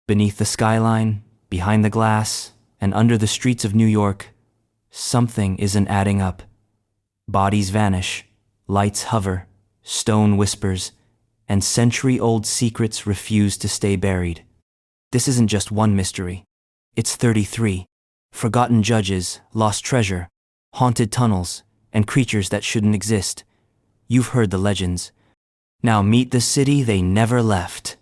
Beneath the skyline, behind the glass, and under the streets of New York, something isn't adding up. Bodies vanish, lights hover, stone whispers, and century-old secrets refuse to stay buried. This isn't just one mystery. It's 33. Forgotten judges, lost treasure, haunted tunnels, and creatures that shouldn't exist. You've heard the legends. Now meet the city they never left.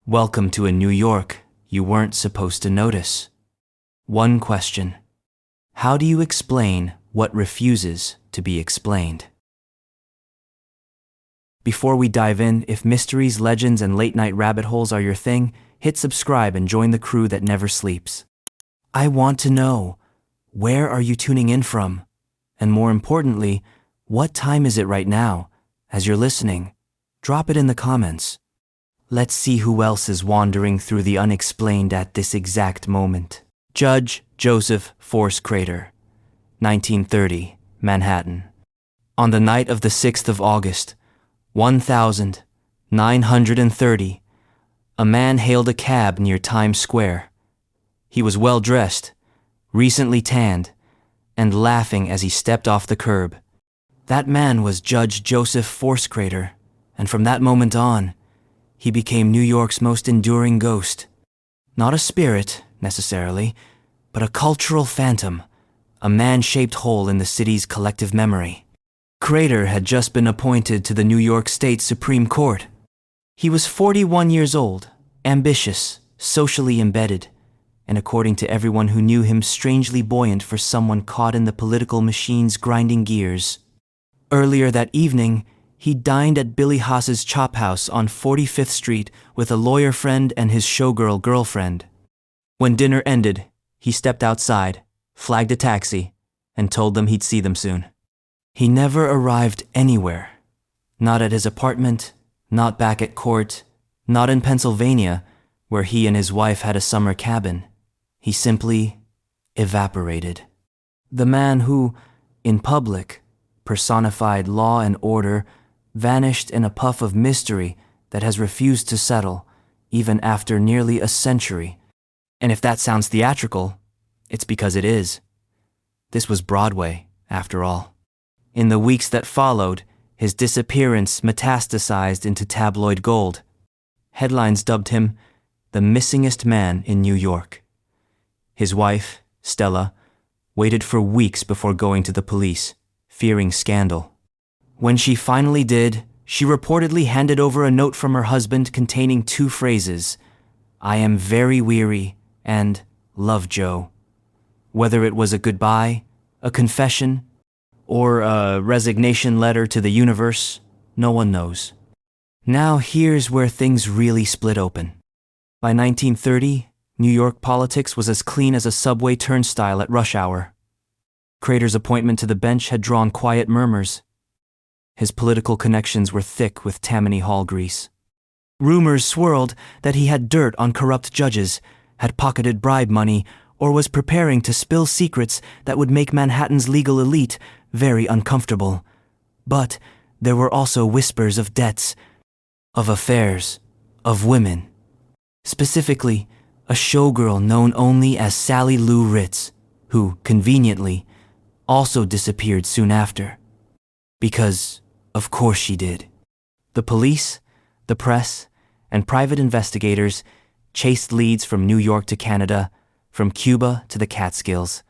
Welcome to a New York you weren't supposed to notice. One question. How do you explain what refuses to be explained? Before we dive in, if mysteries, legends, and late-night rabbit holes are your thing, hit subscribe and join the crew that never sleeps. I want to know, where are you tuning in from? And more importantly, what time is it right now? As you're listening, drop it in the comments. Let's see who else is wandering through the unexplained at this exact moment. Judge Joseph Force Crater, 1930, Manhattan. On the night of the 6th of August, 1930, a man hailed a cab near Times Square. He was well-dressed, recently tanned, and laughing as he stepped off the curb. That man was Judge Joseph Force Crater, and from that moment on, he became New York's most enduring ghost. Not a spirit, necessarily, but a cultural phantom, a man-shaped hole in the city's collective memory. Crater had just been appointed to the New York State Supreme Court. He was 41 years old, ambitious, socially embedded, and according to everyone who knew him, strangely buoyant for someone caught in the political machine's grinding gears. Earlier that evening, he dined at Billy Haas's Chop House on 45th Street with a lawyer friend and his showgirl girlfriend. When dinner ended, he stepped outside, flagged a taxi, and told them he'd see them soon. He never arrived anywhere. Not at his apartment, not back at court, not in Pennsylvania, where he and his wife had a summer cabin. He simply evaporated. The man who, in public, personified law and order, vanished in a puff of mystery that has refused to settle, even after nearly a century. And if that sounds theatrical, it's because it is. This was Broadway, after all. In the weeks that followed, his disappearance metastasized into tabloid gold. Headlines dubbed him the missingest man in New York. His wife, Stella, waited for weeks before going to the police, fearing scandal. When she finally did, she reportedly handed over a note from her husband containing 2 phrases, "I am very weary," and "Love Joe." Whether it was a goodbye, a confession, or a resignation letter to the universe, no one knows. Now here's where things really split open. By 1930, New York politics was as clean as a subway turnstile at rush hour. Crater's appointment to the bench had drawn quiet murmurs. His political connections were thick with Tammany Hall grease. Rumors swirled that he had dirt on corrupt judges, had pocketed bribe money, or was preparing to spill secrets that would make Manhattan's legal elite very uncomfortable. But there were also whispers of debts, of affairs, of women. Specifically, a showgirl known only as Sally Lou Ritz, who, conveniently, also disappeared soon after. Because, of course she did. The police, the press, and private investigators chased leads from New York to Canada, from Cuba to the Catskills.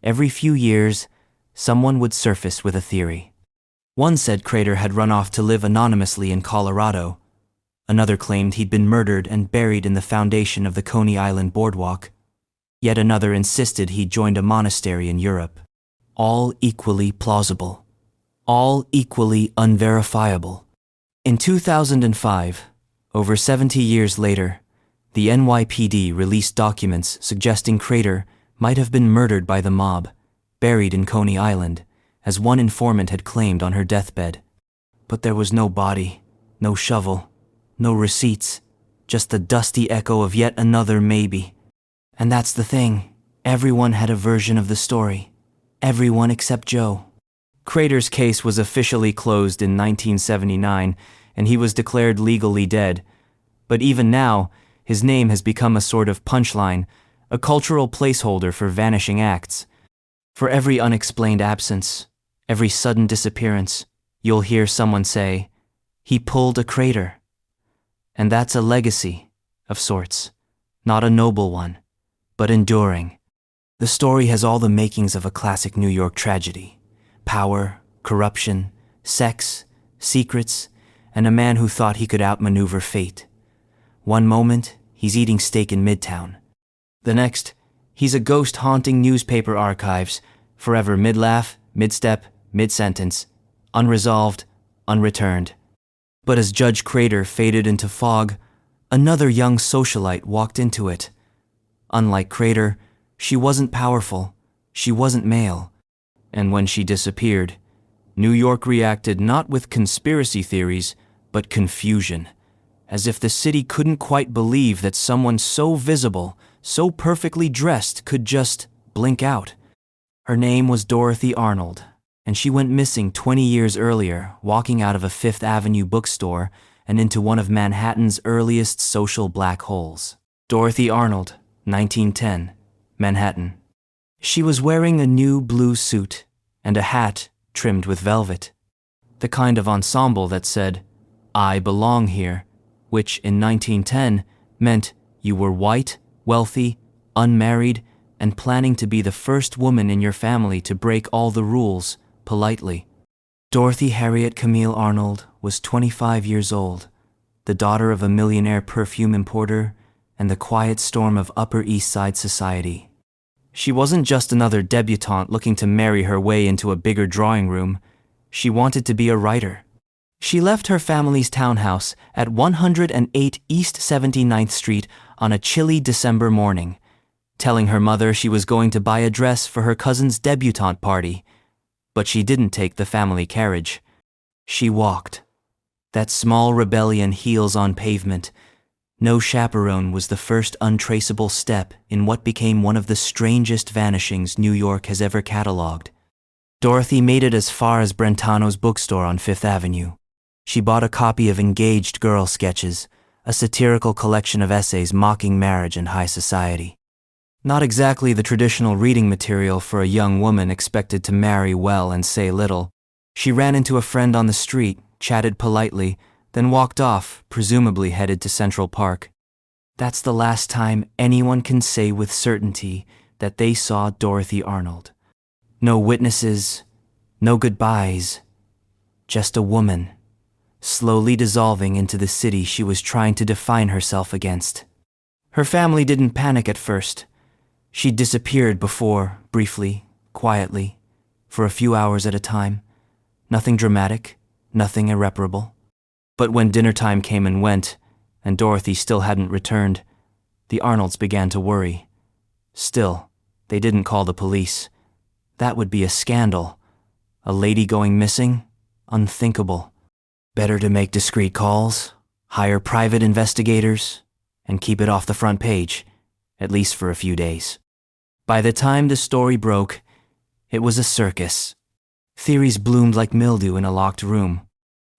Every few years, someone would surface with a theory. One said Crater had run off to live anonymously in Colorado. Another claimed he'd been murdered and buried in the foundation of the Coney Island boardwalk. Yet another insisted he'd joined a monastery in Europe. All equally plausible. All equally unverifiable. In 2005, over 70 years later, the NYPD released documents suggesting Crater might have been murdered by the mob, buried in Coney Island, as one informant had claimed on her deathbed. But there was no body, no shovel, no receipts, just the dusty echo of yet another maybe. And that's the thing, everyone had a version of the story. Everyone except Joe. Crater's case was officially closed in 1979, and he was declared legally dead. But even now, his name has become a sort of punchline, a cultural placeholder for vanishing acts. For every unexplained absence, every sudden disappearance, you'll hear someone say, "He pulled a crater." And that's a legacy, of sorts. Not a noble one, but enduring. The story has all the makings of a classic New York tragedy. Power, corruption, sex, secrets, and a man who thought he could outmaneuver fate. One moment, he's eating steak in Midtown. The next, he's a ghost haunting newspaper archives, forever mid-laugh, mid-step, mid-sentence, unresolved, unreturned. But as Judge Crater faded into fog, another young socialite walked into it. Unlike Crater, she wasn't powerful, she wasn't male. And when she disappeared, New York reacted not with conspiracy theories, but confusion, as if the city couldn't quite believe that someone so visible, so perfectly dressed could just blink out. Her name was Dorothy Arnold, and she went missing 20 years earlier, walking out of a Fifth Avenue bookstore and into one of Manhattan's earliest social black holes. Dorothy Arnold, 1910, Manhattan. She was wearing a new blue suit and a hat trimmed with velvet, the kind of ensemble that said, "I belong here," which in 1910 meant you were white, wealthy, unmarried, and planning to be the first woman in your family to break all the rules, politely. Dorothy Harriet Camille Arnold was 25 years old, the daughter of a millionaire perfume importer and the quiet storm of Upper East Side society. She wasn't just another debutante looking to marry her way into a bigger drawing room. She wanted to be a writer. She left her family's townhouse at 108 East 79th Street on a chilly December morning, telling her mother she was going to buy a dress for her cousin's debutante party. But she didn't take the family carriage. She walked. That small rebellion heels on pavement. No chaperone was the first untraceable step in what became one of the strangest vanishings New York has ever catalogued. Dorothy made it as far as Brentano's bookstore on Fifth Avenue. She bought a copy of Engaged Girl Sketches, a satirical collection of essays mocking marriage and high society. Not exactly the traditional reading material for a young woman expected to marry well and say little. She ran into a friend on the street, chatted politely, then walked off, presumably headed to Central Park. That's the last time anyone can say with certainty that they saw Dorothy Arnold. No witnesses, no goodbyes, just a woman, slowly dissolving into the city she was trying to define herself against. Her family didn't panic at first. She disappeared before, briefly, quietly, for a few hours at a time. Nothing dramatic, nothing irreparable. But when dinner time came and went, and Dorothy still hadn't returned, the Arnolds began to worry. Still, they didn't call the police. That would be a scandal. A lady going missing? Unthinkable. Better to make discreet calls, hire private investigators, and keep it off the front page, at least for a few days. By the time the story broke, it was a circus. Theories bloomed like mildew in a locked room.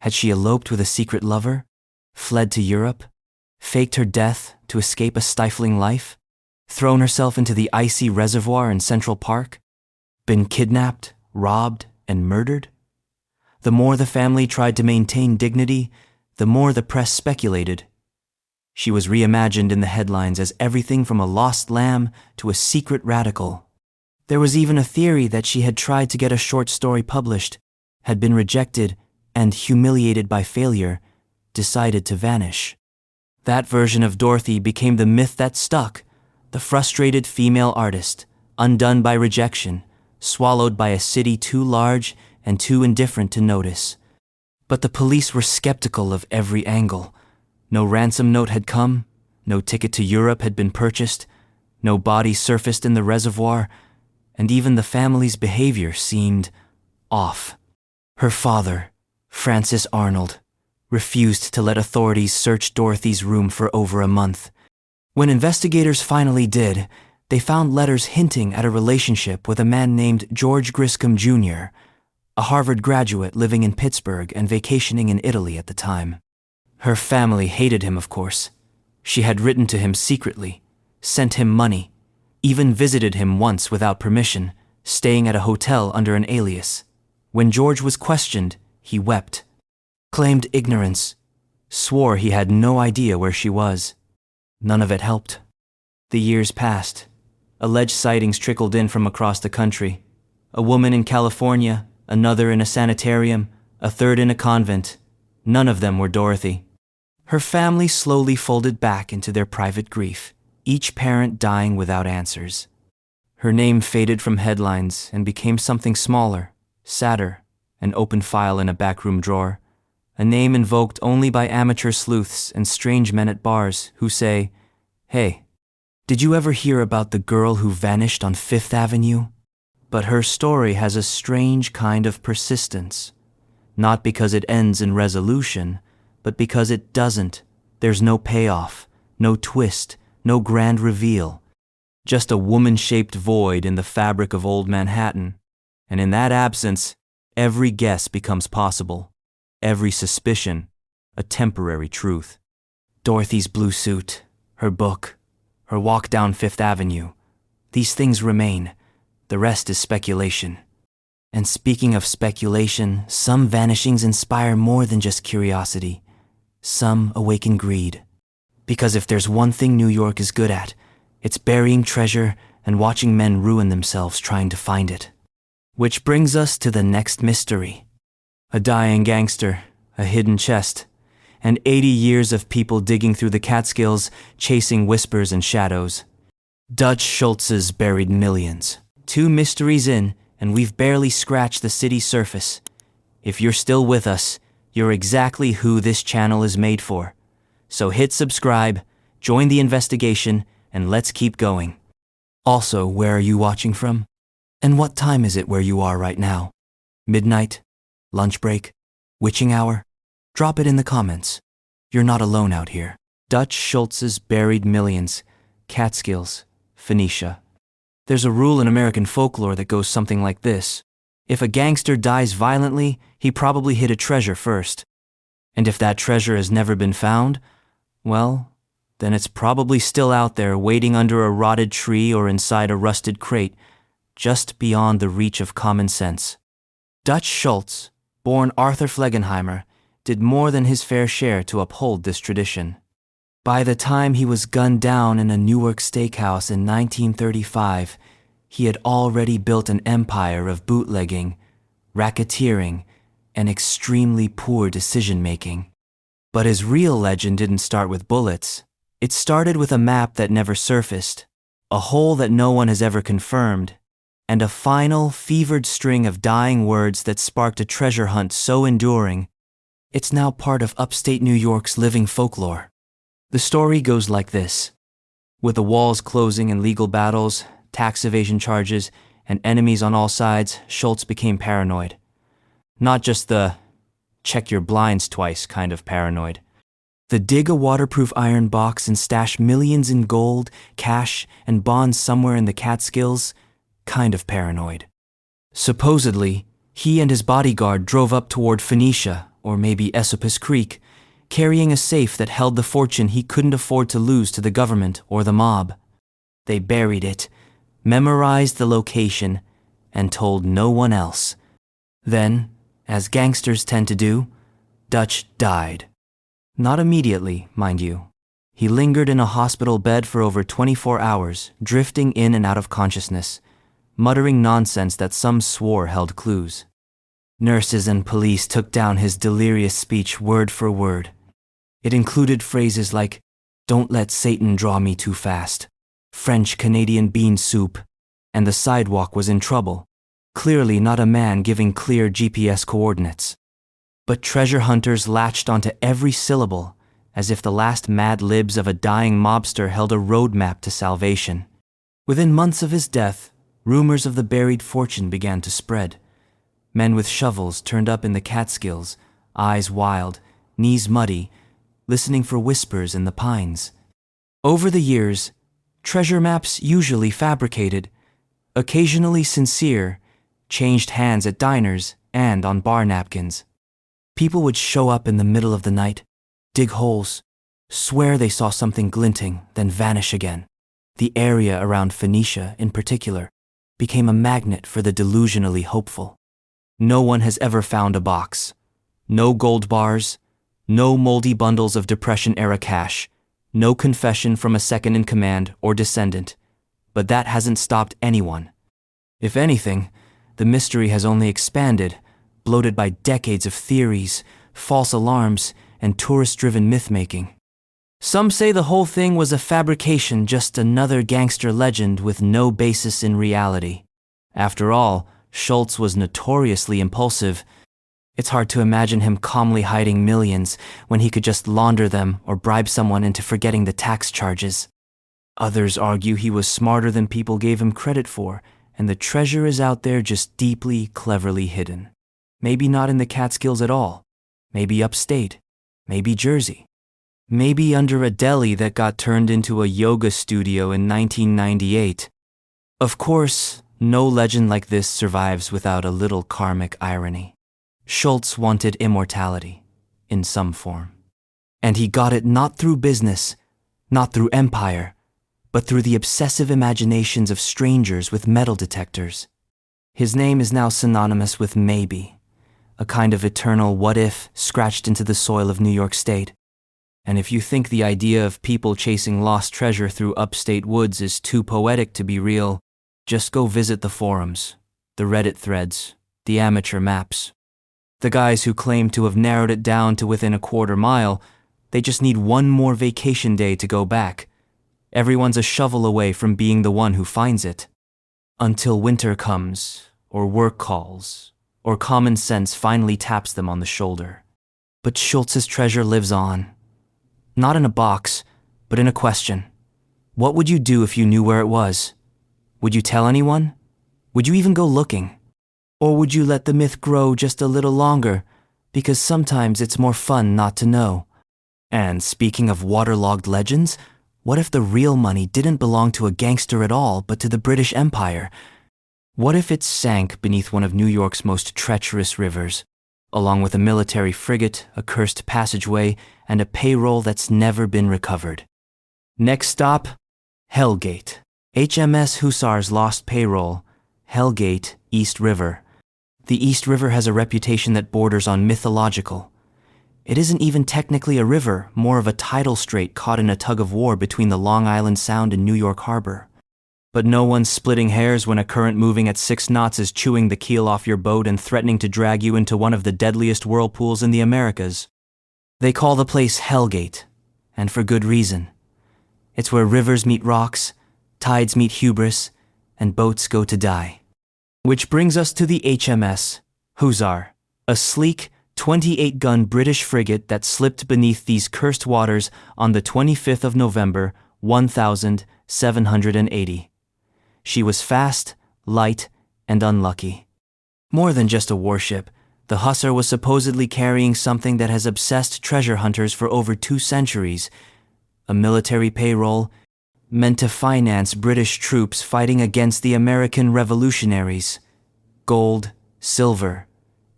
Had she eloped with a secret lover? Fled to Europe? Faked her death to escape a stifling life? Thrown herself into the icy reservoir in Central Park? Been kidnapped, robbed, and murdered? The more the family tried to maintain dignity, the more the press speculated. She was reimagined in the headlines as everything from a lost lamb to a secret radical. There was even a theory that she had tried to get a short story published, had been rejected, and, humiliated by failure, decided to vanish. That version of Dorothy became the myth that stuck, the frustrated female artist, undone by rejection, swallowed by a city too large and too indifferent to notice. But the police were skeptical of every angle. No ransom note had come, no ticket to Europe had been purchased, no body surfaced in the reservoir, and even the family's behavior seemed off. Her father, Francis Arnold, refused to let authorities search Dorothy's room for over a month. When investigators finally did, they found letters hinting at a relationship with a man named George Griscom Jr., a Harvard graduate living in Pittsburgh and vacationing in Italy at the time. Her family hated him, of course. She had written to him secretly, sent him money, even visited him once without permission, staying at a hotel under an alias. When George was questioned, he wept, claimed ignorance, swore he had no idea where she was. None of it helped. The years passed. Alleged sightings trickled in from across the country. A woman in California, another in a sanitarium, a third in a convent. None of them were Dorothy. Her family slowly folded back into their private grief, each parent dying without answers. Her name faded from headlines and became something smaller, sadder, an open file in a backroom drawer, a name invoked only by amateur sleuths and strange men at bars who say, "Hey, did you ever hear about the girl who vanished on Fifth Avenue?" But her story has a strange kind of persistence, not because it ends in resolution, but because it doesn't. There's no payoff, no twist, no grand reveal, just a woman-shaped void in the fabric of old Manhattan. And in that absence, every guess becomes possible, every suspicion a temporary truth. Dorothy's blue suit, her book, her walk down Fifth Avenue, these things remain. The rest is speculation. And speaking of speculation, some vanishings inspire more than just curiosity. Some awaken greed. Because if there's one thing New York is good at, it's burying treasure and watching men ruin themselves trying to find it. Which brings us to the next mystery. A dying gangster, a hidden chest, and 80 years of people digging through the Catskills, chasing whispers and shadows. Dutch Schultz's buried millions. 2 mysteries in, and we've barely scratched the city's surface. If you're still with us, you're exactly who this channel is made for. So hit subscribe, join the investigation, and let's keep going. Also, where are you watching from? And what time is it where you are right now? Midnight? Lunch break? Witching hour? Drop it in the comments. You're not alone out here. Dutch Schultz's buried millions. Catskills. Phoenicia. There's a rule in American folklore that goes something like this. If a gangster dies violently, he probably hid a treasure first. And if that treasure has never been found, well, then it's probably still out there waiting under a rotted tree or inside a rusted crate, just beyond the reach of common sense. Dutch Schultz, born Arthur Flegenheimer, did more than his fair share to uphold this tradition. By the time he was gunned down in a Newark steakhouse in 1935, he had already built an empire of bootlegging, racketeering, and extremely poor decision-making. But his real legend didn't start with bullets. It started with a map that never surfaced, a hole that no one has ever confirmed, and a final, fevered string of dying words that sparked a treasure hunt so enduring, it's now part of upstate New York's living folklore. The story goes like this. With the walls closing and legal battles, tax evasion charges, and enemies on all sides, Schultz became paranoid. Not just the check your blinds twice kind of paranoid. The dig a waterproof iron box and stash millions in gold, cash, and bonds somewhere in the Catskills kind of paranoid. Supposedly, he and his bodyguard drove up toward Phoenicia, or maybe Esopus Creek, carrying a safe that held the fortune he couldn't afford to lose to the government or the mob. They buried it, memorized the location, and told no one else. Then, as gangsters tend to do, Dutch died. Not immediately, mind you. He lingered in a hospital bed for over 24 hours, drifting in and out of consciousness, muttering nonsense that some swore held clues. Nurses and police took down his delirious speech word for word. It included phrases like, "Don't let Satan draw me too fast," French-Canadian bean soup, and the sidewalk was in trouble. Clearly not a man giving clear GPS coordinates. But treasure hunters latched onto every syllable, as if the last mad libs of a dying mobster held a roadmap to salvation. Within months of his death, rumors of the buried fortune began to spread. Men with shovels turned up in the Catskills, eyes wild, knees muddy, listening for whispers in the pines. Over the years, treasure maps, usually fabricated, occasionally sincere, changed hands at diners and on bar napkins. People would show up in the middle of the night, dig holes, swear they saw something glinting, then vanish again. The area around Phoenicia, in particular, became a magnet for the delusionally hopeful. No one has ever found a box. No gold bars, no moldy bundles of Depression-era cash, no confession from a second-in-command or descendant. But that hasn't stopped anyone. If anything, the mystery has only expanded, bloated by decades of theories, false alarms, and tourist-driven myth-making. Some say the whole thing was a fabrication, just another gangster legend with no basis in reality. After all, Schultz was notoriously impulsive. It's hard to imagine him calmly hiding millions when he could just launder them or bribe someone into forgetting the tax charges. Others argue he was smarter than people gave him credit for, and the treasure is out there just deeply, cleverly hidden. Maybe not in the Catskills at all. Maybe upstate. Maybe Jersey. Maybe under a deli that got turned into a yoga studio in 1998. Of course, no legend like this survives without a little karmic irony. Schultz wanted immortality, in some form. And he got it not through business, not through empire, but through the obsessive imaginations of strangers with metal detectors. His name is now synonymous with maybe, a kind of eternal what-if scratched into the soil of New York State. And if you think the idea of people chasing lost treasure through upstate woods is too poetic to be real, just go visit the forums, the Reddit threads, the amateur maps. The guys who claim to have narrowed it down to within a quarter mile, they just need one more vacation day to go back. Everyone's a shovel away from being the one who finds it. Until winter comes, or work calls, or common sense finally taps them on the shoulder. But Schultz's treasure lives on. Not in a box, but in a question. What would you do if you knew where it was? Would you tell anyone? Would you even go looking? Or would you let the myth grow just a little longer, because sometimes it's more fun not to know? And speaking of waterlogged legends, what if the real money didn't belong to a gangster at all, but to the British Empire? What if it sank beneath one of New York's most treacherous rivers, along with a military frigate, a cursed passageway, and a payroll that's never been recovered? Next stop, Hellgate. HMS Hussar's lost payroll, Hellgate, East River. The East River has a reputation that borders on mythological. It isn't even technically a river, more of a tidal strait caught in a tug-of-war between the Long Island Sound and New York Harbor. But no one's splitting hairs when a current moving at 6 knots is chewing the keel off your boat and threatening to drag you into one of the deadliest whirlpools in the Americas. They call the place Hellgate, and for good reason. It's where rivers meet rocks, tides meet hubris, and boats go to die. Which brings us to the HMS Hussar, a sleek, 28-gun British frigate that slipped beneath these cursed waters on the 25th of November, 1780. She was fast, light, and unlucky. More than just a warship, the Hussar was supposedly carrying something that has obsessed treasure hunters for over 2 centuries, a military payroll meant to finance British troops fighting against the American revolutionaries. Gold, silver,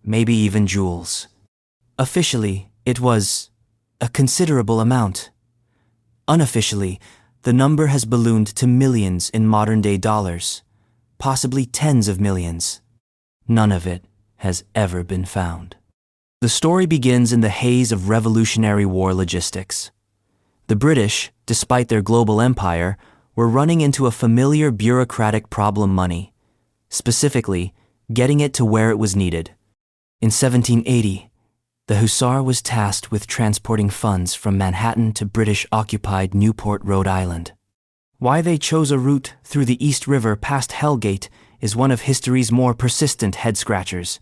maybe even jewels. Officially, it was a considerable amount. Unofficially, the number has ballooned to millions in modern-day dollars, possibly tens of millions. None of it has ever been found. The story begins in the haze of Revolutionary War logistics. The British, despite their global empire, were running into a familiar bureaucratic problem: money. Specifically, getting it to where it was needed. In 1780, the Hussar was tasked with transporting funds from Manhattan to British-occupied Newport, Rhode Island. Why they chose a route through the East River past Hellgate is one of history's more persistent head-scratchers.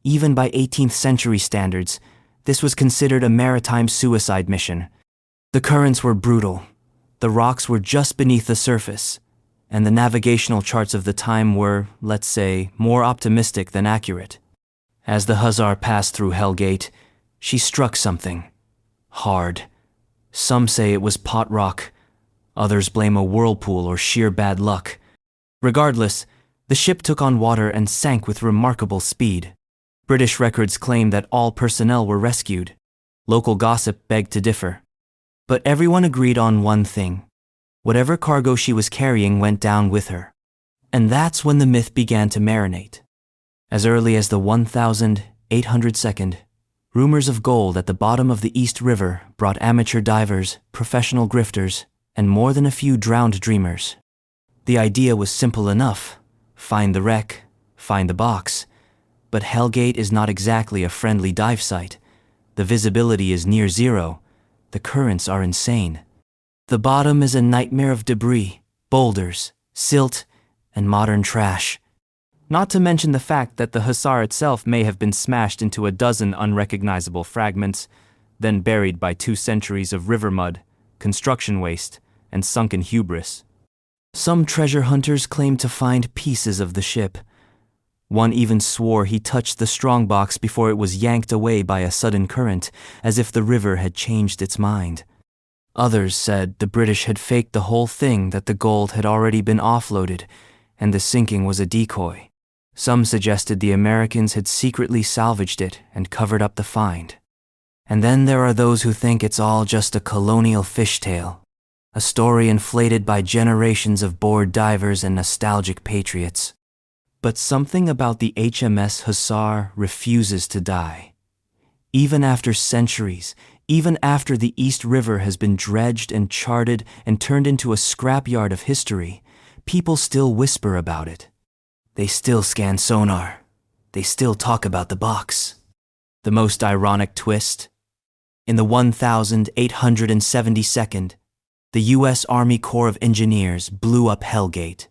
Even by 18th century standards, this was considered a maritime suicide mission. The currents were brutal, the rocks were just beneath the surface, and the navigational charts of the time were, let's say, more optimistic than accurate. As the Hussar passed through Hellgate, she struck something. Hard. Some say it was pot rock. Others blame a whirlpool or sheer bad luck. Regardless, the ship took on water and sank with remarkable speed. British records claim that all personnel were rescued. Local gossip begged to differ. But everyone agreed on one thing. Whatever cargo she was carrying went down with her. And that's when the myth began to marinate. As early as the 1802nd, rumors of gold at the bottom of the East River brought amateur divers, professional grifters, and more than a few drowned dreamers. The idea was simple enough. Find the wreck, find the box. But Hellgate is not exactly a friendly dive site. The visibility is near zero. The currents are insane. The bottom is a nightmare of debris, boulders, silt, and modern trash. Not to mention the fact that the Hussar itself may have been smashed into a dozen unrecognizable fragments, then buried by 2 centuries of river mud, construction waste, and sunken hubris. Some treasure hunters claimed to find pieces of the ship. One even swore he touched the strongbox before it was yanked away by a sudden current, as if the river had changed its mind. Others said the British had faked the whole thing, that the gold had already been offloaded, and the sinking was a decoy. Some suggested the Americans had secretly salvaged it and covered up the find. And then there are those who think it's all just a colonial fishtale, a story inflated by generations of bored divers and nostalgic patriots. But something about the HMS Hussar refuses to die. Even after centuries, even after the East River has been dredged and charted and turned into a scrapyard of history, people still whisper about it. They still scan sonar. They still talk about the box. The most ironic twist? In the 1872nd, the U.S. Army Corps of Engineers blew up Hellgate.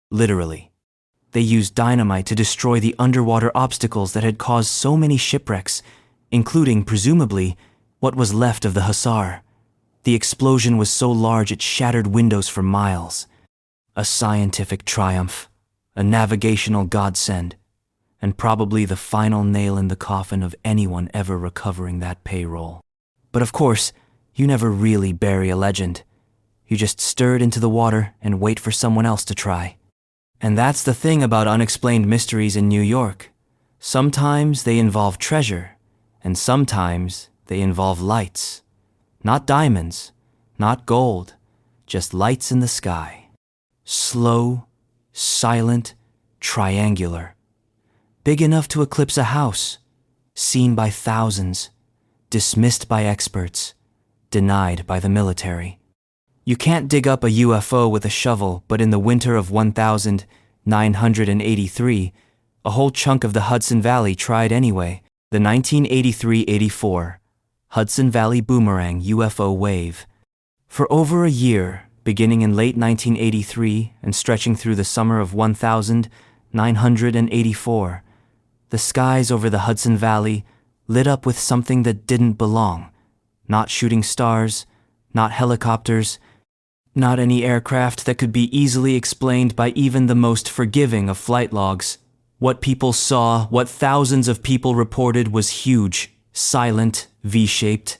Literally. They used dynamite to destroy the underwater obstacles that had caused so many shipwrecks, including, presumably, what was left of the Hussar. The explosion was so large it shattered windows for miles. A scientific triumph, a navigational godsend, and probably the final nail in the coffin of anyone ever recovering that payroll. But of course, you never really bury a legend. You just stir it into the water and wait for someone else to try. And that's the thing about unexplained mysteries in New York. Sometimes they involve treasure, and sometimes they involve lights. Not diamonds, not gold, just lights in the sky. Slow, silent, triangular. Big enough to eclipse a house. Seen by thousands. Dismissed by experts. Denied by the military. You can't dig up a UFO with a shovel, but in the winter of 1983, a whole chunk of the Hudson Valley tried anyway. The 1983-84 Hudson Valley Boomerang UFO Wave. For over a year, beginning in late 1983 and stretching through the summer of 1984, the skies over the Hudson Valley lit up with something that didn't belong. Not shooting stars, not helicopters, not any aircraft that could be easily explained by even the most forgiving of flight logs. What people saw, what thousands of people reported, was huge, silent, V-shaped,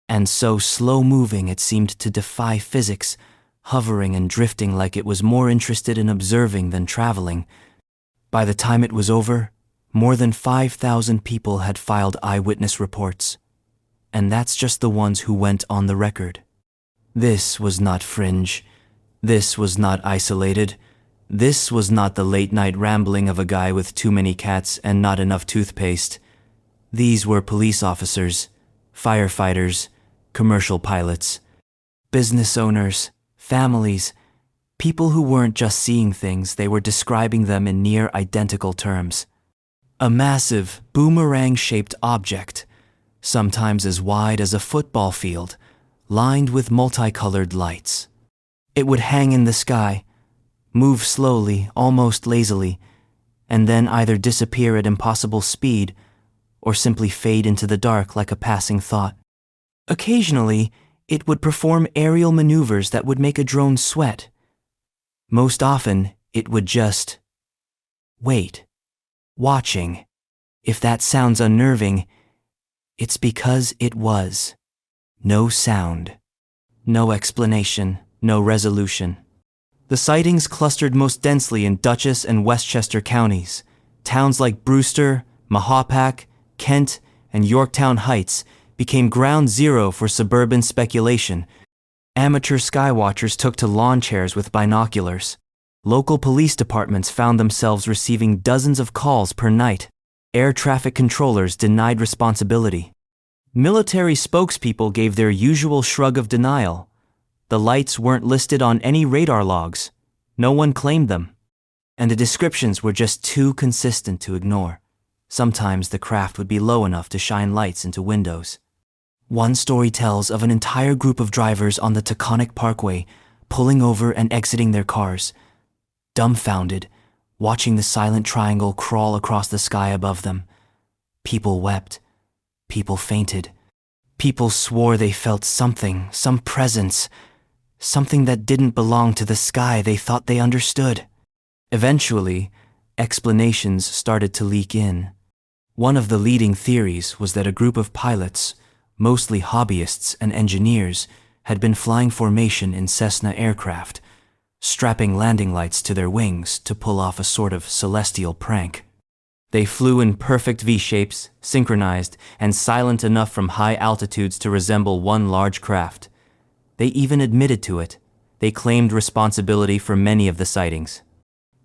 and so slow-moving it seemed to defy physics, hovering and drifting like it was more interested in observing than traveling. By the time it was over, more than 5,000 people had filed eyewitness reports. And that's just the ones who went on the record. This was not fringe. This was not isolated. This was not the late-night rambling of a guy with too many cats and not enough toothpaste. These were police officers, firefighters, commercial pilots, business owners, families, people who weren't just seeing things, they were describing them in near identical terms. A massive, boomerang-shaped object, sometimes as wide as a football field, lined with multicolored lights. It would hang in the sky, move slowly, almost lazily, and then either disappear at impossible speed or simply fade into the dark like a passing thought. Occasionally, it would perform aerial maneuvers that would make a drone sweat. Most often, it would just wait, watching. If that sounds unnerving, it's because it was. No sound, no explanation, no resolution. The sightings clustered most densely in Dutchess and Westchester counties. Towns like Brewster, Mahopac, Kent, and Yorktown Heights became ground zero for suburban speculation. Amateur skywatchers took to lawn chairs with binoculars. Local police departments found themselves receiving dozens of calls per night. Air traffic controllers denied responsibility. Military spokespeople gave their usual shrug of denial. The lights weren't listed on any radar logs. No one claimed them. And the descriptions were just too consistent to ignore. Sometimes the craft would be low enough to shine lights into windows. One story tells of an entire group of drivers on the Taconic Parkway pulling over and exiting their cars, dumbfounded, watching the silent triangle crawl across the sky above them. People wept. People fainted. People swore they felt something, some presence, something that didn't belong to the sky they thought they understood. Eventually, explanations started to leak in. One of the leading theories was that a group of pilots, mostly hobbyists and engineers, had been flying formation in Cessna aircraft, strapping landing lights to their wings to pull off a sort of celestial prank. They flew in perfect V-shapes, synchronized, and silent enough from high altitudes to resemble one large craft. They even admitted to it. They claimed responsibility for many of the sightings.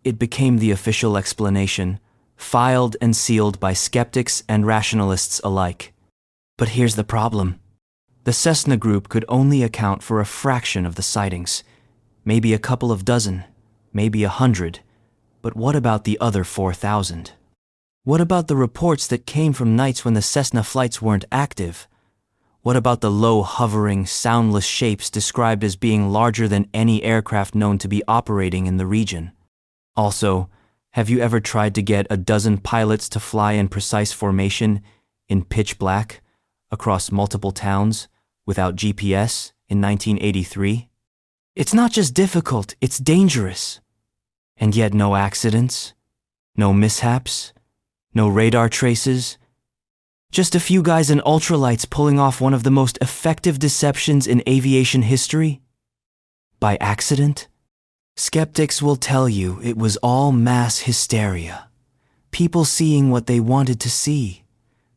It became the official explanation, filed and sealed by skeptics and rationalists alike. But here's the problem. The Cessna group could only account for a fraction of the sightings, maybe a couple of dozen, maybe 100. But what about the other 4,000? What about the reports that came from nights when the Cessna flights weren't active? What about the low, hovering, soundless shapes described as being larger than any aircraft known to be operating in the region? Also, have you ever tried to get a dozen pilots to fly in precise formation, in pitch black, across multiple towns, without GPS, in 1983? It's not just difficult, it's dangerous. And yet no accidents, no mishaps, no radar traces. Just a few guys in ultralights pulling off one of the most effective deceptions in aviation history? By accident? Skeptics will tell you it was all mass hysteria. People seeing what they wanted to see.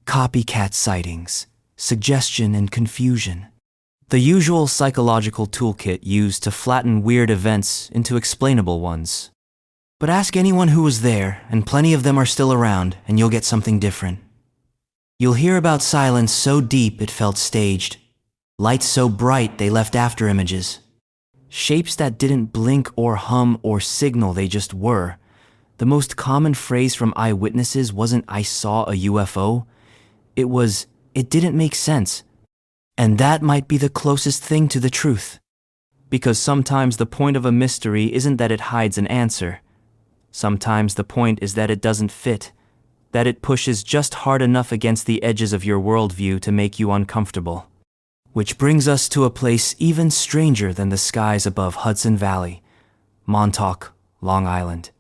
Copycat sightings, suggestion and confusion. The usual psychological toolkit used to flatten weird events into explainable ones. But ask anyone who was there, and plenty of them are still around, and you'll get something different. You'll hear about silence so deep it felt staged. Lights so bright they left after images. Shapes that didn't blink or hum or signal, they just were. The most common phrase from eyewitnesses wasn't "I saw a UFO." It was, "It didn't make sense." And that might be the closest thing to the truth. Because sometimes the point of a mystery isn't that it hides an answer. Sometimes the point is that it doesn't fit, that it pushes just hard enough against the edges of your worldview to make you uncomfortable. Which brings us to a place even stranger than the skies above Hudson Valley, Montauk, Long Island,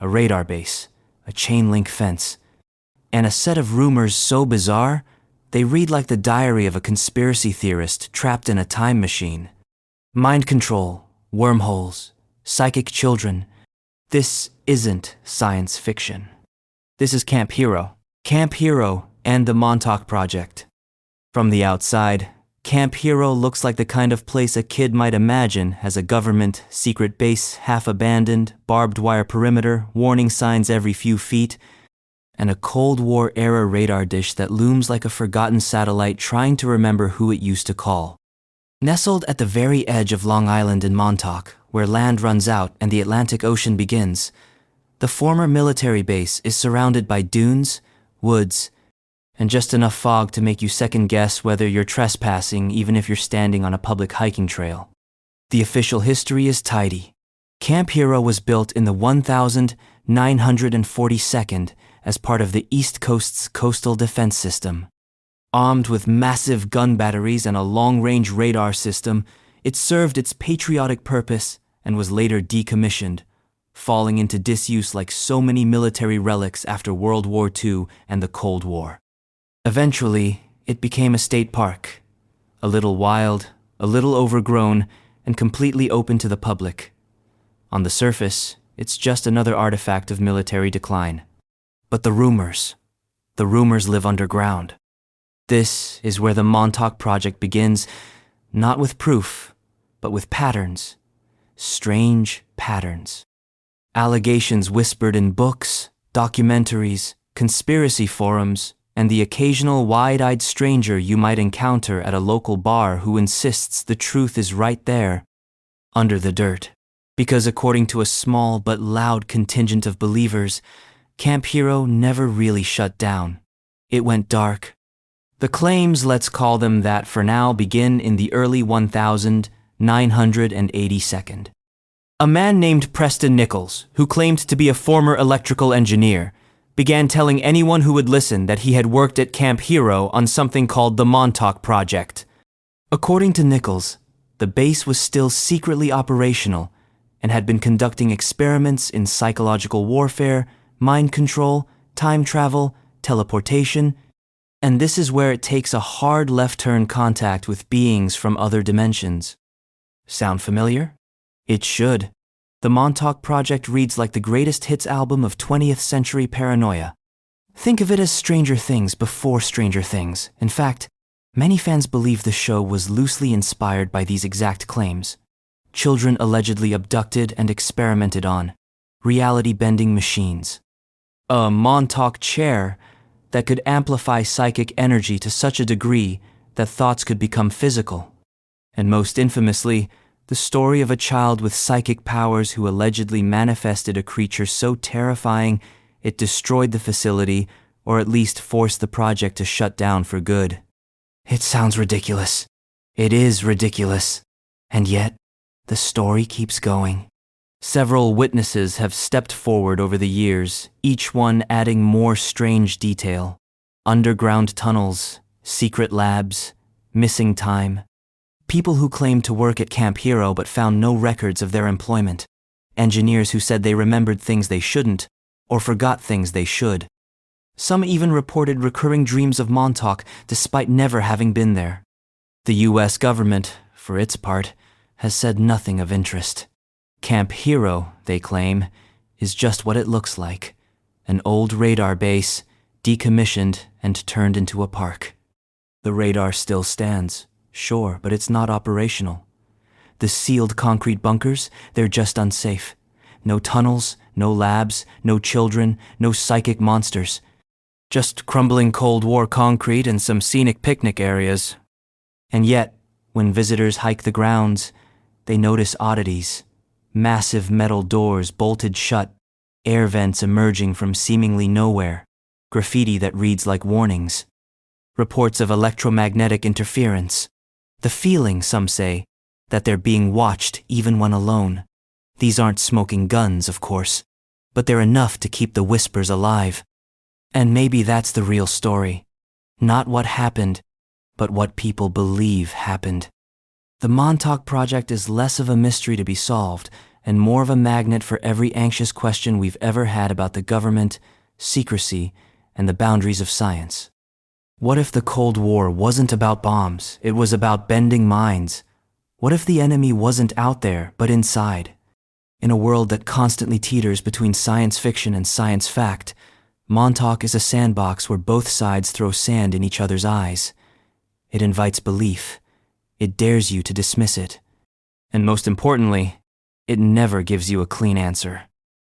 a radar base, a chain link fence, and a set of rumors so bizarre they read like the diary of a conspiracy theorist trapped in a time machine. Mind control, wormholes, psychic children. This isn't science fiction. This is Camp Hero. Camp Hero and the Montauk Project. From the outside, Camp Hero looks like the kind of place a kid might imagine has a government, secret base, half abandoned, barbed wire perimeter, warning signs every few feet, and a Cold War-era radar dish that looms like a forgotten satellite trying to remember who it used to call. Nestled at the very edge of Long Island in Montauk, where land runs out and the Atlantic Ocean begins, the former military base is surrounded by dunes, woods, and just enough fog to make you second-guess whether you're trespassing even if you're standing on a public hiking trail. The official history is tidy. Camp Hero was built in the 1942nd as part of the East Coast's coastal defense system. Armed with massive gun batteries and a long-range radar system, it served its patriotic purpose and was later decommissioned, falling into disuse like so many military relics after World War II and the Cold War. Eventually, it became a state park, a little wild, a little overgrown, and completely open to the public. On the surface, it's just another artifact of military decline. But the rumors live underground. This is where the Montauk Project begins, not with proof, but with patterns. Strange patterns. Allegations whispered in books, documentaries, conspiracy forums, and the occasional wide-eyed stranger you might encounter at a local bar who insists the truth is right there, under the dirt. Because according to a small but loud contingent of believers, Camp Hero never really shut down. It went dark. The claims, let's call them that for now, begin in the early 1982nd. A man named Preston Nichols, who claimed to be a former electrical engineer, began telling anyone who would listen that he had worked at Camp Hero on something called the Montauk Project. According to Nichols, the base was still secretly operational and had been conducting experiments in psychological warfare, mind control, time travel, teleportation, and this is where it takes a hard left-turn contact with beings from other dimensions. Sound familiar? It should. The Montauk Project reads like the greatest hits album of 20th century paranoia. Think of it as Stranger Things before Stranger Things. In fact, many fans believe the show was loosely inspired by these exact claims. Children allegedly abducted and experimented on. Reality-bending machines. A Montauk chair that could amplify psychic energy to such a degree that thoughts could become physical. And most infamously, the story of a child with psychic powers who allegedly manifested a creature so terrifying it destroyed the facility, or at least forced the project to shut down for good. It sounds ridiculous. It is ridiculous. And yet, the story keeps going. Several witnesses have stepped forward over the years, each one adding more strange detail. Underground tunnels, secret labs, missing time. People who claimed to work at Camp Hero but found no records of their employment. Engineers who said they remembered things they shouldn't, or forgot things they should. Some even reported recurring dreams of Montauk despite never having been there. The U.S. government, for its part, has said nothing of interest. Camp Hero, they claim, is just what it looks like. An old radar base, decommissioned and turned into a park. The radar still stands, sure, but it's not operational. The sealed concrete bunkers, they're just unsafe. No tunnels, no labs, no children, no psychic monsters. Just crumbling Cold War concrete and some scenic picnic areas. And yet, when visitors hike the grounds, they notice oddities. Massive metal doors bolted shut, air vents emerging from seemingly nowhere, graffiti that reads like warnings. Reports of electromagnetic interference. The feeling, some say, that they're being watched even when alone. These aren't smoking guns, of course, but they're enough to keep the whispers alive. And maybe that's the real story. Not what happened, but what people believe happened. The Montauk Project is less of a mystery to be solved and more of a magnet for every anxious question we've ever had about the government, secrecy, and the boundaries of science. What if the Cold War wasn't about bombs, it was about bending minds? What if the enemy wasn't out there, but inside? In a world that constantly teeters between science fiction and science fact, Montauk is a sandbox where both sides throw sand in each other's eyes. It invites belief. It dares you to dismiss it. And most importantly, it never gives you a clean answer.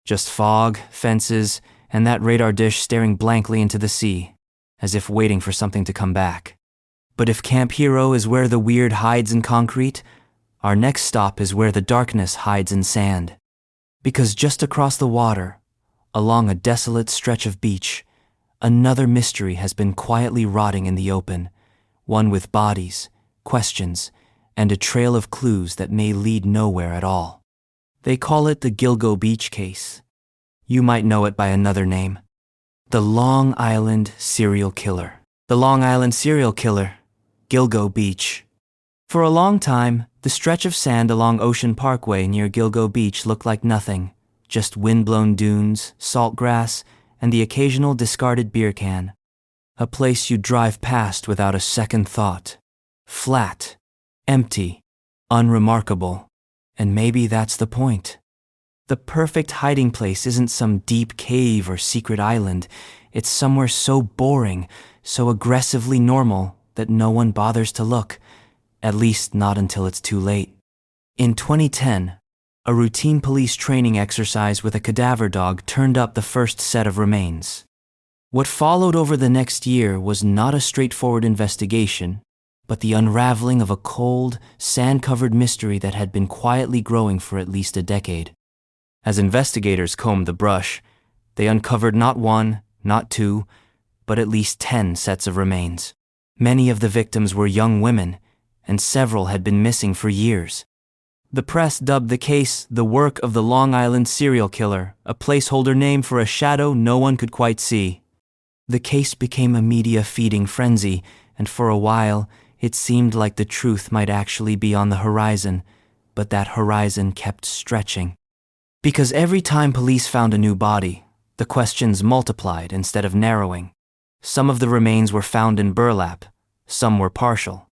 Just fog, fences, and that radar dish staring blankly into the sea, as if waiting for something to come back. But if Camp Hero is where the weird hides in concrete, our next stop is where the darkness hides in sand. Because just across the water, along a desolate stretch of beach, another mystery has been quietly rotting in the open, one with bodies, questions, and a trail of clues that may lead nowhere at all. They call it the Gilgo Beach case. You might know it by another name. The Long Island Serial Killer. The Long Island Serial Killer, Gilgo Beach. For a long time, the stretch of sand along Ocean Parkway near Gilgo Beach looked like nothing. Just windblown dunes, salt grass, and the occasional discarded beer can. A place you'd drive past without a second thought. Flat, empty, unremarkable, and maybe that's the point. The perfect hiding place isn't some deep cave or secret island. It's somewhere so boring, so aggressively normal that no one bothers to look, at least not until it's too late. In 2010, a routine police training exercise with a cadaver dog turned up the first set of remains. What followed over the next year was not a straightforward investigation, but the unraveling of a cold, sand-covered mystery that had been quietly growing for at least a decade. As investigators combed the brush, they uncovered not one, not two, but at least 10 sets of remains. Many of the victims were young women, and several had been missing for years. The press dubbed the case the work of the Long Island serial killer, a placeholder name for a shadow no one could quite see. The case became a media-feeding frenzy, and for a while, it seemed like the truth might actually be on the horizon, but that horizon kept stretching. Because every time police found a new body, the questions multiplied instead of narrowing. Some of the remains were found in burlap, some were partial.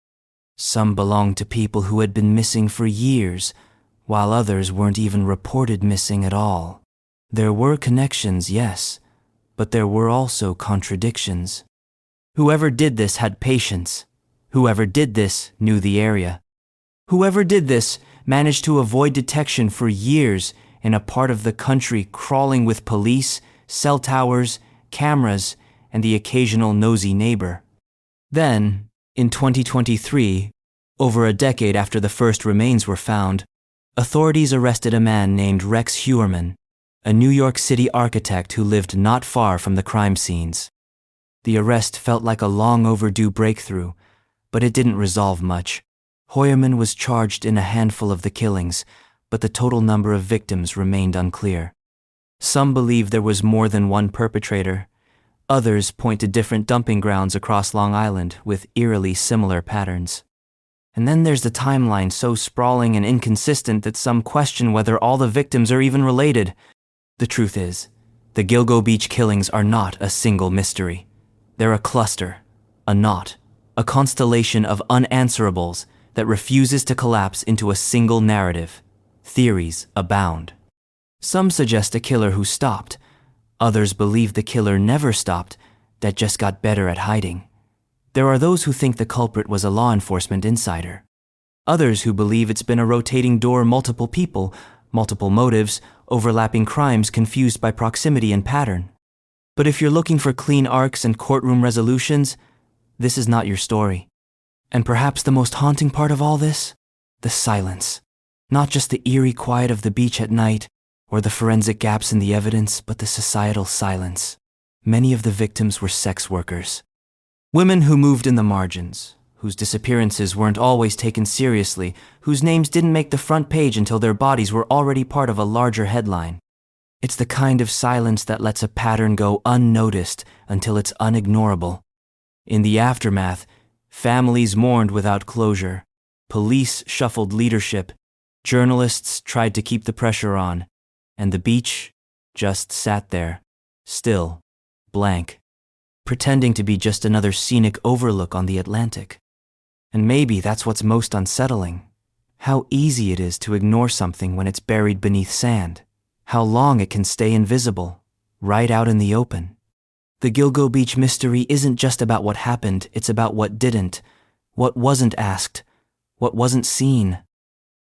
Some belonged to people who had been missing for years, while others weren't even reported missing at all. There were connections, yes, but there were also contradictions. Whoever did this had patience. Whoever did this knew the area. Whoever did this managed to avoid detection for years in a part of the country crawling with police, cell towers, cameras, and the occasional nosy neighbor. Then, in 2023, over a decade after the first remains were found, authorities arrested a man named Rex Heuermann, a New York City architect who lived not far from the crime scenes. The arrest felt like a long overdue breakthrough, but it didn't resolve much. Heuermann was charged in a handful of the killings, but the total number of victims remained unclear. Some believe there was more than one perpetrator. Others point to different dumping grounds across Long Island with eerily similar patterns. And then there's the timeline so sprawling and inconsistent that some question whether all the victims are even related. The truth is, the Gilgo Beach killings are not a single mystery. They're a cluster, a knot, a constellation of unanswerables that refuses to collapse into a single narrative. Theories abound. Some suggest a killer who stopped. Others believe the killer never stopped, that just got better at hiding. There are those who think the culprit was a law enforcement insider. Others who believe it's been a rotating door, multiple people, multiple motives, overlapping crimes confused by proximity and pattern. But if you're looking for clean arcs and courtroom resolutions, this is not your story. And perhaps the most haunting part of all this? The silence. Not just the eerie quiet of the beach at night, or the forensic gaps in the evidence, but the societal silence. Many of the victims were sex workers. Women who moved in the margins, whose disappearances weren't always taken seriously, whose names didn't make the front page until their bodies were already part of a larger headline. It's the kind of silence that lets a pattern go unnoticed until it's unignorable. In the aftermath, families mourned without closure. Police shuffled leadership. Journalists tried to keep the pressure on. And the beach just sat there, still, blank, pretending to be just another scenic overlook on the Atlantic. And maybe that's what's most unsettling. How easy it is to ignore something when it's buried beneath sand. How long it can stay invisible, right out in the open. The Gilgo Beach mystery isn't just about what happened, it's about what didn't, what wasn't asked, what wasn't seen.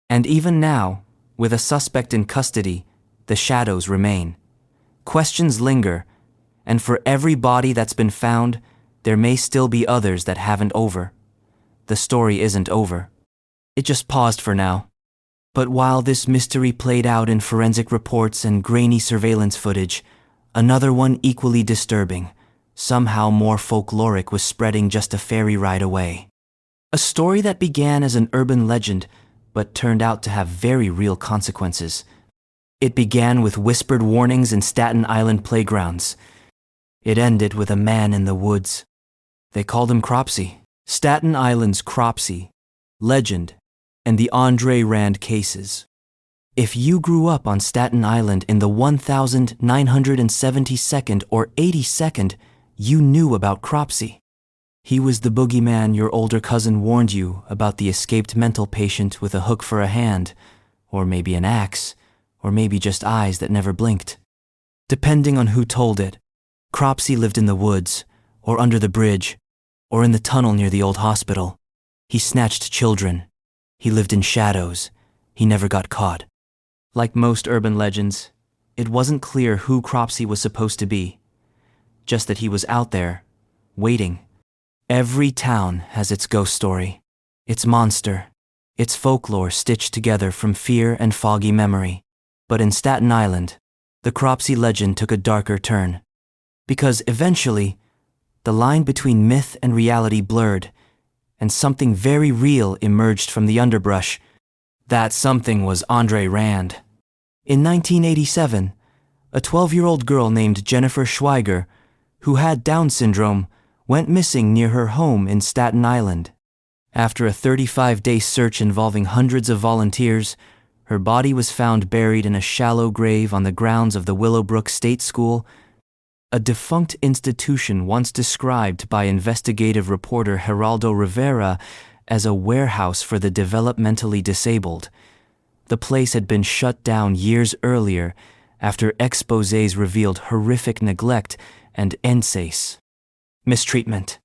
And even now, with a suspect in custody, the shadows remain. Questions linger, and for every body that's been found, there may still be others that haven't over. The story isn't over. It just paused for now. But while this mystery played out in forensic reports and grainy surveillance footage, another one equally disturbing, somehow more folkloric, was spreading just a ferry ride away. A story that began as an urban legend, but turned out to have very real consequences. It began with whispered warnings in Staten Island playgrounds. It ended with a man in the woods. They called him Cropsey. Staten Island's Cropsey, legend, and the Andre Rand cases. If you grew up on Staten Island in the 1972nd or 82nd, you knew about Cropsey. He was the boogeyman your older cousin warned you about, the escaped mental patient with a hook for a hand, or maybe an axe, or maybe just eyes that never blinked. Depending on who told it, Cropsey lived in the woods, or under the bridge, or in the tunnel near the old hospital. He snatched children. He lived in shadows. He never got caught. Like most urban legends, it wasn't clear who Cropsey was supposed to be, just that he was out there, waiting. Every town has its ghost story, its monster, its folklore stitched together from fear and foggy memory. But in Staten Island, the Cropsey legend took a darker turn. Because eventually, the line between myth and reality blurred, and something very real emerged from the underbrush. That something was Andre Rand. In 1987, a 12-year-old girl named Jennifer Schweiger, who had Down syndrome, went missing near her home in Staten Island. After a 35-day search involving hundreds of volunteers, her body was found buried in a shallow grave on the grounds of the Willowbrook State School, a defunct institution once described by investigative reporter Geraldo Rivera as a warehouse for the developmentally disabled. The place had been shut down years earlier after exposés revealed horrific neglect and mistreatment.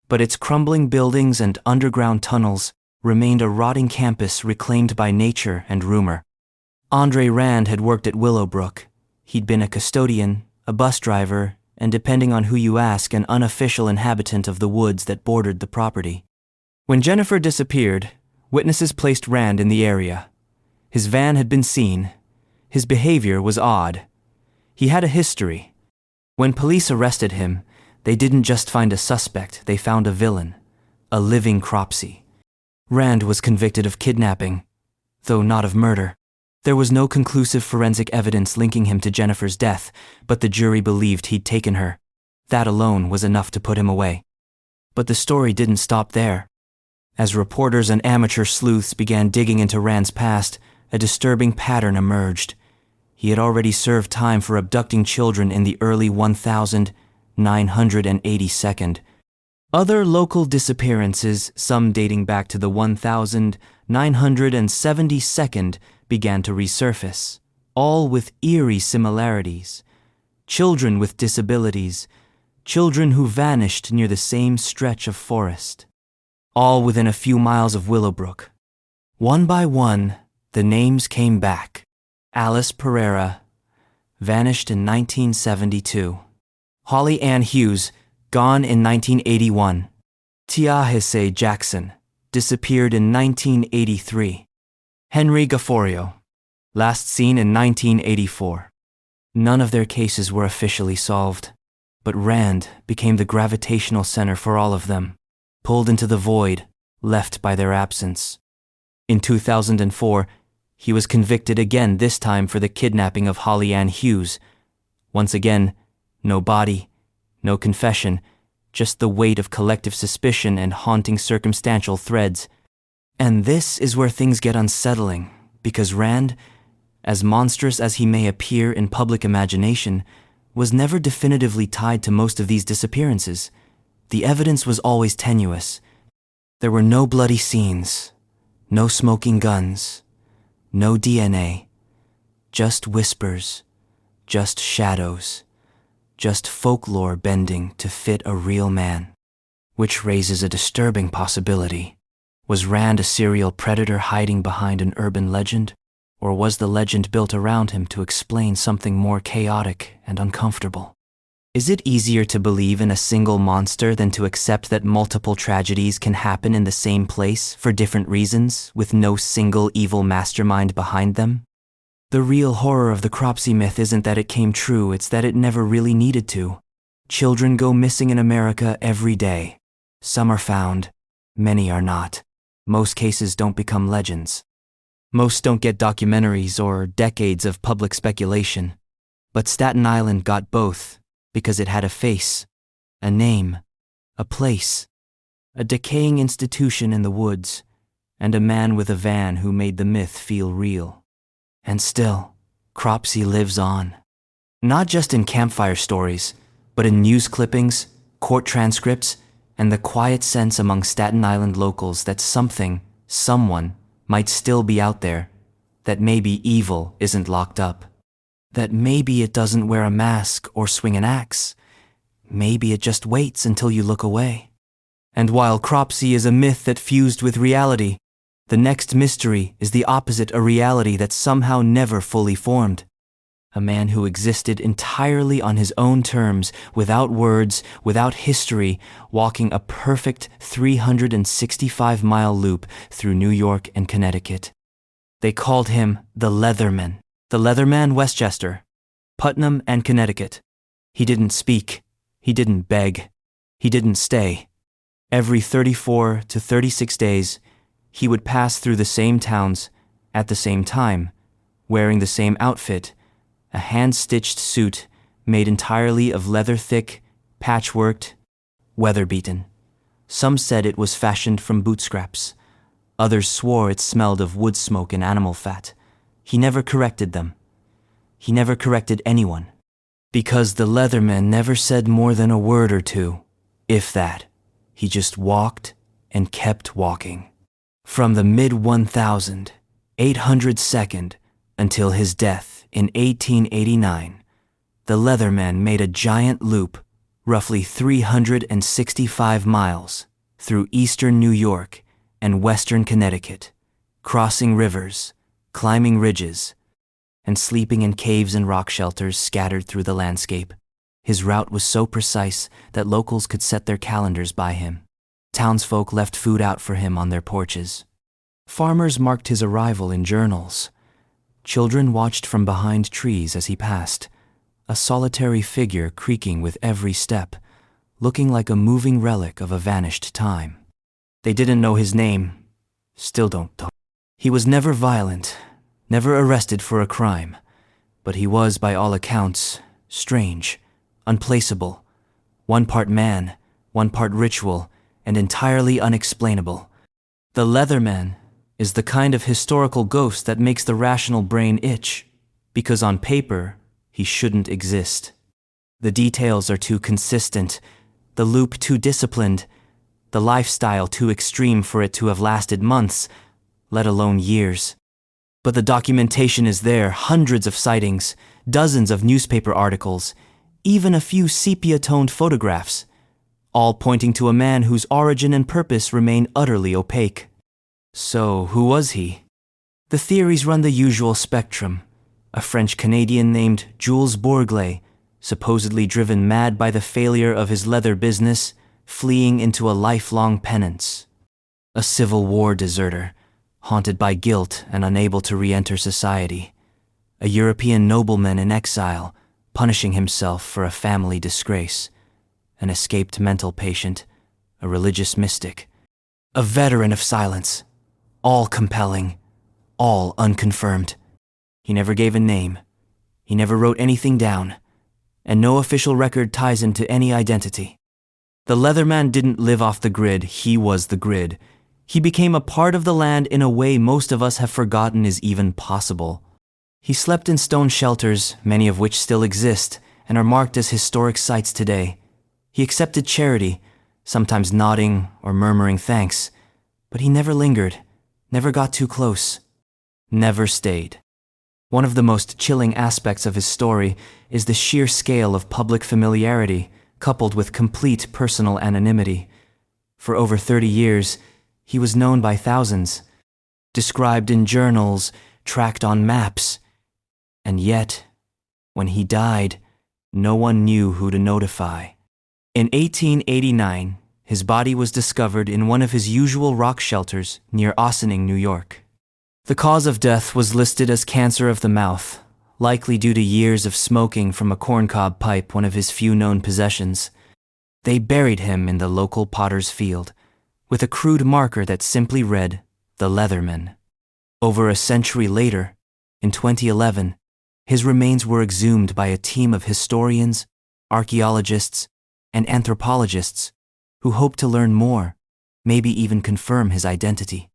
But its crumbling buildings and underground tunnels remained a rotting campus reclaimed by nature and rumor. Andre Rand had worked at Willowbrook. He'd been a custodian, a bus driver, and depending on who you ask, an unofficial inhabitant of the woods that bordered the property. When Jennifer disappeared, witnesses placed Rand in the area. His van had been seen. His behavior was odd. He had a history. When police arrested him, they didn't just find a suspect, they found a villain, a living Cropsey. Rand was convicted of kidnapping, though not of murder. There was no conclusive forensic evidence linking him to Jennifer's death, but the jury believed he'd taken her. That alone was enough to put him away. But the story didn't stop there. As reporters and amateur sleuths began digging into Rand's past, a disturbing pattern emerged. He had already served time for abducting children in the early 1982nd. Other local disappearances, some dating back to the 1972nd, began to resurface, all with eerie similarities. Children with disabilities, children who vanished near the same stretch of forest, all within a few miles of Willowbrook. One by one, the names came back. Alice Pereira, vanished in 1972. Holly Ann Hughes, gone in 1981. Tiahese Jackson, disappeared in 1983. Henry Gaforio, last seen in 1984. None of their cases were officially solved, but Rand became the gravitational center for all of them, pulled into the void left by their absence. In 2004, he was convicted again, this time for the kidnapping of Holly Ann Hughes. Once again, no body, no confession, just the weight of collective suspicion and haunting circumstantial threads. And this is where things get unsettling, because Rand, as monstrous as he may appear in public imagination, was never definitively tied to most of these disappearances. The evidence was always tenuous. There were no bloody scenes, no smoking guns, no DNA, just whispers, just shadows, just folklore bending to fit a real man. Which raises a disturbing possibility. Was Rand a serial predator hiding behind an urban legend? Or was the legend built around him to explain something more chaotic and uncomfortable? Is it easier to believe in a single monster than to accept that multiple tragedies can happen in the same place for different reasons, with no single evil mastermind behind them? The real horror of the Cropsey myth isn't that it came true, it's that it never really needed to. Children go missing in America every day. Some are found, many are not. Most cases don't become legends. Most don't get documentaries or decades of public speculation. But Staten Island got both, because it had a face, a name, a place, a decaying institution in the woods, and a man with a van who made the myth feel real. And still, Cropsey lives on. Not just in campfire stories, but in news clippings, court transcripts, and the quiet sense among Staten Island locals that something, someone, might still be out there, that maybe evil isn't locked up, that maybe it doesn't wear a mask or swing an axe, maybe it just waits until you look away. And while Cropsey is a myth that fused with reality, the next mystery is the opposite, a reality that somehow never fully formed. A man who existed entirely on his own terms, without words, without history, walking a perfect 365-mile loop through New York and Connecticut. They called him the Leatherman. The Leatherman, Westchester, Putnam, and Connecticut. He didn't speak. He didn't beg. He didn't stay. Every 34 to 36 days, he would pass through the same towns at the same time, wearing the same outfit, a hand-stitched suit made entirely of leather, thick, patchworked, weather-beaten. Some said it was fashioned from boot scraps. Others swore it smelled of wood smoke and animal fat. He never corrected them. He never corrected anyone. Because the Leatherman never said more than a word or two, if that. He just walked and kept walking. From the mid-1802nd until his death in 1889, the Leatherman made a giant loop, roughly 365 miles, through eastern New York and western Connecticut, crossing rivers, climbing ridges, and sleeping in caves and rock shelters scattered through the landscape. His route was so precise that locals could set their calendars by him. Townsfolk left food out for him on their porches. Farmers marked his arrival in journals. Children watched from behind trees as he passed, a solitary figure creaking with every step, looking like a moving relic of a vanished time. They didn't know his name, still don't talk. He was never violent, never arrested for a crime, but he was, by all accounts, strange, unplaceable, one part man, one part ritual, and entirely unexplainable. The Leatherman is the kind of historical ghost that makes the rational brain itch, because on paper, he shouldn't exist. The details are too consistent, the loop too disciplined, the lifestyle too extreme for it to have lasted months, let alone years. But the documentation is there, hundreds of sightings, dozens of newspaper articles, even a few sepia-toned photographs, all pointing to a man whose origin and purpose remain utterly opaque. So, who was he? The theories run the usual spectrum. A French-Canadian named Jules Bourglet, supposedly driven mad by the failure of his leather business, fleeing into a lifelong penance. A Civil War deserter, haunted by guilt and unable to re-enter society. A European nobleman in exile, punishing himself for a family disgrace. An escaped mental patient, a religious mystic. A veteran of silence, all compelling, all unconfirmed. He never gave a name. He never wrote anything down, and no official record ties him to any identity. The Leatherman didn't live off the grid, he was the grid. He became a part of the land in a way most of us have forgotten is even possible. He slept in stone shelters, many of which still exist and are marked as historic sites today. He accepted charity, sometimes nodding or murmuring thanks, but he never lingered, never got too close, never stayed. One of the most chilling aspects of his story is the sheer scale of public familiarity, coupled with complete personal anonymity. For over 30 years, he was known by thousands, described in journals, tracked on maps, and yet, when he died, no one knew who to notify. In 1889, his body was discovered in one of his usual rock shelters near Ossining, New York. The cause of death was listed as cancer of the mouth, likely due to years of smoking from a corncob pipe, one of his few known possessions. They buried him in the local potter's field, with a crude marker that simply read, "The Leatherman." Over a century later, in 2011, his remains were exhumed by a team of historians, archaeologists, and anthropologists who hoped to learn more, maybe even confirm his identity.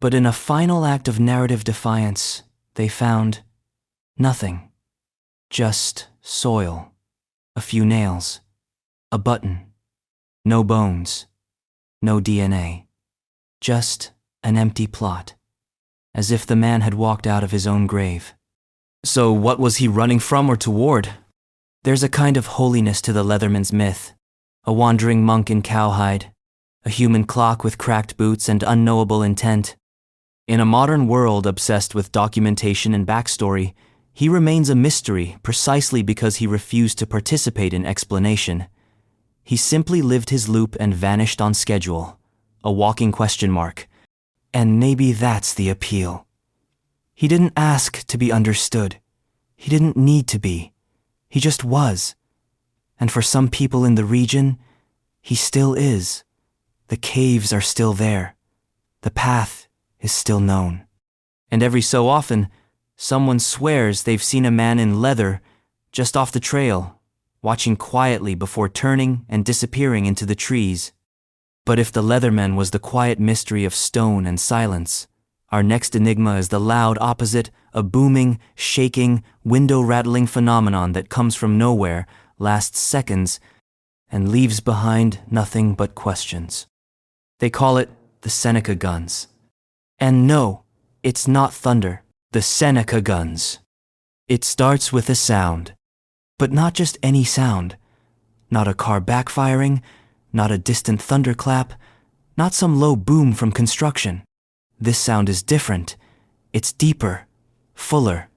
But in a final act of narrative defiance, they found nothing. Just soil, a few nails, a button, no bones, no DNA, just an empty plot. as if the man had walked out of his own grave. So what was he running from or toward? There's a kind of holiness to the Leatherman's myth, a wandering monk in cowhide, a human clock with cracked boots and unknowable intent. In a modern world obsessed with documentation and backstory, he remains a mystery precisely because he refused to participate in explanation. He simply lived his loop and vanished on schedule, a walking question mark. And maybe that's the appeal. He didn't ask to be understood. He didn't need to be. He just was. And for some people in the region, he still is. The caves are still there. The path is still known. And every so often, someone swears they've seen a man in leather just off the trail, watching quietly before turning and disappearing into the trees. But if the Leatherman was the quiet mystery of stone and silence, our next enigma is the loud opposite, a booming, shaking, window-rattling phenomenon that comes from nowhere, lasts seconds, and leaves behind nothing but questions. They call it the Seneca guns. And no, it's not thunder. The Seneca guns. It starts with a sound. But not just any sound. Not a car backfiring, not a distant thunderclap, not some low boom from construction. This sound is different. It's deeper, fuller,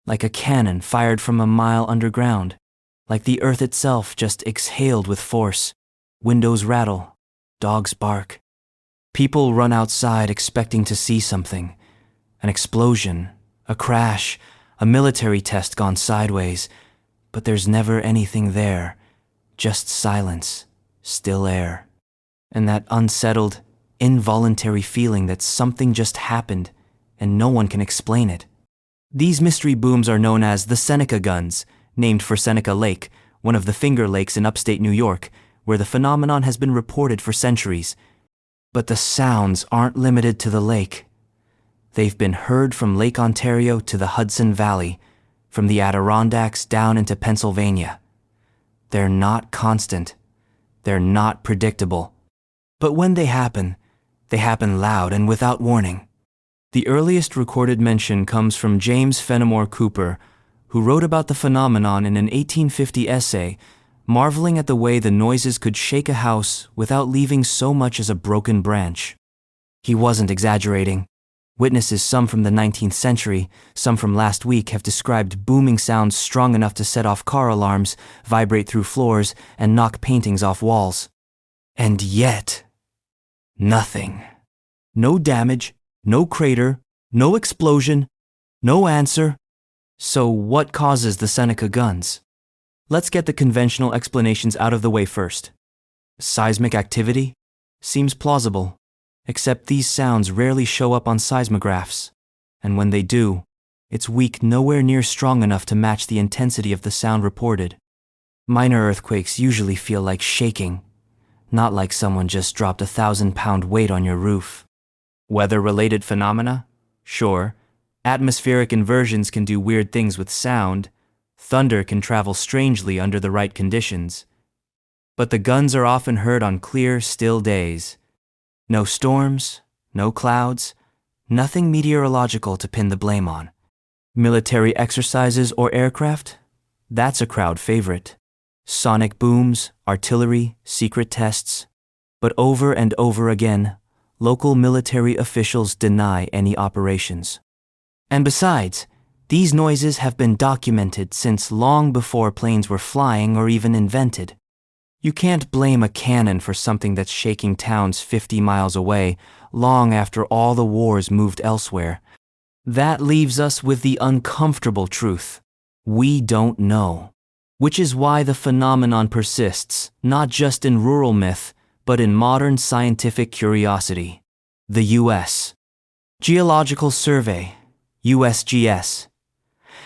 like a cannon fired from a mile underground, like the earth itself just exhaled with force. Windows rattle, dogs bark. People run outside expecting to see something. An explosion, a crash, a military test gone sideways, but there's never anything there, just silence, still air, and that unsettled, involuntary feeling that something just happened and no one can explain it. These mystery booms are known as the Seneca guns, named for Seneca Lake, one of the Finger Lakes in upstate New York, where the phenomenon has been reported for centuries. But the sounds aren't limited to the lake. They've been heard from Lake Ontario to the Hudson Valley, from the Adirondacks down into Pennsylvania. They're not constant. They're not predictable. But when they happen loud and without warning. The earliest recorded mention comes from James Fenimore Cooper, who wrote about the phenomenon in an 1850 essay, marveling at the way the noises could shake a house without leaving so much as a broken branch. He wasn't exaggerating. Witnesses, some from the 19th century, some from last week, have described booming sounds strong enough to set off car alarms, vibrate through floors, and knock paintings off walls. And yet, nothing. No damage, no crater, no explosion, no answer. So what causes the Seneca guns? Let's get the conventional explanations out of the way first. Seismic activity? Seems plausible. Except these sounds rarely show up on seismographs, and when they do, it's weak, nowhere near strong enough to match the intensity of the sound reported. Minor earthquakes usually feel like shaking, not like someone just dropped 1,000-pound weight on your roof. Weather-related phenomena? Sure. Atmospheric inversions can do weird things with sound. Thunder can travel strangely under the right conditions. But the guns are often heard on clear, still days. No storms, no clouds, nothing meteorological to pin the blame on. Military exercises or aircraft? That's a crowd favorite. Sonic booms, artillery, secret tests. But over and over again, local military officials deny any operations. And besides, these noises have been documented since long before planes were flying or even invented. You can't blame a cannon for something that's shaking towns 50 miles away, long after all the wars moved elsewhere. That leaves us with the uncomfortable truth. We don't know. Which is why the phenomenon persists, not just in rural myth, but in modern scientific curiosity. The U.S. Geological Survey, USGS,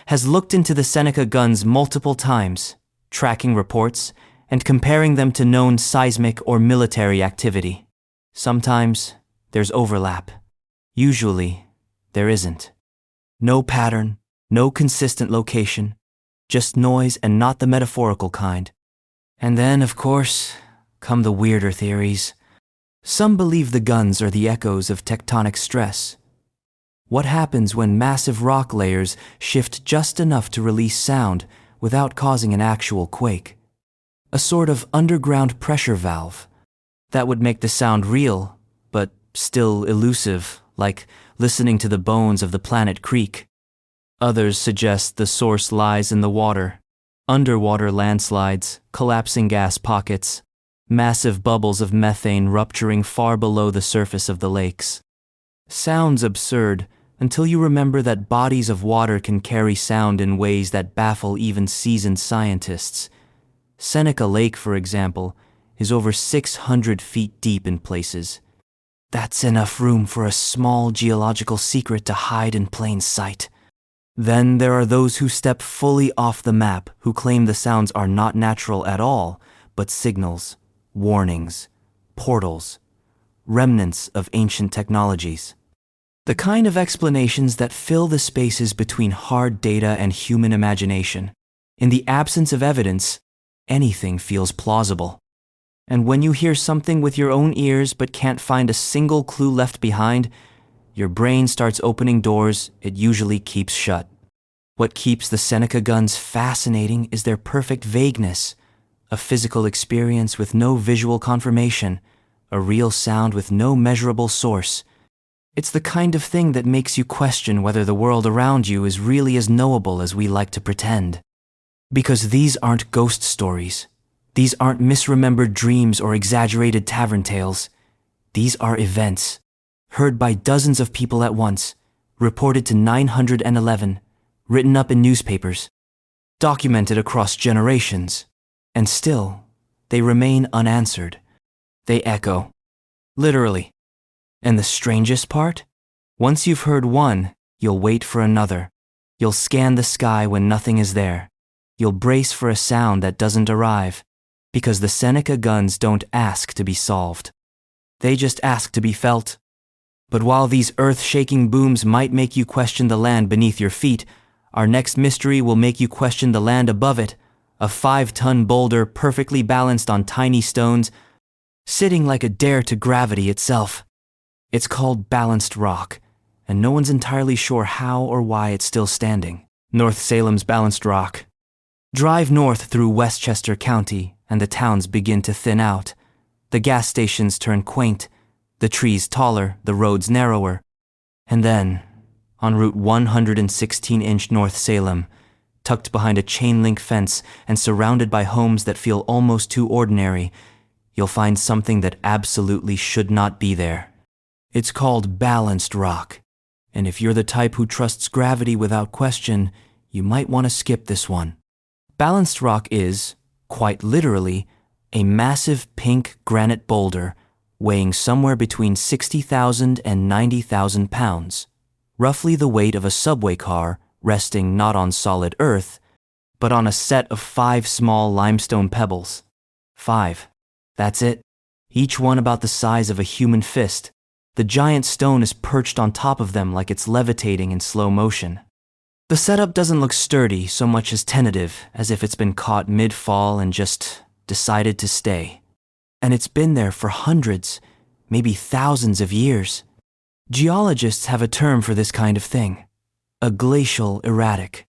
has looked into the Seneca guns multiple times, tracking reports, and comparing them to known seismic or military activity. Sometimes there's overlap. Usually there isn't. No pattern, no consistent location, just noise and not the metaphorical kind. And then, of course, come the weirder theories. Some believe the guns are the echoes of tectonic stress. What happens when massive rock layers shift just enough to release sound without causing an actual quake? A sort of underground pressure valve that would make the sound real, but still elusive, like listening to the bones of the planet creak. Others suggest the source lies in the water. Underwater landslides, collapsing gas pockets, massive bubbles of methane rupturing far below the surface of the lakes. Sounds absurd until you remember that bodies of water can carry sound in ways that baffle even seasoned scientists. Seneca Lake, for example, is over 600 feet deep in places. That's enough room for a small geological secret to hide in plain sight. Then there are those who step fully off the map, who claim the sounds are not natural at all, but signals, warnings, portals, remnants of ancient technologies. The kind of explanations that fill the spaces between hard data and human imagination. In the absence of evidence, anything feels plausible. And when you hear something with your own ears but can't find a single clue left behind, your brain starts opening doors it usually keeps shut. What keeps the Seneca guns fascinating is their perfect vagueness, a physical experience with no visual confirmation, a real sound with no measurable source. It's the kind of thing that makes you question whether the world around you is really as knowable as we like to pretend. Because these aren't ghost stories. These aren't misremembered dreams or exaggerated tavern tales. These are events, heard by dozens of people at once, reported to 911, written up in newspapers, documented across generations, and still, they remain unanswered. They echo, literally. And the strangest part? Once you've heard one, you'll wait for another. You'll scan the sky when nothing is there. You'll brace for a sound that doesn't arrive, because the Seneca guns don't ask to be solved. They just ask to be felt. But while these earth-shaking booms might make you question the land beneath your feet, our next mystery will make you question the land above it, a 5-ton boulder perfectly balanced on tiny stones, sitting like a dare to gravity itself. It's called balanced rock, and no one's entirely sure how or why it's still standing. North Salem's balanced rock. Drive north through Westchester County, and the towns begin to thin out. The gas stations turn quaint, the trees taller, the roads narrower. And then, on Route 116-inch North Salem, tucked behind a chain-link fence and surrounded by homes that feel almost too ordinary, you'll find something that absolutely should not be there. It's called balanced rock, and if you're the type who trusts gravity without question, you might want to skip this one. Balanced rock is, quite literally, a massive pink granite boulder weighing somewhere between 60,000 and 90,000 pounds, roughly the weight of a subway car resting not on solid earth, but on a set of 5 small limestone pebbles. 5. That's it. Each one about the size of a human fist. The giant stone is perched on top of them like it's levitating in slow motion. The setup doesn't look sturdy so much as tentative, as if it's been caught mid-fall and just decided to stay. And it's been there for hundreds, maybe thousands of years. Geologists have a term for this kind of thing, a glacial erratic.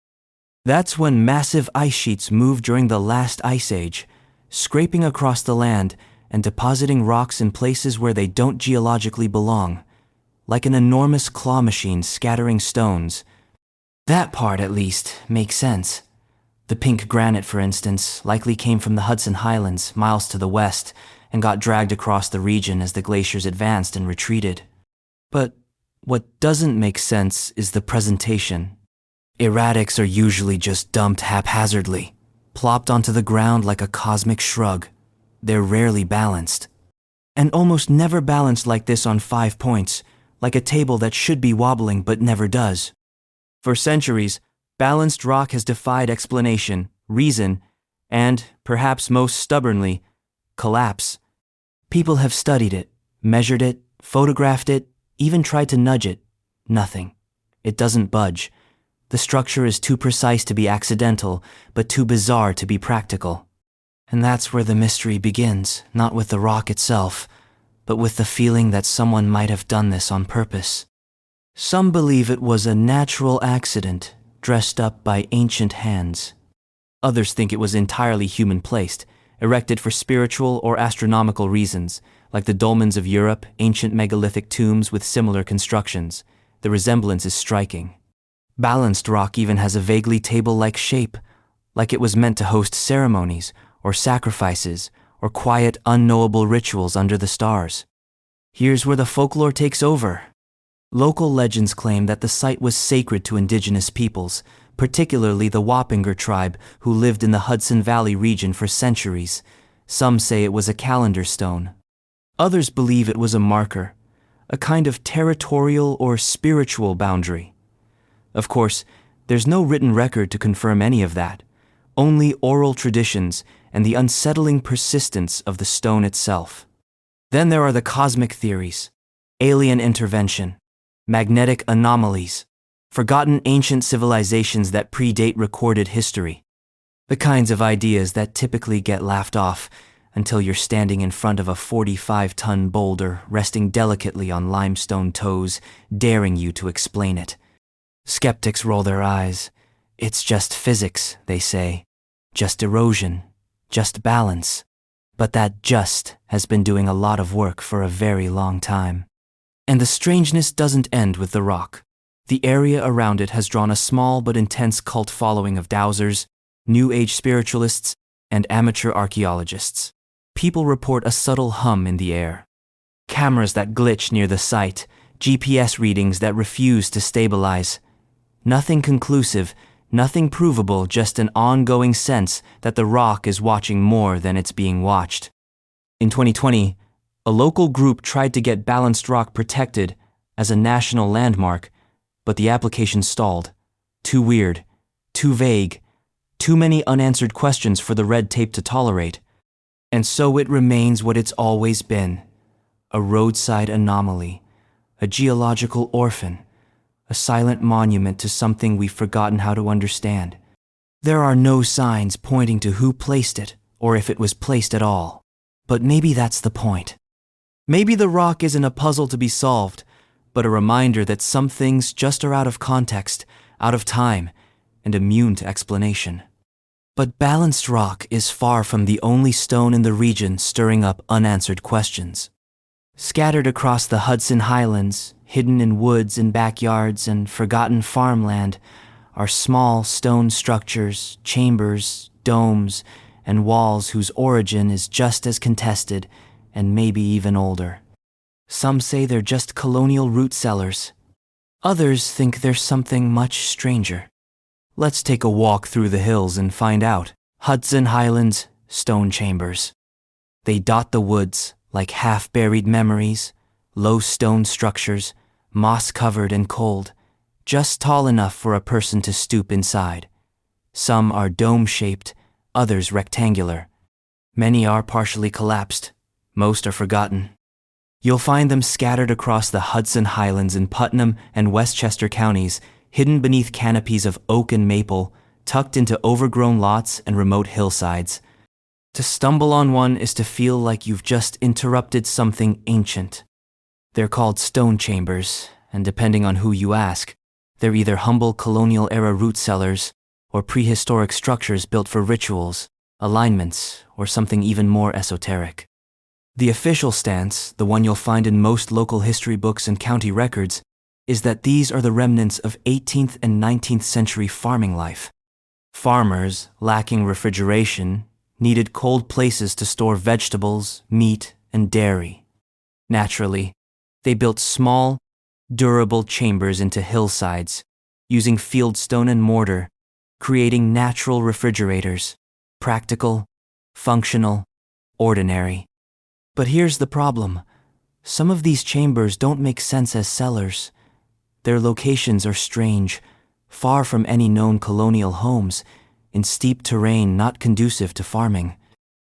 That's when massive ice sheets moved during the last ice age, scraping across the land and depositing rocks in places where they don't geologically belong, like an enormous claw machine scattering stones. That part, at least, makes sense. The pink granite, for instance, likely came from the Hudson Highlands, miles to the west, and got dragged across the region as the glaciers advanced and retreated. But what doesn't make sense is the presentation. Erratics are usually just dumped haphazardly, plopped onto the ground like a cosmic shrug. They're rarely balanced. And almost never balanced like this on 5 points, like a table that should be wobbling but never does. For centuries, balanced rock has defied explanation, reason, and, perhaps most stubbornly, collapse. People have studied it, measured it, photographed it, even tried to nudge it. Nothing. It doesn't budge. The structure is too precise to be accidental, but too bizarre to be practical. And that's where the mystery begins, not with the rock itself, but with the feeling that someone might have done this on purpose. Some believe it was a natural accident, dressed up by ancient hands. Others think it was entirely human-placed, erected for spiritual or astronomical reasons, like the dolmens of Europe, ancient megalithic tombs with similar constructions. The resemblance is striking. Balanced rock even has a vaguely table-like shape, like it was meant to host ceremonies or sacrifices or quiet, unknowable rituals under the stars. Here's where the folklore takes over. Local legends claim that the site was sacred to indigenous peoples, particularly the Wappinger tribe who lived in the Hudson Valley region for centuries. Some say it was a calendar stone. Others believe it was a marker, a kind of territorial or spiritual boundary. Of course, there's no written record to confirm any of that, only oral traditions and the unsettling persistence of the stone itself. Then there are the cosmic theories, alien intervention, magnetic anomalies, forgotten ancient civilizations that predate recorded history. The kinds of ideas that typically get laughed off until you're standing in front of a 45-ton boulder resting delicately on limestone toes, daring you to explain it. Skeptics roll their eyes. It's just physics, they say. Just erosion. Just balance. But that just has been doing a lot of work for a very long time. And the strangeness doesn't end with the rock. The area around it has drawn a small but intense cult following of dowsers, New Age spiritualists, and amateur archaeologists. People report a subtle hum in the air. Cameras that glitch near the site, GPS readings that refuse to stabilize. Nothing conclusive, nothing provable, just an ongoing sense that the rock is watching more than it's being watched. In 2020, a local group tried to get Balanced Rock protected as a national landmark, but the application stalled. Too weird, too vague, too many unanswered questions for the red tape to tolerate. And so it remains what it's always been, a roadside anomaly, a geological orphan, a silent monument to something we've forgotten how to understand. There are no signs pointing to who placed it, or if it was placed at all. But maybe that's the point. Maybe the rock isn't a puzzle to be solved, but a reminder that some things just are out of context, out of time, and immune to explanation. But Balanced Rock is far from the only stone in the region stirring up unanswered questions. Scattered across the Hudson Highlands, hidden in woods and backyards and forgotten farmland, are small stone structures, chambers, domes, and walls whose origin is just as contested and maybe even older. Some say they're just colonial root cellars. Others think there's something much stranger. Let's take a walk through the hills and find out. Hudson Highlands stone chambers. They dot the woods like half-buried memories, low stone structures, moss-covered and cold, just tall enough for a person to stoop inside. Some are dome-shaped, others rectangular. Many are partially collapsed. Most are forgotten. You'll find them scattered across the Hudson Highlands in Putnam and Westchester counties, hidden beneath canopies of oak and maple, tucked into overgrown lots and remote hillsides. To stumble on one is to feel like you've just interrupted something ancient. They're called stone chambers, and depending on who you ask, they're either humble colonial-era root cellars or prehistoric structures built for rituals, alignments, or something even more esoteric. The official stance, the one you'll find in most local history books and county records, is that these are the remnants of 18th and 19th century farming life. Farmers, lacking refrigeration, needed cold places to store vegetables, meat, and dairy. Naturally, they built small, durable chambers into hillsides, using fieldstone and mortar, creating natural refrigerators, practical, functional, ordinary. But here's the problem. Some of these chambers don't make sense as cellars. Their locations are strange, far from any known colonial homes, in steep terrain not conducive to farming.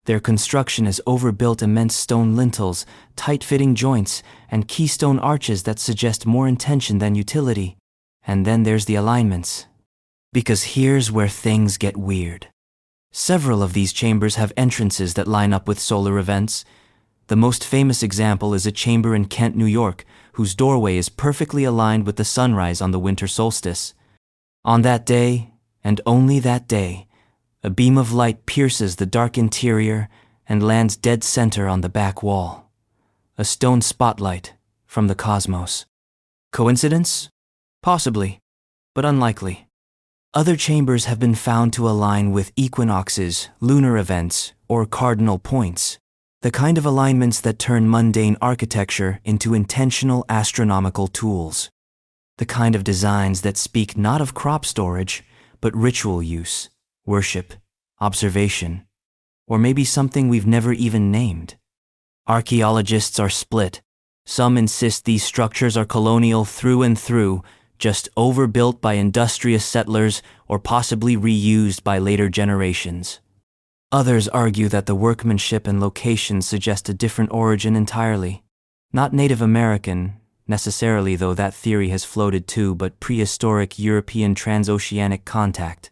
Their construction is overbuilt immense stone lintels, tight-fitting joints, and keystone arches that suggest more intention than utility. And then there's the alignments. Because here's where things get weird. Several of these chambers have entrances that line up with solar events. The most famous example is a chamber in Kent, New York, whose doorway is perfectly aligned with the sunrise on the winter solstice. On that day, and only that day, a beam of light pierces the dark interior and lands dead center on the back wall. A stone spotlight from the cosmos. Coincidence? Possibly, but unlikely. Other chambers have been found to align with equinoxes, lunar events, or cardinal points, the kind of alignments that turn mundane architecture into intentional astronomical tools, the kind of designs that speak not of crop storage, but ritual use, worship, observation, or maybe something we've never even named. Archaeologists are split. Some insist these structures are colonial through and through, just overbuilt by industrious settlers or possibly reused by later generations. Others argue that the workmanship and location suggest a different origin entirely. Not Native American, necessarily, though that theory has floated too, but prehistoric European transoceanic contact.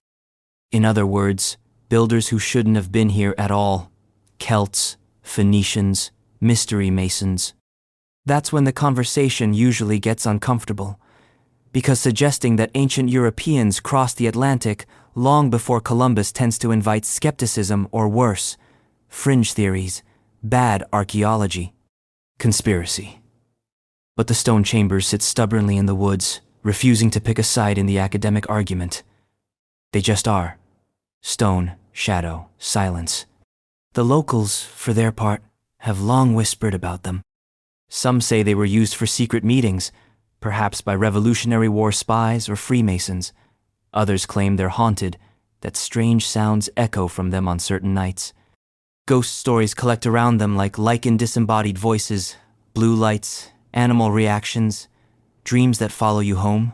In other words, builders who shouldn't have been here at all. Celts, Phoenicians, mystery masons. That's when the conversation usually gets uncomfortable, because suggesting that ancient Europeans crossed the Atlantic long before Columbus tends to invite skepticism or worse, fringe theories, bad archaeology, conspiracy. But the stone chambers sit stubbornly in the woods, refusing to pick a side in the academic argument. They just are. Stone, shadow, silence. The locals, for their part, have long whispered about them. Some say they were used for secret meetings, perhaps by Revolutionary War spies or Freemasons. Others claim they're haunted, that strange sounds echo from them on certain nights. Ghost stories collect around them like lichen disembodied voices, blue lights, animal reactions, dreams that follow you home.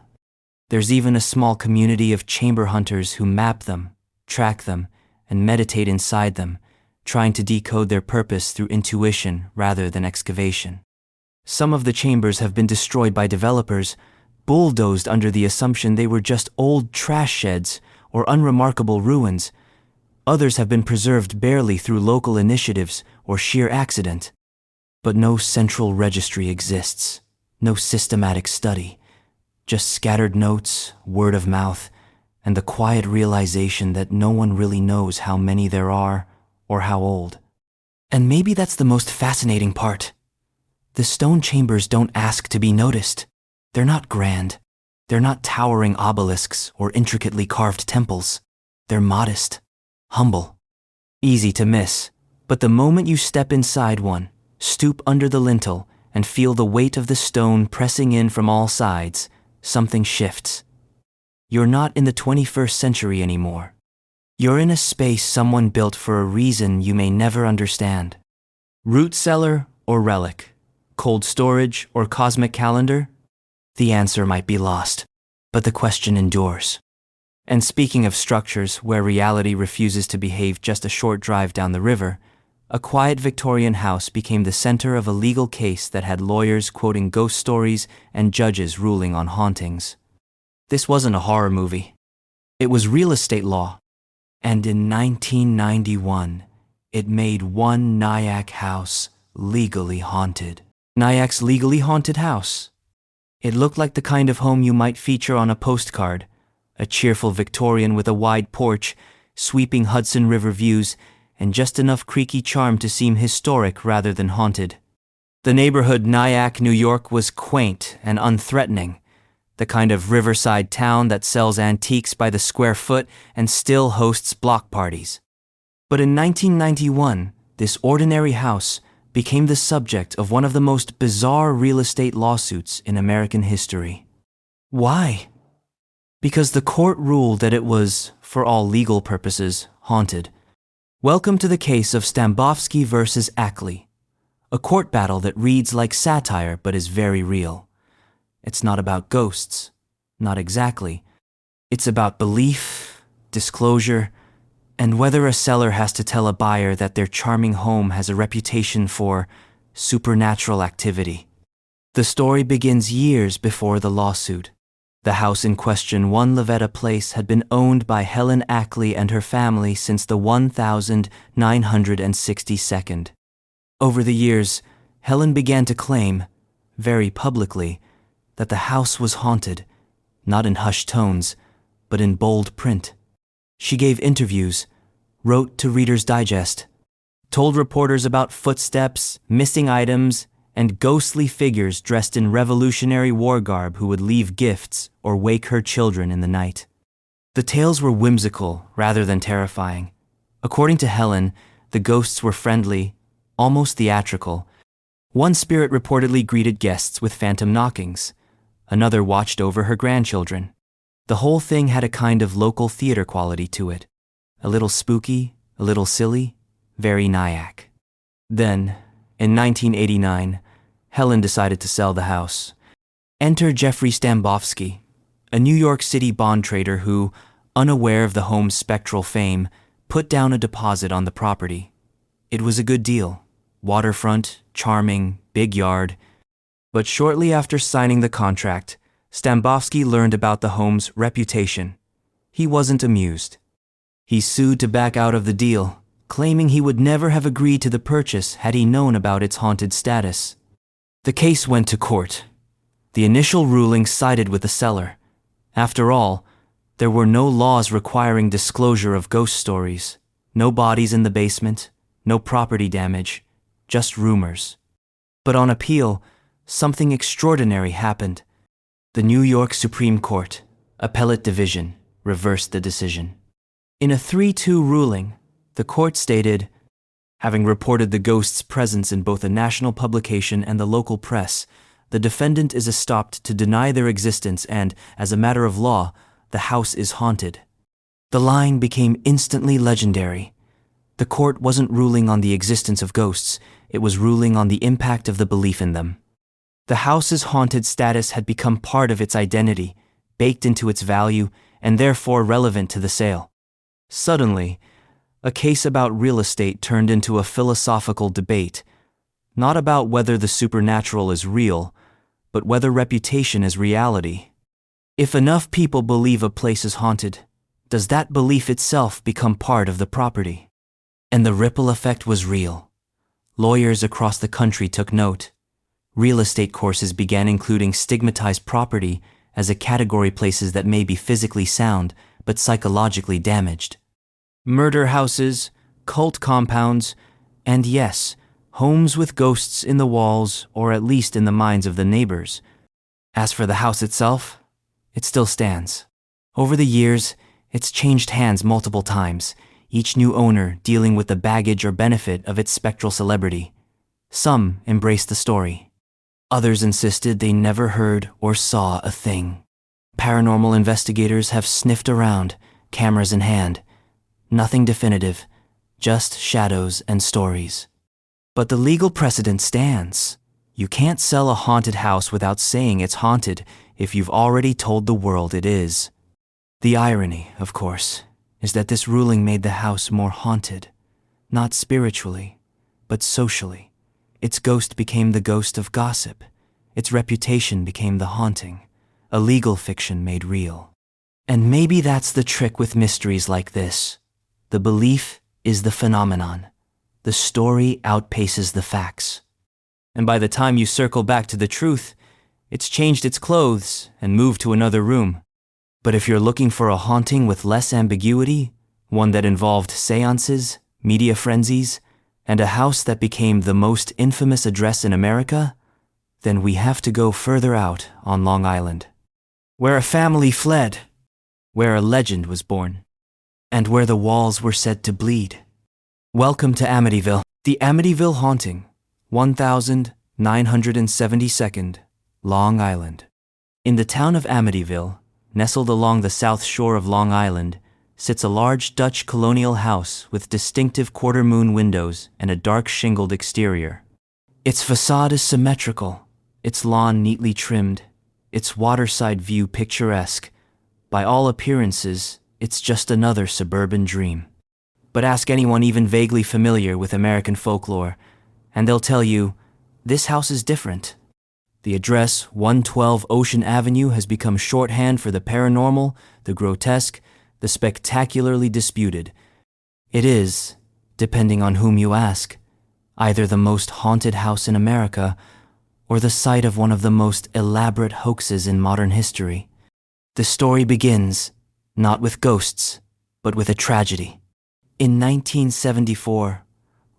There's even a small community of chamber hunters who map them, track them, and meditate inside them, trying to decode their purpose through intuition rather than excavation. Some of the chambers have been destroyed by developers, bulldozed under the assumption they were just old trash sheds or unremarkable ruins. Others have been preserved barely through local initiatives or sheer accident. But no central registry exists, no systematic study, just scattered notes, word of mouth, and the quiet realization that no one really knows how many there are or how old. And maybe that's the most fascinating part. The stone chambers don't ask to be noticed. They're not grand. They're not towering obelisks or intricately carved temples. They're modest, humble, easy to miss. But the moment you step inside one, stoop under the lintel, and feel the weight of the stone pressing in from all sides, something shifts. You're not in the 21st century anymore. You're in a space someone built for a reason you may never understand. Root cellar or relic? Cold storage or cosmic calendar? The answer might be lost, but the question endures. And speaking of structures where reality refuses to behave just a short drive down the river, a quiet Victorian house became the center of a legal case that had lawyers quoting ghost stories and judges ruling on hauntings. This wasn't a horror movie. It was real estate law. And in 1991, it made one Nyack house legally haunted. Nyack's legally haunted house. It looked like the kind of home you might feature on a postcard, a cheerful Victorian with a wide porch, sweeping Hudson River views, and just enough creaky charm to seem historic rather than haunted. The neighborhood Nyack, New York was quaint and unthreatening, the kind of riverside town that sells antiques by the square foot and still hosts block parties. But in 1991, this ordinary house became the subject of one of the most bizarre real estate lawsuits in American history. Why? Because the court ruled that it was, for all legal purposes, haunted. Welcome to the case of Stambovsky versus Ackley, a court battle that reads like satire but is very real. It's not about ghosts, not exactly. It's about belief, disclosure, and whether a seller has to tell a buyer that their charming home has a reputation for supernatural activity. The story begins years before the lawsuit. The house in question, 1 Lavetta Place, had been owned by Helen Ackley and her family since the 1962. Over the years, Helen began to claim, very publicly, that the house was haunted, not in hushed tones, but in bold print. She gave interviews, wrote to Reader's Digest, told reporters about footsteps, missing items, and ghostly figures dressed in Revolutionary War garb who would leave gifts or wake her children in the night. The tales were whimsical rather than terrifying. According to Helen, the ghosts were friendly, almost theatrical. One spirit reportedly greeted guests with phantom knockings. Another watched over her grandchildren. The whole thing had a kind of local theater quality to it. A little spooky, a little silly, very Nyack. Then, in 1989, Helen decided to sell the house. Enter Jeffrey Stambovsky, a New York City bond trader who, unaware of the home's spectral fame, put down a deposit on the property. It was a good deal. Waterfront, charming, big yard. But shortly after signing the contract, Stambovsky learned about the home's reputation. He wasn't amused. He sued to back out of the deal, claiming he would never have agreed to the purchase had he known about its haunted status. The case went to court. The initial ruling sided with the seller. After all, there were no laws requiring disclosure of ghost stories, no bodies in the basement, no property damage, just rumors. But on appeal, something extraordinary happened. The New York Supreme Court, Appellate Division, reversed the decision. In a 3-2 ruling, the court stated, having reported the ghost's presence in both a national publication and the local press, the defendant is estopped to deny their existence and, as a matter of law, the house is haunted. The line became instantly legendary. The court wasn't ruling on the existence of ghosts, it was ruling on the impact of the belief in them. The house's haunted status had become part of its identity, baked into its value, and therefore relevant to the sale. Suddenly, a case about real estate turned into a philosophical debate, not about whether the supernatural is real, but whether reputation is reality. If enough people believe a place is haunted, does that belief itself become part of the property? And the ripple effect was real. Lawyers across the country took note. Real estate courses began including stigmatized property as a category places that may be physically sound but psychologically damaged. Murder houses, cult compounds, and yes, homes with ghosts in the walls or at least in the minds of the neighbors. As for the house itself, it still stands. Over the years, it's changed hands multiple times, each new owner dealing with the baggage or benefit of its spectral celebrity. Some embraced the story. Others insisted they never heard or saw a thing. Paranormal investigators have sniffed around, cameras in hand. Nothing definitive, just shadows and stories. But the legal precedent stands. You can't sell a haunted house without saying it's haunted if you've already told the world it is. The irony, of course, is that this ruling made the house more haunted, not spiritually, but socially. Its ghost became the ghost of gossip. Its reputation became the haunting, a legal fiction made real. And maybe that's the trick with mysteries like this. The belief is the phenomenon. The story outpaces the facts. And by the time you circle back to the truth, it's changed its clothes and moved to another room. But if you're looking for a haunting with less ambiguity, one that involved seances, media frenzies, and a house that became the most infamous address in America, then we have to go further out on Long Island, where a family fled, where a legend was born, and where the walls were said to bleed. Welcome to Amityville. The Amityville Haunting, 1972nd, Long Island. In the town of Amityville, nestled along the south shore of Long Island, sits a large Dutch colonial house with distinctive quarter-moon windows and a dark shingled exterior. Its facade is symmetrical, its lawn neatly trimmed, its waterside view picturesque. By all appearances, it's just another suburban dream. But ask anyone even vaguely familiar with American folklore, and they'll tell you, this house is different. The address 112 Ocean Avenue has become shorthand for the paranormal, the grotesque, the spectacularly disputed. It is, depending on whom you ask, either the most haunted house in America or the site of one of the most elaborate hoaxes in modern history. The story begins not with ghosts, but with a tragedy. In 1974,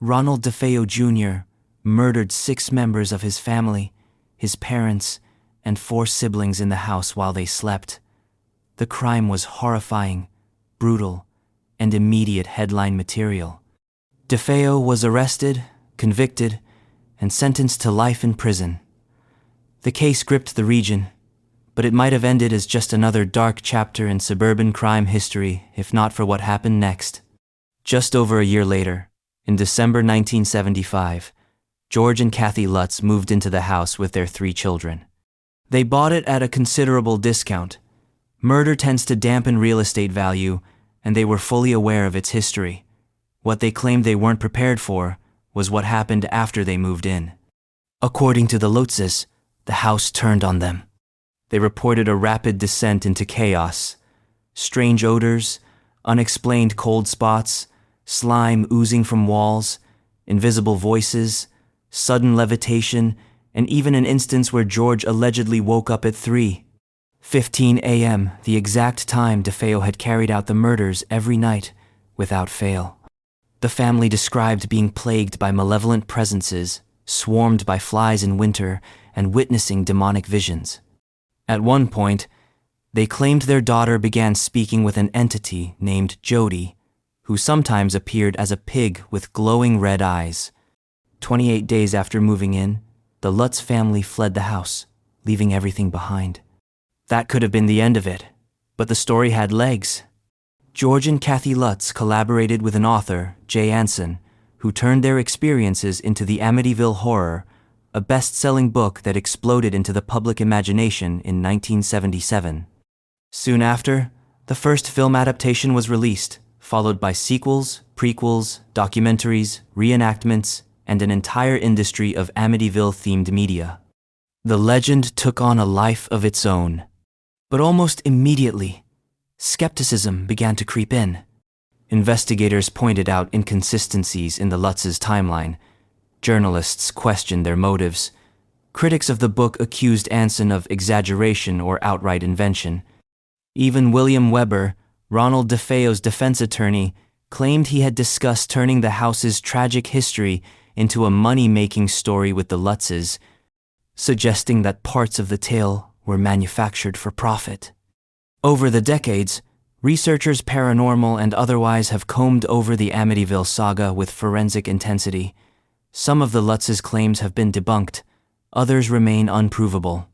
Ronald DeFeo Jr. murdered 6 members of his family, his parents, and 4 siblings in the house while they slept. The crime was horrifying, brutal, and immediate headline material. DeFeo was arrested, convicted, and sentenced to life in prison. The case gripped the region, but it might have ended as just another dark chapter in suburban crime history if not for what happened next. Just over a year later, in December 1975, George and Kathy Lutz moved into the house with their 3 children. They bought it at a considerable discount. Murder tends to dampen real estate value, and they were fully aware of its history. What they claimed they weren't prepared for was what happened after they moved in. According to the Lutzes, the house turned on them. They reported a rapid descent into chaos. Strange odors, unexplained cold spots, slime oozing from walls, invisible voices, sudden levitation, and even an instance where George allegedly woke up at 3:15 a.m., the exact time DeFeo had carried out the murders every night, without fail. The family described being plagued by malevolent presences, swarmed by flies in winter, and witnessing demonic visions. At one point, they claimed their daughter began speaking with an entity named Jody, who sometimes appeared as a pig with glowing red eyes. 28 days after moving in, the Lutz family fled the house, leaving everything behind. That could have been the end of it, but the story had legs. George and Kathy Lutz collaborated with an author, Jay Anson, who turned their experiences into the Amityville Horror, a best-selling book that exploded into the public imagination in 1977. Soon after, the first film adaptation was released, followed by sequels, prequels, documentaries, reenactments, and an entire industry of Amityville-themed media. The legend took on a life of its own. But almost immediately, skepticism began to creep in. Investigators pointed out inconsistencies in the Lutz's timeline. Journalists questioned their motives. Critics of the book accused Anson of exaggeration or outright invention. Even William Weber, Ronald DeFeo's defense attorney, claimed he had discussed turning the house's tragic history into a money-making story with the Lutzes, suggesting that parts of the tale were manufactured for profit. Over the decades, researchers paranormal and otherwise have combed over the Amityville saga with forensic intensity. Some of the Lutz's claims have been debunked, others remain unprovable.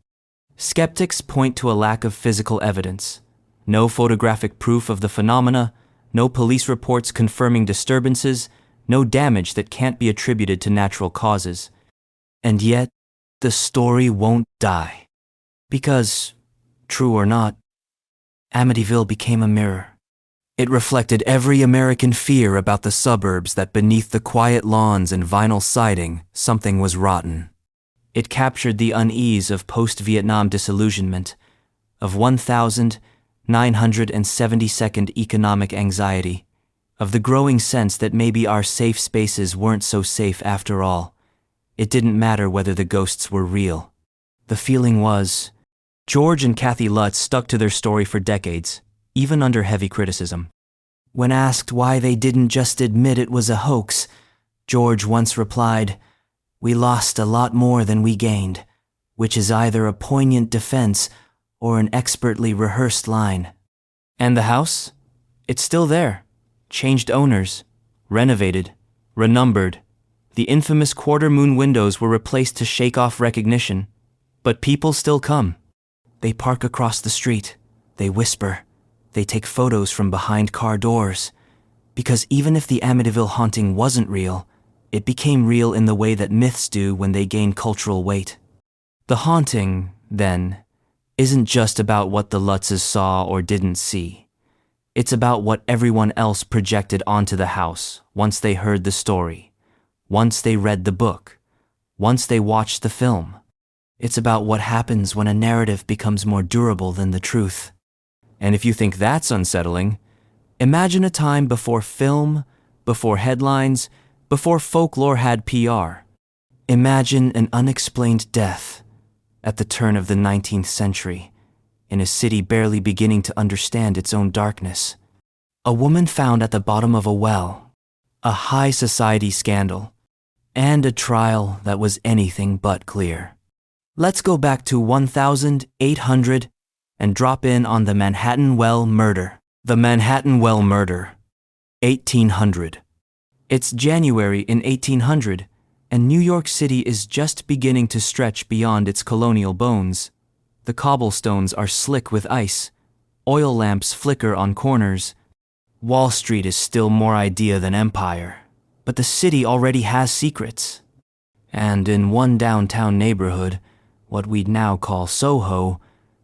Skeptics point to a lack of physical evidence. No photographic proof of the phenomena, no police reports confirming disturbances, no damage that can't be attributed to natural causes. And yet, the story won't die. Because, true or not, Amityville became a mirror. It reflected every American fear about the suburbs that beneath the quiet lawns and vinyl siding, something was rotten. It captured the unease of post-Vietnam disillusionment, of 1,972nd economic anxiety, of the growing sense that maybe our safe spaces weren't so safe after all. It didn't matter whether the ghosts were real. The feeling was, George and Kathy Lutz stuck to their story for decades, even under heavy criticism. When asked why they didn't just admit it was a hoax, George once replied, "We lost a lot more than we gained," which is either a poignant defense or an expertly rehearsed line. And the house? It's still there. Changed owners, renovated, renumbered. The infamous quarter-moon windows were replaced to shake off recognition. But people still come. They park across the street. They whisper. They take photos from behind car doors. Because even if the Amityville haunting wasn't real, it became real in the way that myths do when they gain cultural weight. The haunting, then, isn't just about what the Lutzes saw or didn't see. It's about what everyone else projected onto the house once they heard the story, once they read the book, once they watched the film. It's about what happens when a narrative becomes more durable than the truth. And if you think that's unsettling, imagine a time before film, before headlines, before folklore had PR. Imagine an unexplained death at the turn of the 19th century, in a city barely beginning to understand its own darkness. A woman found at the bottom of a well, a high society scandal, and a trial that was anything but clear. Let's go back to 1800 and drop in on the Manhattan Well murder. The Manhattan Well murder, 1800. It's January in 1800, and New York City is just beginning to stretch beyond its colonial bones. The cobblestones are slick with ice, oil lamps flicker on corners. Wall Street is still more idea than empire, but the city already has secrets. And in one downtown neighborhood, what we'd now call Soho,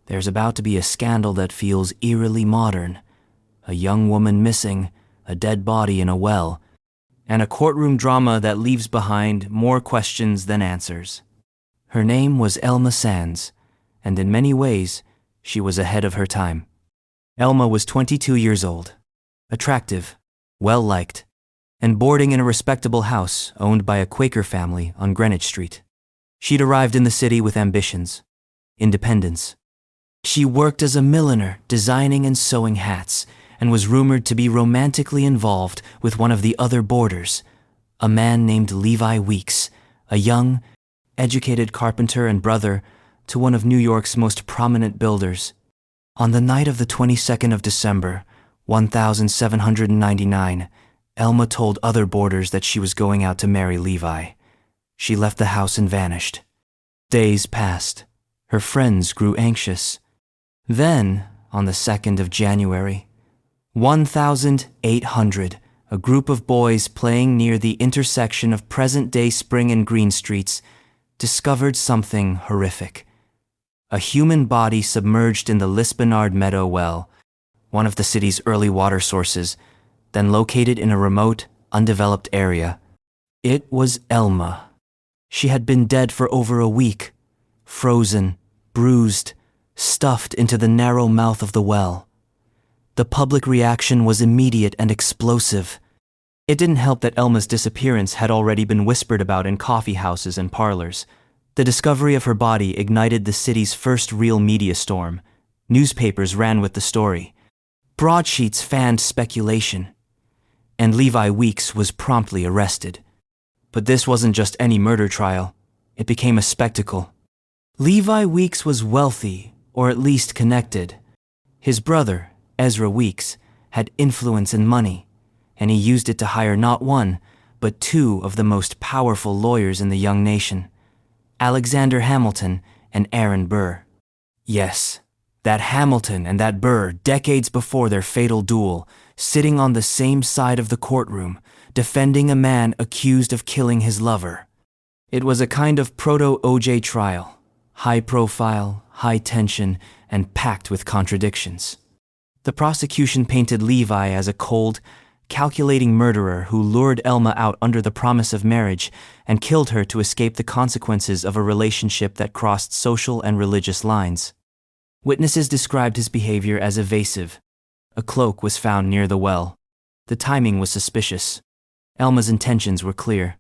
there's about to be a scandal that feels eerily modern. A young woman missing, a dead body in a well, and a courtroom drama that leaves behind more questions than answers. Her name was Elma Sands, and in many ways, she was ahead of her time. Elma was 22 years old, attractive, well-liked, and boarding in a respectable house owned by a Quaker family on Greenwich Street. She'd arrived in the city with ambitions, independence. She worked as a milliner, designing and sewing hats, and was rumored to be romantically involved with one of the other boarders, a man named Levi Weeks, a young, educated carpenter and brother to one of New York's most prominent builders. On the night of the 22nd of December, 1799, Elma told other boarders that she was going out to marry Levi. She left the house and vanished. Days passed. Her friends grew anxious. Then, on the 2nd of January, 1800, a group of boys playing near the intersection of present-day Spring and Green Streets discovered something horrific. A human body submerged in the Lisbonard Meadow Well, one of the city's early water sources, then located in a remote, undeveloped area. It was Elma. She had been dead for over a week, frozen, bruised, stuffed into the narrow mouth of the well. The public reaction was immediate and explosive. It didn't help that Elma's disappearance had already been whispered about in coffee houses and parlors. The discovery of her body ignited the city's first real media storm. Newspapers ran with the story. Broadsheets fanned speculation. And Levi Weeks was promptly arrested. But this wasn't just any murder trial. It became a spectacle. Levi Weeks was wealthy, or at least connected. His brother, Ezra Weeks, had influence and money, and he used it to hire not one, but two of the most powerful lawyers in the young nation, Alexander Hamilton and Aaron Burr. Yes, that Hamilton and that Burr, decades before their fatal duel, sitting on the same side of the courtroom, defending a man accused of killing his lover. It was a kind of proto-OJ trial, high profile, high tension, and packed with contradictions. The prosecution painted Levi as a cold, calculating murderer who lured Elma out under the promise of marriage and killed her to escape the consequences of a relationship that crossed social and religious lines. Witnesses described his behavior as evasive. A cloak was found near the well. The timing was suspicious. Elma's intentions were clear.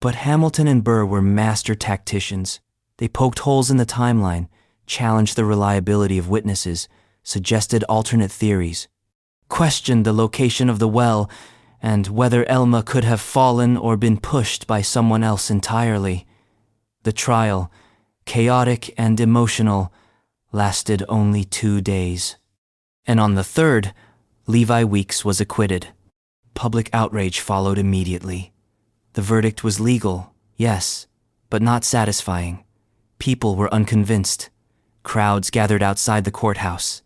But Hamilton and Burr were master tacticians. They poked holes in the timeline, challenged the reliability of witnesses, suggested alternate theories, questioned the location of the well, and whether Elma could have fallen or been pushed by someone else entirely. The trial, chaotic and emotional, lasted only 2 days. And on the 3rd, Levi Weeks was acquitted. Public outrage followed immediately. The verdict was legal, yes, but not satisfying. People were unconvinced. Crowds gathered outside the courthouse.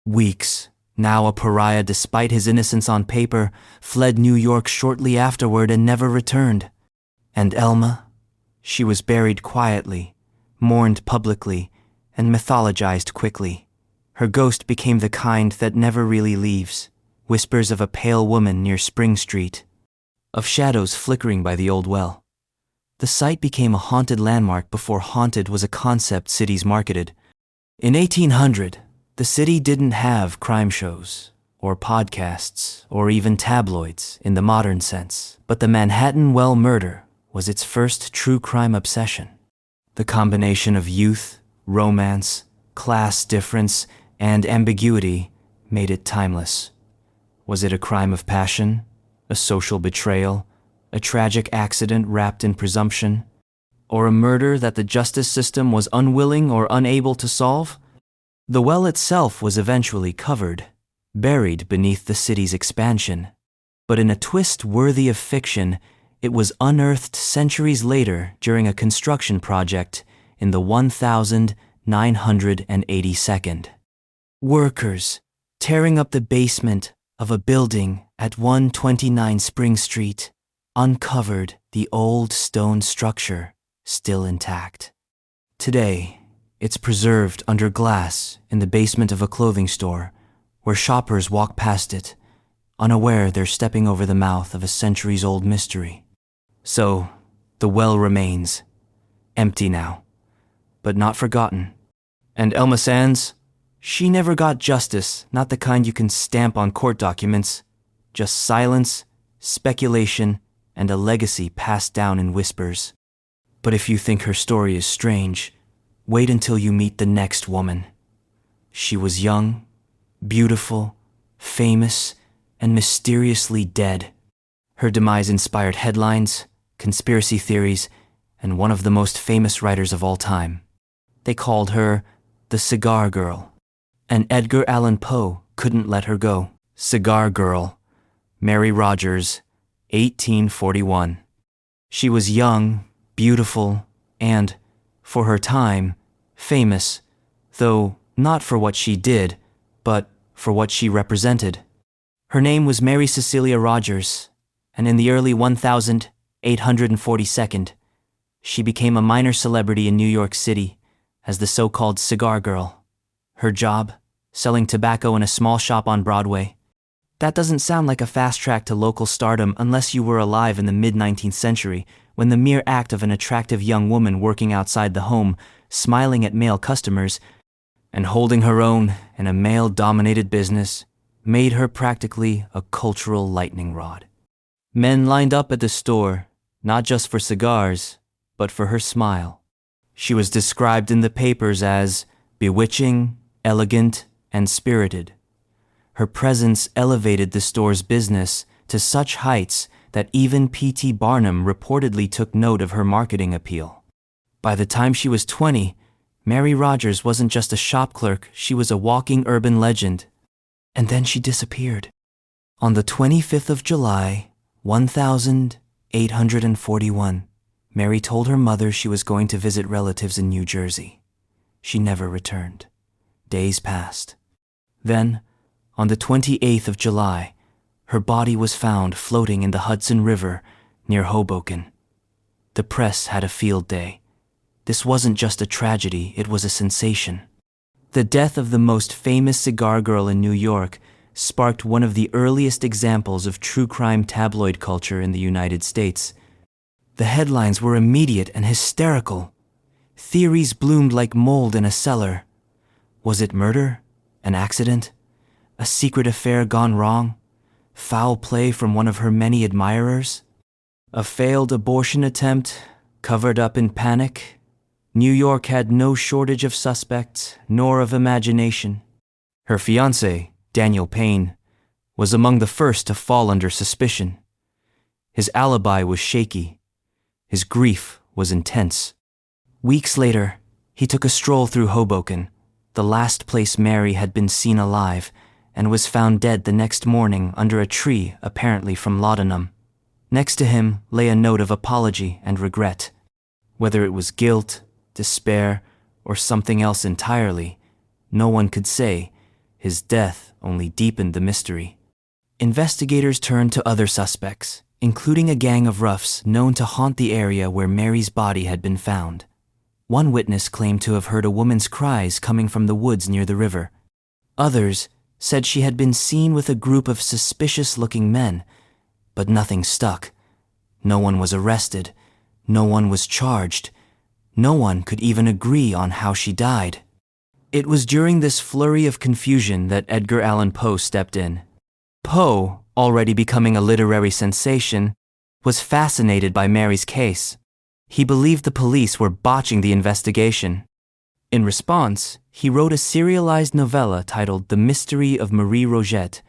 Weeks, now a pariah despite his innocence on paper, fled New York shortly afterward and never returned. And Elma? She was buried quietly, mourned publicly, and mythologized quickly. Her ghost became the kind that never really leaves, whispers of a pale woman near Spring Street, of shadows flickering by the old well. The site became a haunted landmark before haunted was a concept cities marketed. In 1800, the city didn't have crime shows or podcasts, or even tabloids in the modern sense, but the Manhattan Well murder was its first true crime obsession. The combination of youth, romance, class difference, and ambiguity made it timeless. Was it a crime of passion, a social betrayal, a tragic accident wrapped in presumption, or a murder that the justice system was unwilling or unable to solve? The well itself was eventually covered, buried beneath the city's expansion. But in a twist worthy of fiction, it was unearthed centuries later during a construction project in the 1982nd. Workers tearing up the basement of a building at 129 Spring Street uncovered the old stone structure still intact. Today, it's preserved under glass in the basement of a clothing store where shoppers walk past it, unaware they're stepping over the mouth of a centuries-old mystery. So, the well remains, empty now, but not forgotten. And Elma Sands, she never got justice, not the kind you can stamp on court documents, just silence, speculation, and a legacy passed down in whispers. But if you think her story is strange, wait until you meet the next woman. She was young, beautiful, famous, and mysteriously dead. Her demise inspired headlines, conspiracy theories, and one of the most famous writers of all time. They called her the Cigar Girl. And Edgar Allan Poe couldn't let her go. Cigar Girl, Mary Rogers, 1841. She was young, beautiful, and, for her time, famous, though not for what she did, but for what she represented. Her name was Mary Cecilia Rogers, and in the early 1842nd, she became a minor celebrity in New York City as the so-called Cigar Girl. Her job? Selling tobacco in a small shop on Broadway. That doesn't sound like a fast track to local stardom unless you were alive in the mid-19th century, when the mere act of an attractive young woman working outside the home, smiling at male customers, and holding her own in a male-dominated business, made her practically a cultural lightning rod. Men lined up at the store, not just for cigars, but for her smile. She was described in the papers as bewitching, elegant, and spirited. Her presence elevated the store's business to such heights that even P.T. Barnum reportedly took note of her marketing appeal. By the time she was 20, Mary Rogers wasn't just a shop clerk, she was a walking urban legend. And then she disappeared. On the 25th of July, 1841, Mary told her mother she was going to visit relatives in New Jersey. She never returned. Days passed. Then, on the 28th of July, her body was found floating in the Hudson River near Hoboken. The press had a field day. This wasn't just a tragedy, it was a sensation. The death of the most famous cigar girl in New York sparked one of the earliest examples of true crime tabloid culture in the United States. The headlines were immediate and hysterical. Theories bloomed like mold in a cellar. Was it murder? An accident? A secret affair gone wrong? Foul play from one of her many admirers? A failed abortion attempt, covered up in panic? New York had no shortage of suspects, nor of imagination. Her fiancé, Daniel Payne, was among the first to fall under suspicion. His alibi was shaky. His grief was intense. Weeks later, he took a stroll through Hoboken, the last place Mary had been seen alive, and was found dead the next morning under a tree, apparently from laudanum. Next to him lay a note of apology and regret. Whether it was guilt, despair, or something else entirely, no one could say. His death only deepened the mystery. Investigators turned to other suspects, including a gang of roughs known to haunt the area where Mary's body had been found. One witness claimed to have heard a woman's cries coming from the woods near the river. Others said she had been seen with a group of suspicious-looking men, but nothing stuck. No one was arrested. No one was charged. No one could even agree on how she died. It was during this flurry of confusion that Edgar Allan Poe stepped in. Poe, already becoming a literary sensation, was fascinated by Mary's case. He believed the police were botching the investigation. In response, he wrote a serialized novella titled The Mystery of Marie Roget,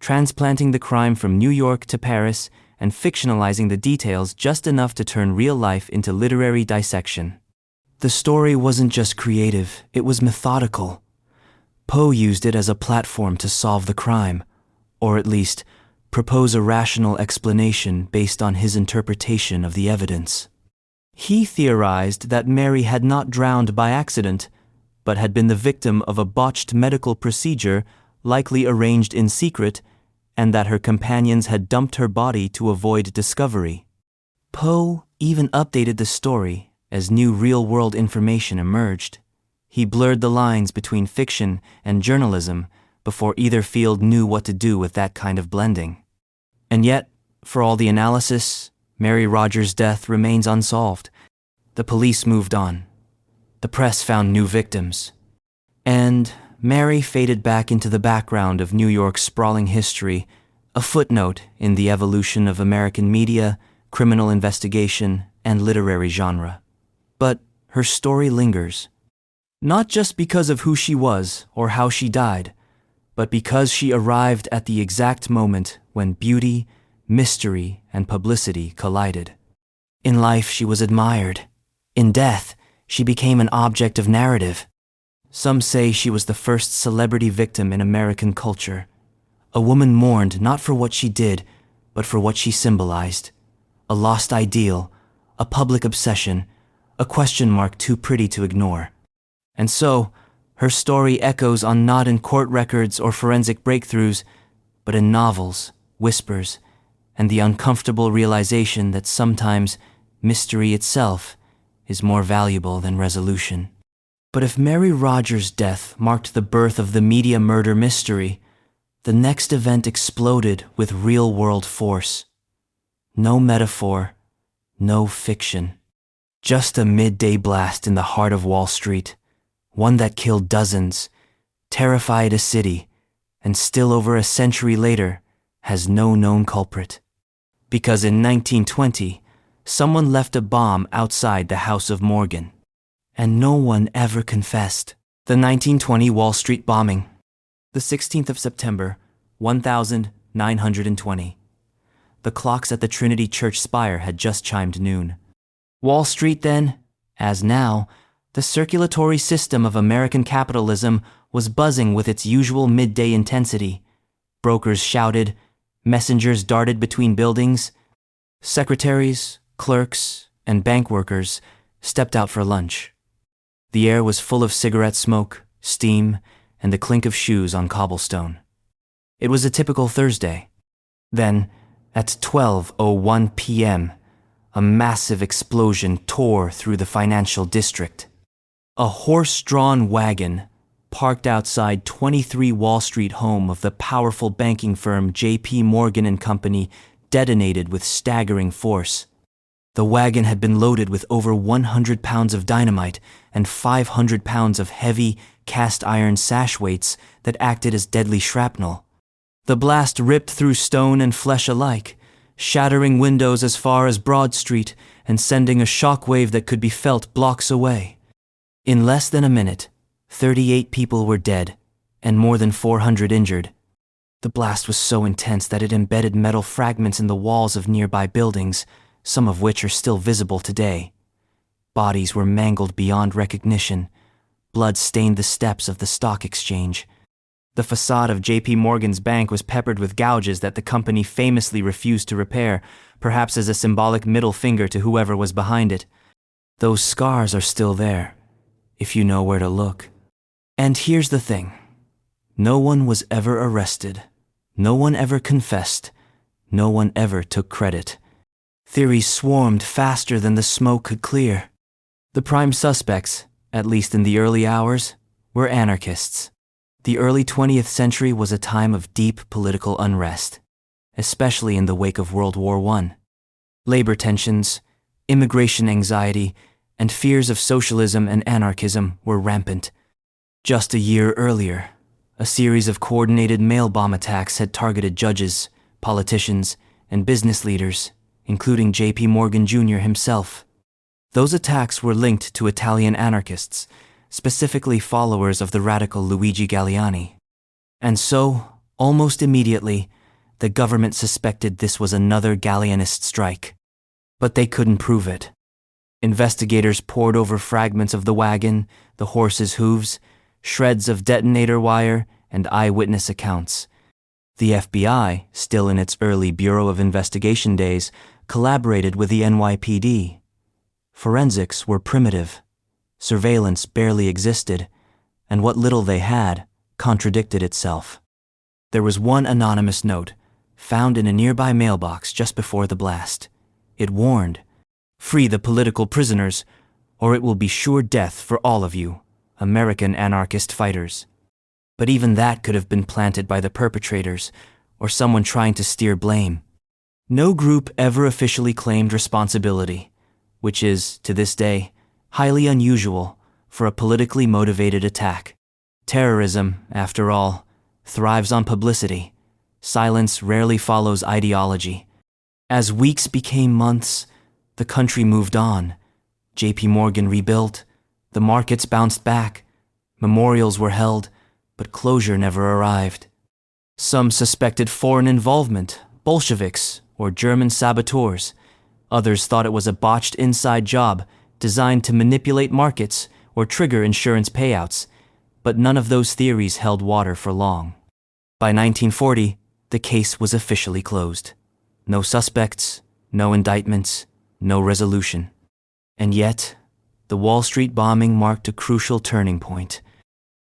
transplanting the crime from New York to Paris and fictionalizing the details just enough to turn real life into literary dissection. The story wasn't just creative, it was methodical. Poe used it as a platform to solve the crime, or at least propose a rational explanation based on his interpretation of the evidence. He theorized that Mary had not drowned by accident, but had been the victim of a botched medical procedure likely arranged in secret, and that her companions had dumped her body to avoid discovery. Poe even updated the story as new real-world information emerged. He blurred the lines between fiction and journalism before either field knew what to do with that kind of blending. And yet, for all the analysis, Mary Rogers' death remains unsolved. The police moved on. The press found new victims. And Mary faded back into the background of New York's sprawling history, a footnote in the evolution of American media, criminal investigation, and literary genre. But her story lingers. Not just because of who she was or how she died, but because she arrived at the exact moment when beauty, mystery, and publicity collided. In life, she was admired. In death, she became an object of narrative. Some say she was the first celebrity victim in American culture. A woman mourned not for what she did, but for what she symbolized. A lost ideal, a public obsession, a question mark too pretty to ignore. And so, her story echoes on not in court records or forensic breakthroughs, but in novels, whispers, and the uncomfortable realization that sometimes mystery itself is more valuable than resolution. But if Mary Rogers' death marked the birth of the media murder mystery, the next event exploded with real-world force. No metaphor, no fiction. Just a midday blast in the heart of Wall Street, one that killed dozens, terrified a city, and still over a century later has no known culprit. Because in 1920, someone left a bomb outside the house of Morgan, and no one ever confessed. The 1920 Wall Street bombing. The 16th of September, 1920. The clocks at the Trinity Church spire had just chimed noon. Wall Street then, as now, the circulatory system of American capitalism was buzzing with its usual midday intensity. Brokers shouted, messengers darted between buildings. Secretaries, clerks, and bank workers stepped out for lunch. The air was full of cigarette smoke, steam, and the clink of shoes on cobblestone. It was a typical Thursday. Then, at 12:01 p.m., a massive explosion tore through the financial district. A horse-drawn wagon parked outside 23 Wall Street home of the powerful banking firm J.P. Morgan and Company detonated with staggering force. The wagon had been loaded with over 100 pounds of dynamite and 500 pounds of heavy, cast-iron sash weights that acted as deadly shrapnel. The blast ripped through stone and flesh alike, shattering windows as far as Broad Street and sending a shockwave that could be felt blocks away. In less than a minute, 38 people were dead and more than 400 injured. The blast was so intense that it embedded metal fragments in the walls of nearby buildings, some of which are still visible today. Bodies were mangled beyond recognition. Blood stained the steps of the stock exchange. The facade of J.P. Morgan's bank was peppered with gouges that the company famously refused to repair, perhaps as a symbolic middle finger to whoever was behind it. Those scars are still there, if you know where to look. And here's the thing. No one was ever arrested. No one ever confessed. No one ever took credit. Theories swarmed faster than the smoke could clear. The prime suspects, at least in the early hours, were anarchists. The early 20th century was a time of deep political unrest, especially in the wake of World War I. Labor tensions, immigration anxiety, and fears of socialism and anarchism were rampant. Just a year earlier, A series of coordinated mail bomb attacks had targeted judges, politicians, and business leaders, including J.P. Morgan Jr. himself. Those attacks were linked to Italian anarchists, specifically followers of the radical Luigi Galleani. And so, almost immediately, the government suspected this was another Galleanist strike. But they couldn't prove it. Investigators pored over fragments of the wagon, the horse's hooves, shreds of detonator wire, and eyewitness accounts. The FBI, still in its early Bureau of Investigation days, collaborated with the NYPD. Forensics were primitive. Surveillance barely existed, and what little they had contradicted itself. There was one anonymous note, found in a nearby mailbox just before the blast. It warned, "Free the political prisoners, or it will be sure death for all of you, American anarchist fighters." But even that could have been planted by the perpetrators, or someone trying to steer blame. No group ever officially claimed responsibility, which is, to this day, highly unusual for a politically motivated attack. Terrorism, after all, thrives on publicity. Silence rarely follows ideology. As weeks became months, the country moved on. J.P. Morgan rebuilt, the markets bounced back, memorials were held, but closure never arrived. Some suspected foreign involvement, Bolsheviks, or German saboteurs. Others thought it was a botched inside job designed to manipulate markets or trigger insurance payouts, but none of those theories held water for long. By 1940, the case was officially closed. No suspects, no indictments, no resolution. And yet, the Wall Street bombing marked a crucial turning point.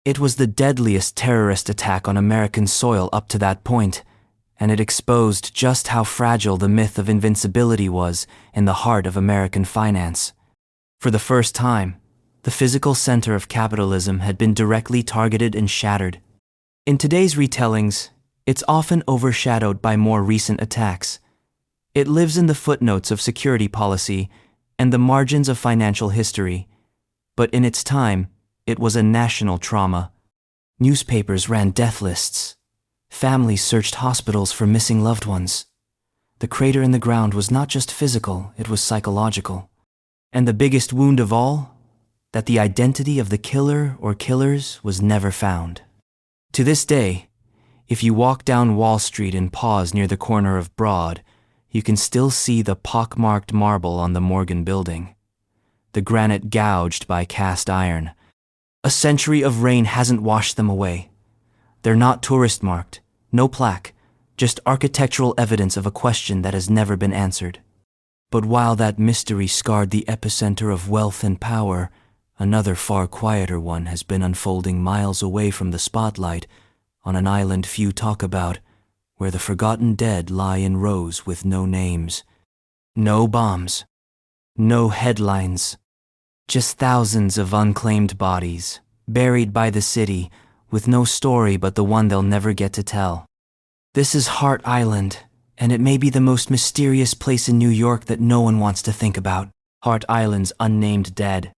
It was the deadliest terrorist attack on American soil up to that point, and it exposed just how fragile the myth of invincibility was in the heart of American finance. For the first time, the physical center of capitalism had been directly targeted and shattered. In today's retellings, it's often overshadowed by more recent attacks. It lives in the footnotes of security policy and the margins of financial history, but in its time, it was a national trauma. Newspapers ran death lists. Families searched hospitals for missing loved ones. The crater in the ground was not just physical, it was psychological. And the biggest wound of all? That the identity of the killer or killers was never found. To this day, if you walk down Wall Street and pause near the corner of Broad, you can still see the pockmarked marble on the Morgan building, the granite gouged by cast iron. A century of rain hasn't washed them away. They're not tourist marked, no plaque, just architectural evidence of a question that has never been answered. But while that mystery scarred the epicenter of wealth and power, another far quieter one has been unfolding miles away from the spotlight on an island few talk about, where the forgotten dead lie in rows with no names. No bombs. No headlines. Just thousands of unclaimed bodies, buried by the city, with no story but the one they'll never get to tell. This is Hart Island, and it may be the most mysterious place in New York that no one wants to think about. Hart Island's unnamed dead.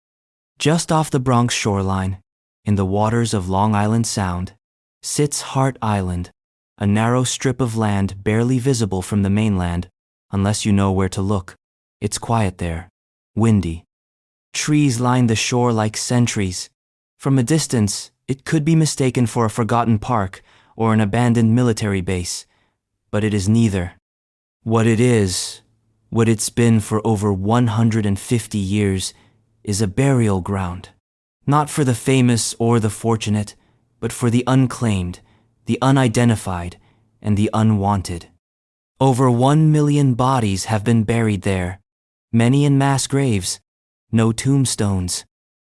Just off the Bronx shoreline, in the waters of Long Island Sound, sits Hart Island, a narrow strip of land barely visible from the mainland, unless you know where to look. It's quiet there, windy. Trees line the shore like sentries. From a distance, it could be mistaken for a forgotten park or an abandoned military base, but it is neither. What it is, what it's been for over 150 years, is a burial ground, not for the famous or the fortunate, but for the unclaimed, the unidentified, and the unwanted. Over 1 million bodies have been buried there, many in mass graves, no tombstones,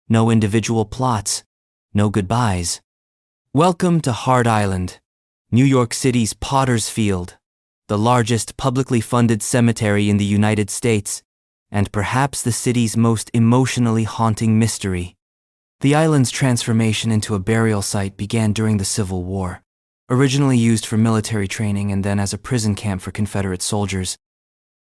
no individual plots, no goodbyes. Welcome to Hart Island, New York City's Potter's Field, the largest publicly funded cemetery in the United States, and perhaps the city's most emotionally haunting mystery. The island's transformation into a burial site began during the Civil War, originally used for military training and then as a prison camp for Confederate soldiers.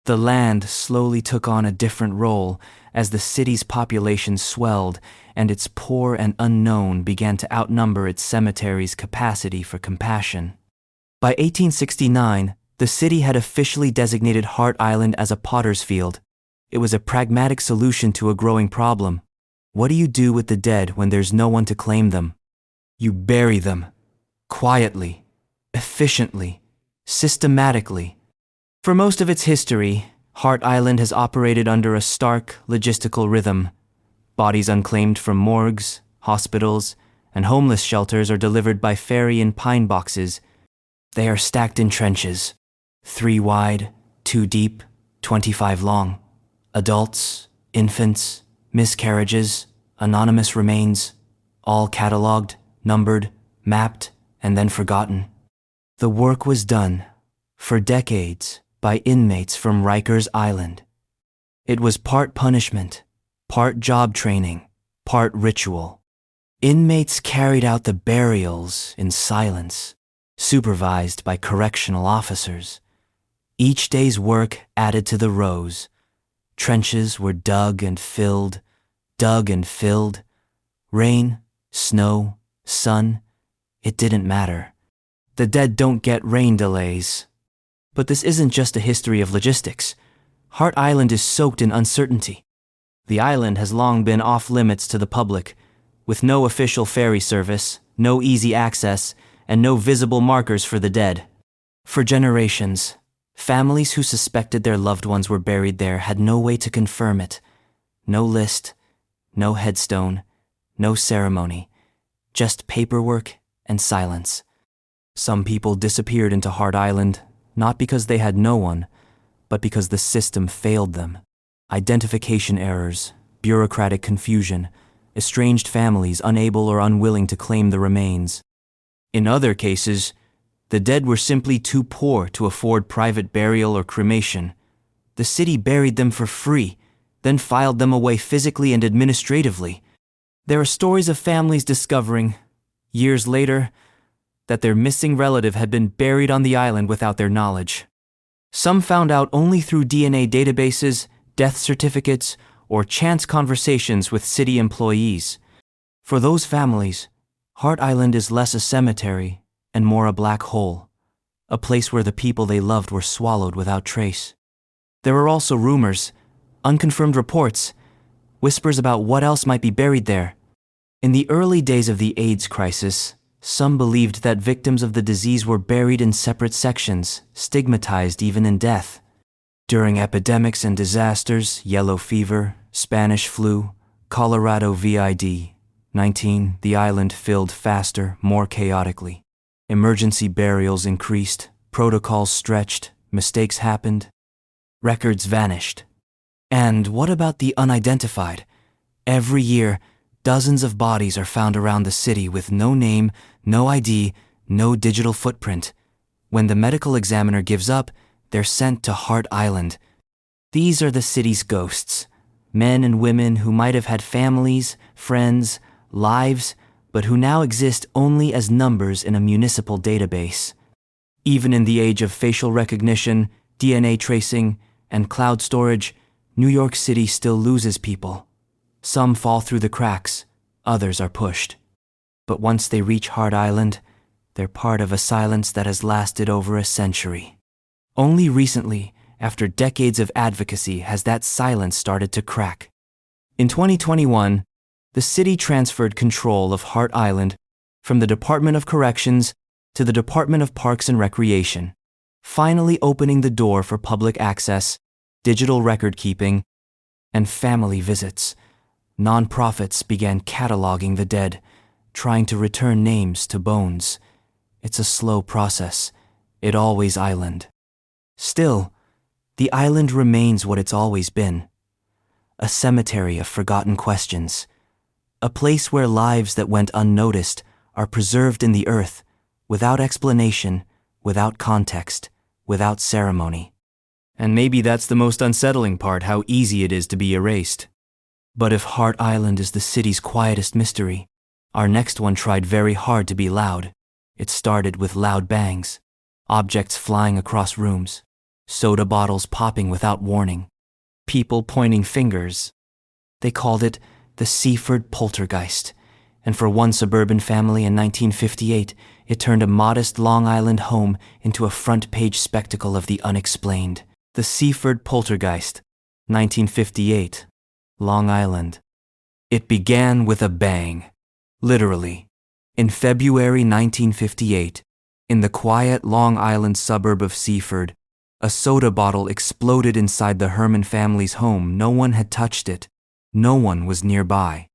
The land slowly took on a different role as the city's population swelled and its poor and unknown began to outnumber its cemetery's capacity for compassion. By 1869, the city had officially designated Hart Island as a potter's field. It was a pragmatic solution to a growing problem. What do you do with the dead when there's no one to claim them? You bury them. Quietly, efficiently, systematically. For most of its history, Hart Island has operated under a stark, logistical rhythm. Bodies unclaimed from morgues, hospitals, and homeless shelters are delivered by ferry in pine boxes. They are stacked in trenches, 3 wide, 2 deep, 25 long. Adults, infants, miscarriages, anonymous remains, all catalogued, numbered, mapped, and then forgotten. The work was done, for decades, by inmates from Rikers Island. It was part punishment, part job training, part ritual. Inmates carried out the burials in silence, supervised by correctional officers. Each day's work added to the rows. Trenches were dug and filled, Rain, snow, sun, it didn't matter. The dead don't get rain delays. But this isn't just a history of logistics. Hart Island is soaked in uncertainty. The island has long been off limits to the public, with no official ferry service, no easy access, and no visible markers for the dead. For generations, families who suspected their loved ones were buried there had no way to confirm it. No list, no headstone, no ceremony, just paperwork and silence. Some people disappeared into Hart Island, not because they had no one, but because the system failed them. Identification errors, bureaucratic confusion, estranged families unable or unwilling to claim the remains. In other cases, the dead were simply too poor to afford private burial or cremation. The city buried them for free, then filed them away physically and administratively. There are stories of families discovering, years later, that their missing relative had been buried on the island without their knowledge. Some found out only through DNA databases, death certificates, or chance conversations with city employees. For those families, Hart Island is less a cemetery and more a black hole, a place where the people they loved were swallowed without trace. There are also rumors, unconfirmed reports, whispers about what else might be buried there. In the early days of the AIDS crisis, some believed that victims of the disease were buried in separate sections, stigmatized even in death. During epidemics and disasters, yellow fever, Spanish flu, Colorado COVID-19, the island filled faster, more chaotically. Emergency burials increased, protocols stretched, mistakes happened, records vanished. And what about the unidentified? Every year, dozens of bodies are found around the city with no name, no ID, no digital footprint. When the medical examiner gives up, they're sent to Hart Island. These are the city's ghosts, men and women who might have had families, friends, lives, but who now exist only as numbers in a municipal database. Even in the age of facial recognition, DNA tracing, and cloud storage, New York City still loses people. Some fall through the cracks, others are pushed. But once they reach Hart Island, they're part of a silence that has lasted over a century. Only recently, after decades of advocacy, has that silence started to crack. In 2021, the city transferred control of Hart Island from the Department of Corrections to the Department of Parks and Recreation, finally opening the door for public access, digital record keeping, and family visits. Nonprofits began cataloging the dead, trying to return names to bones. It's a slow process. It always island. Still, the island remains what it's always been. A cemetery of forgotten questions. A place where lives that went unnoticed are preserved in the earth, without explanation, without context, without ceremony. And maybe that's the most unsettling part, how easy it is to be erased. But if Hart Island is the city's quietest mystery, our next one tried very hard to be loud. It started with loud bangs, objects flying across rooms, soda bottles popping without warning, people pointing fingers. They called it the Seaford poltergeist, and for one suburban family in 1958, it turned a modest Long Island home into a front-page spectacle of the unexplained. The Seaford poltergeist, 1958, Long Island. It began with a bang, literally. In February 1958, in the quiet Long Island suburb of Seaford, a soda bottle exploded inside the Herman family's home. No one had touched it. No one was nearby.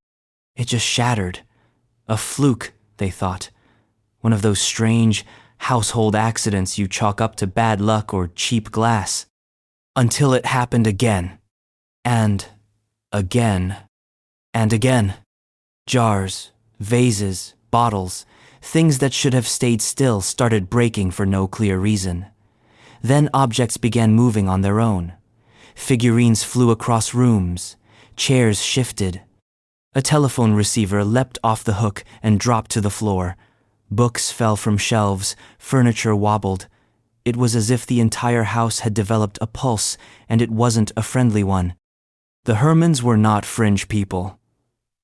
It just shattered. A fluke, they thought. One of those strange household accidents you chalk up to bad luck or cheap glass. Until it happened again. And again. And again. Jars, vases, bottles, things that should have stayed still started breaking for no clear reason. Then objects began moving on their own. Figurines flew across rooms. Chairs shifted. A telephone receiver leapt off the hook and dropped to the floor. Books fell from shelves. Furniture wobbled. It was as if the entire house had developed a pulse, and it wasn't a friendly one. The Hermans were not fringe people.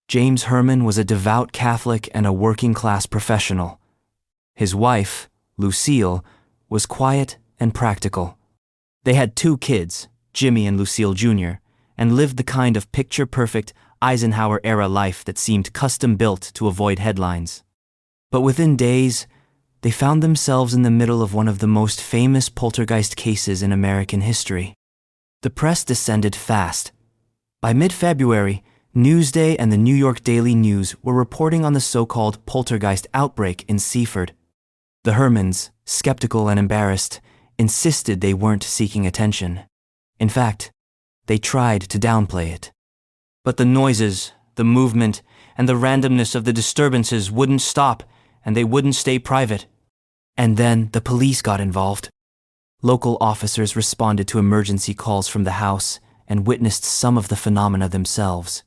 James Herman was a devout Catholic and a working-class professional. His wife, Lucille, was quiet and practical. They had 2 kids, Jimmy and Lucille Jr., and lived the kind of picture-perfect Eisenhower-era life that seemed custom-built to avoid headlines. But within days, they found themselves in the middle of one of the most famous poltergeist cases in American history. The press descended fast. By mid-February, Newsday and the New York Daily News were reporting on the so-called poltergeist outbreak in Seaford. The Hermans, skeptical and embarrassed, insisted they weren't seeking attention. In fact, they tried to downplay it. But the noises, the movement, and the randomness of the disturbances wouldn't stop, and they wouldn't stay private. And then the police got involved. Local officers responded to emergency calls from the house and witnessed some of the phenomena themselves.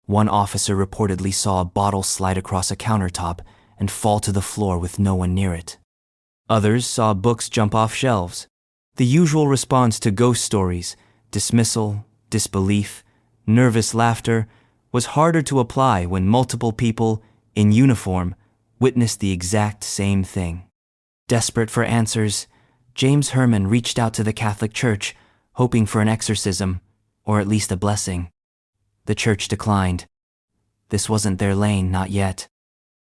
One officer reportedly saw a bottle slide across a countertop and fall to the floor with no one near it. Others saw books jump off shelves. The usual response to ghost stories, dismissal, disbelief, nervous laughter, was harder to apply when multiple people, in uniform, witnessed the exact same thing. Desperate for answers, James Herman reached out to the Catholic Church, hoping for an exorcism, or at least a blessing. The church declined. This wasn't their lane, not yet.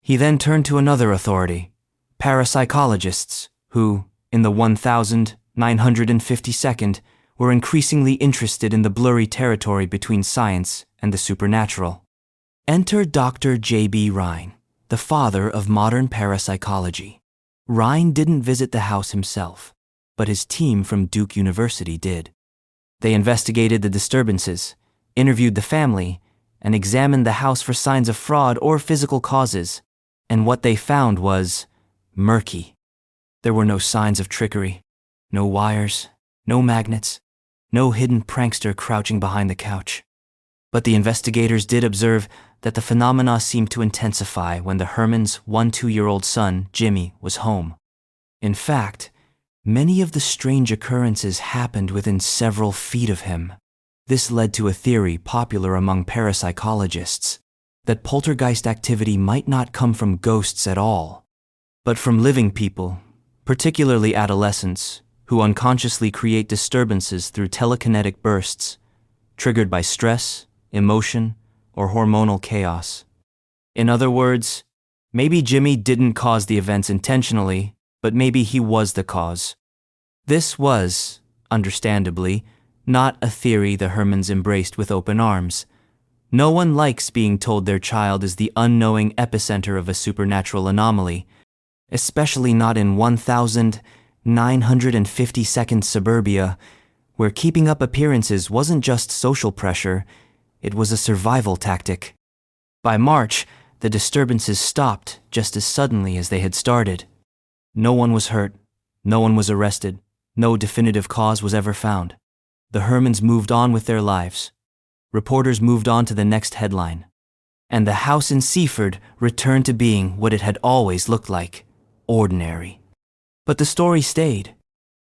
He then turned to another authority, parapsychologists, who, in the 1952nd, were increasingly interested in the blurry territory between science and the supernatural. Enter Dr. J.B. Rhine, the father of modern parapsychology. Rhine didn't visit the house himself, but his team from Duke University did. They investigated the disturbances, interviewed the family, and examined the house for signs of fraud or physical causes, and what they found was murky. There were no signs of trickery, no wires, no magnets, no hidden prankster crouching behind the couch. But the investigators did observe that the phenomena seemed to intensify when the Hermans' 2-year-old son, Jimmy, was home. In fact, many of the strange occurrences happened within several feet of him. This led to a theory popular among parapsychologists, that poltergeist activity might not come from ghosts at all, but from living people, particularly adolescents, who unconsciously create disturbances through telekinetic bursts, triggered by stress, emotion, or hormonal chaos. In other words, maybe Jimmy didn't cause the events intentionally, but maybe he was the cause. This was, understandably, not a theory the Hermans embraced with open arms. No one likes being told their child is the unknowing epicenter of a supernatural anomaly, especially not in 1952nd suburbia, where keeping up appearances wasn't just social pressure, it was a survival tactic. By March, the disturbances stopped just as suddenly as they had started. No one was hurt, no one was arrested, no definitive cause was ever found. The Hermans moved on with their lives. Reporters moved on to the next headline. And the house in Seaford returned to being what it had always looked like, ordinary. But the story stayed.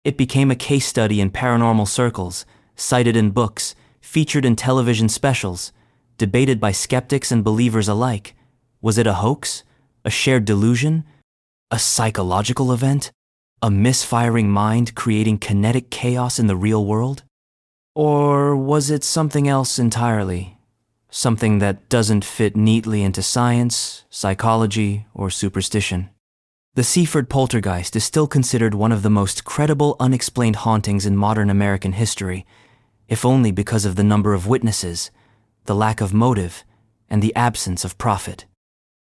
It became a case study in paranormal circles, cited in books, featured in television specials, debated by skeptics and believers alike. Was it a hoax? A shared delusion? A psychological event? A misfiring mind creating kinetic chaos in the real world? Or was it something else entirely? Something that doesn't fit neatly into science, psychology, or superstition? The Seaford poltergeist is still considered one of the most credible unexplained hauntings in modern American history, if only because of the number of witnesses, the lack of motive, and the absence of profit.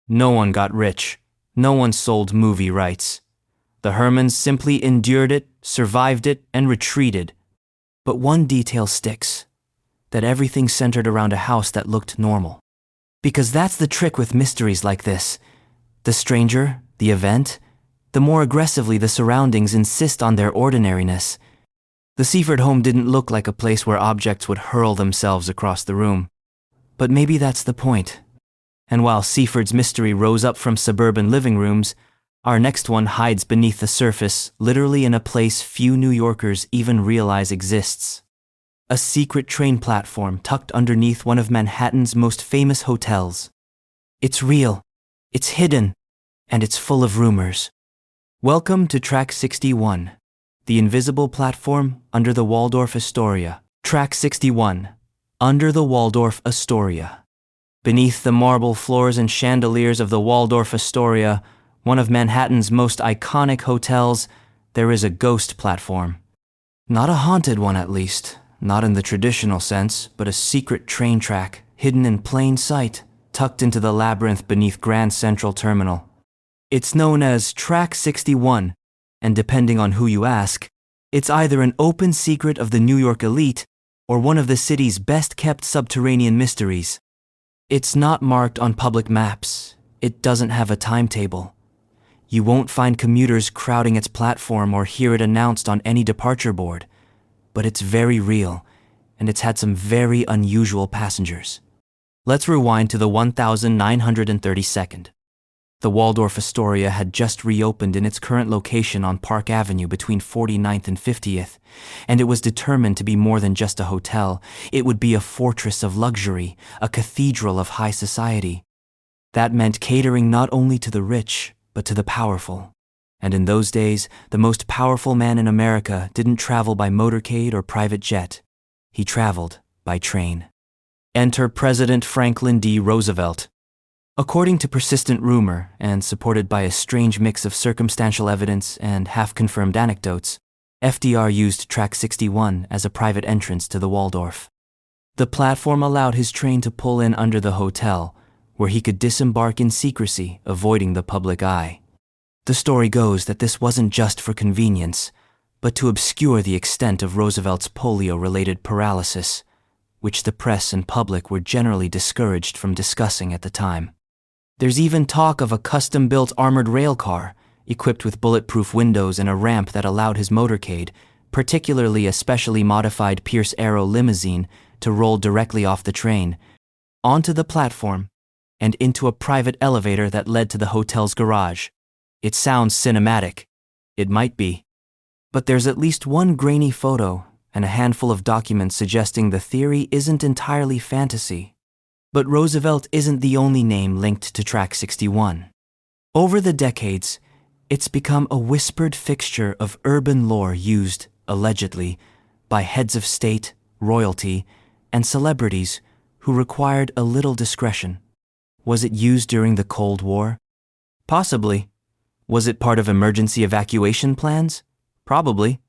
No one got rich. No one sold movie rights. The Hermans simply endured it, survived it, and retreated. But one detail sticks, that everything centered around a house that looked normal. Because that's the trick with mysteries like this. The stranger, the event, the more aggressively the surroundings insist on their ordinariness. The Seaford home didn't look like a place where objects would hurl themselves across the room. But maybe that's the point. And while Seaford's mystery rose up from suburban living rooms, our next one hides beneath the surface, literally in a place few New Yorkers even realize exists. A secret train platform tucked underneath one of Manhattan's most famous hotels. It's real, it's hidden, and it's full of rumors. Welcome to Track 61, the invisible platform under the Waldorf Astoria. Track 61, under the Waldorf Astoria. Beneath the marble floors and chandeliers of the Waldorf Astoria, one of Manhattan's most iconic hotels, there is a ghost platform. Not a haunted one, at least, not in the traditional sense, but a secret train track, hidden in plain sight, tucked into the labyrinth beneath Grand Central Terminal. It's known as Track 61, and depending on who you ask, it's either an open secret of the New York elite or one of the city's best-kept subterranean mysteries. It's not marked on public maps. It doesn't have a timetable. You won't find commuters crowding its platform or hear it announced on any departure board. But it's very real, and it's had some very unusual passengers. Let's rewind to the 1932nd. The Waldorf Astoria had just reopened in its current location on Park Avenue between 49th and 50th, and it was determined to be more than just a hotel. It would be a fortress of luxury, a cathedral of high society. That meant catering not only to the rich, but to the powerful. And in those days, the most powerful man in America didn't travel by motorcade or private jet. He traveled by train. Enter President Franklin D. Roosevelt. According to persistent rumor, and supported by a strange mix of circumstantial evidence and half-confirmed anecdotes, FDR used Track 61 as a private entrance to the Waldorf. The platform allowed his train to pull in under the hotel, where he could disembark in secrecy, avoiding the public eye. The story goes that this wasn't just for convenience, but to obscure the extent of Roosevelt's polio-related paralysis, which the press and public were generally discouraged from discussing at the time. There's even talk of a custom-built armored rail car, equipped with bulletproof windows and a ramp that allowed his motorcade, particularly a specially modified Pierce Arrow limousine, to roll directly off the train, onto the platform, and into a private elevator that led to the hotel's garage. It sounds cinematic. It might be. But there's at least one grainy photo and a handful of documents suggesting the theory isn't entirely fantasy. But Roosevelt isn't the only name linked to Track 61. Over the decades, it's become a whispered fixture of urban lore used, allegedly, by heads of state, royalty, and celebrities who required a little discretion. Was it used during the Cold War? Possibly. Was it part of emergency evacuation plans? Probably.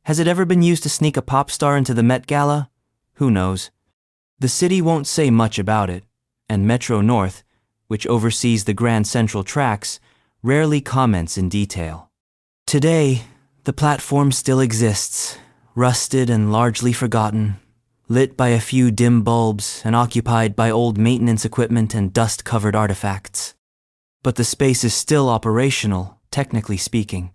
Has it ever been used to sneak a pop star into the Met Gala? Who knows? The city won't say much about it, and Metro North, which oversees the Grand Central tracks, rarely comments in detail. Today, the platform still exists, rusted and largely forgotten, lit by a few dim bulbs and occupied by old maintenance equipment and dust-covered artifacts. But the space is still operational, technically speaking.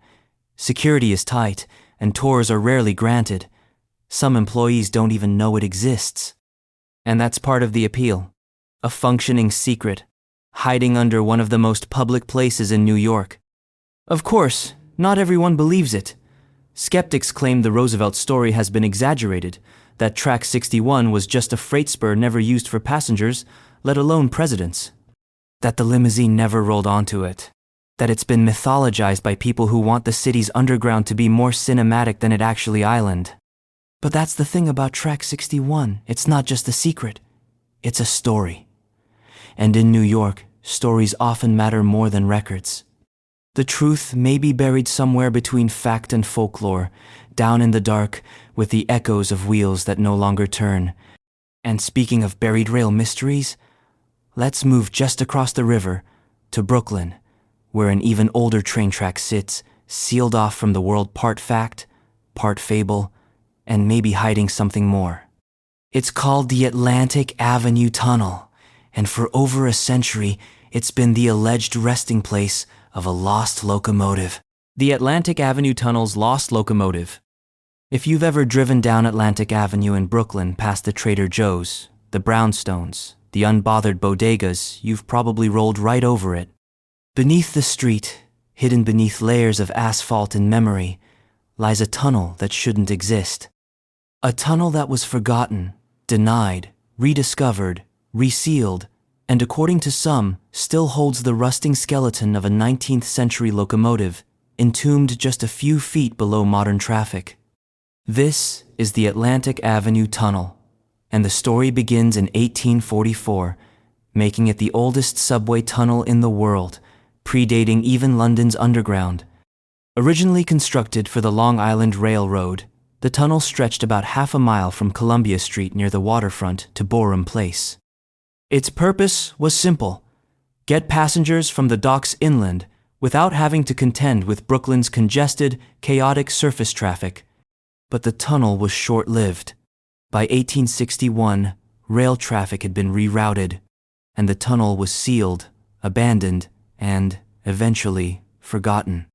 Security is tight, and tours are rarely granted. Some employees don't even know it exists. And that's part of the appeal. A functioning secret, hiding under one of the most public places in New York. Of course, not everyone believes it. Skeptics claim the Roosevelt story has been exaggerated, that Track 61 was just a freight spur never used for passengers, let alone presidents. That the limousine never rolled onto it. That it's been mythologized by people who want the city's underground to be more cinematic than it actually island. But that's the thing about Track 61, it's not just a secret, it's a story. And in New York, stories often matter more than records. The truth may be buried somewhere between fact and folklore, down in the dark, with the echoes of wheels that no longer turn. And speaking of buried rail mysteries, let's move just across the river to Brooklyn, where an even older train track sits, sealed off from the world, part fact, part fable, and maybe hiding something more. It's called the Atlantic Avenue Tunnel, and for over a century, it's been the alleged resting place of a lost locomotive. The Atlantic Avenue Tunnel's lost locomotive. If you've ever driven down Atlantic Avenue in Brooklyn past the Trader Joe's, the brownstones, the unbothered bodegas, you've probably rolled right over it. Beneath the street, hidden beneath layers of asphalt and memory, lies a tunnel that shouldn't exist. A tunnel that was forgotten, denied, rediscovered, resealed, and according to some, still holds the rusting skeleton of a 19th century locomotive, entombed just a few feet below modern traffic. This is the Atlantic Avenue Tunnel, and the story begins in 1844, making it the oldest subway tunnel in the world, predating even London's Underground. Originally constructed for the Long Island Railroad, the tunnel stretched about half a mile from Columbia Street near the waterfront to Borum Place. Its purpose was simple: get passengers from the docks inland without having to contend with Brooklyn's congested, chaotic surface traffic. But the tunnel was short-lived. By 1861, rail traffic had been rerouted, and the tunnel was sealed, abandoned, and, eventually, forgotten.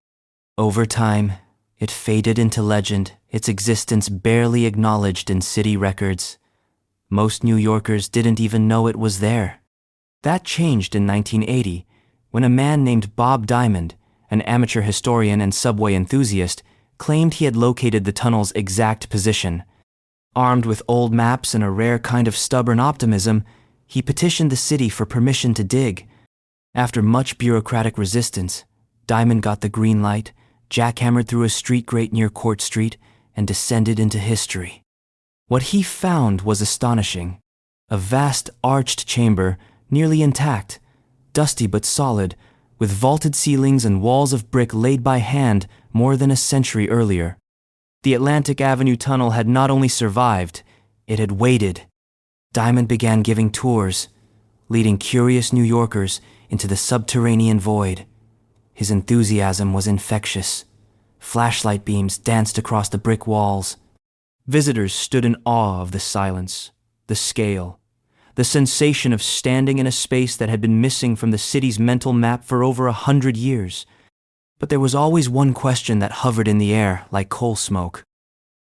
Over time, it faded into legend, its existence barely acknowledged in city records. Most New Yorkers didn't even know it was there. That changed in 1980, when a man named Bob Diamond, an amateur historian and subway enthusiast, claimed he had located the tunnel's exact position. Armed with old maps and a rare kind of stubborn optimism, he petitioned the city for permission to dig. After much bureaucratic resistance, Diamond got the green light, jackhammered through a street grate near Court Street, and descended into history. What he found was astonishing. A vast arched chamber, nearly intact, dusty but solid, with vaulted ceilings and walls of brick laid by hand more than a century earlier. The Atlantic Avenue Tunnel had not only survived, it had waited. Diamond began giving tours, leading curious New Yorkers into the subterranean void. His enthusiasm was infectious. Flashlight beams danced across the brick walls. Visitors stood in awe of the silence, the scale, the sensation of standing in a space that had been missing from the city's mental map for over 100 years. But there was always one question that hovered in the air like coal smoke.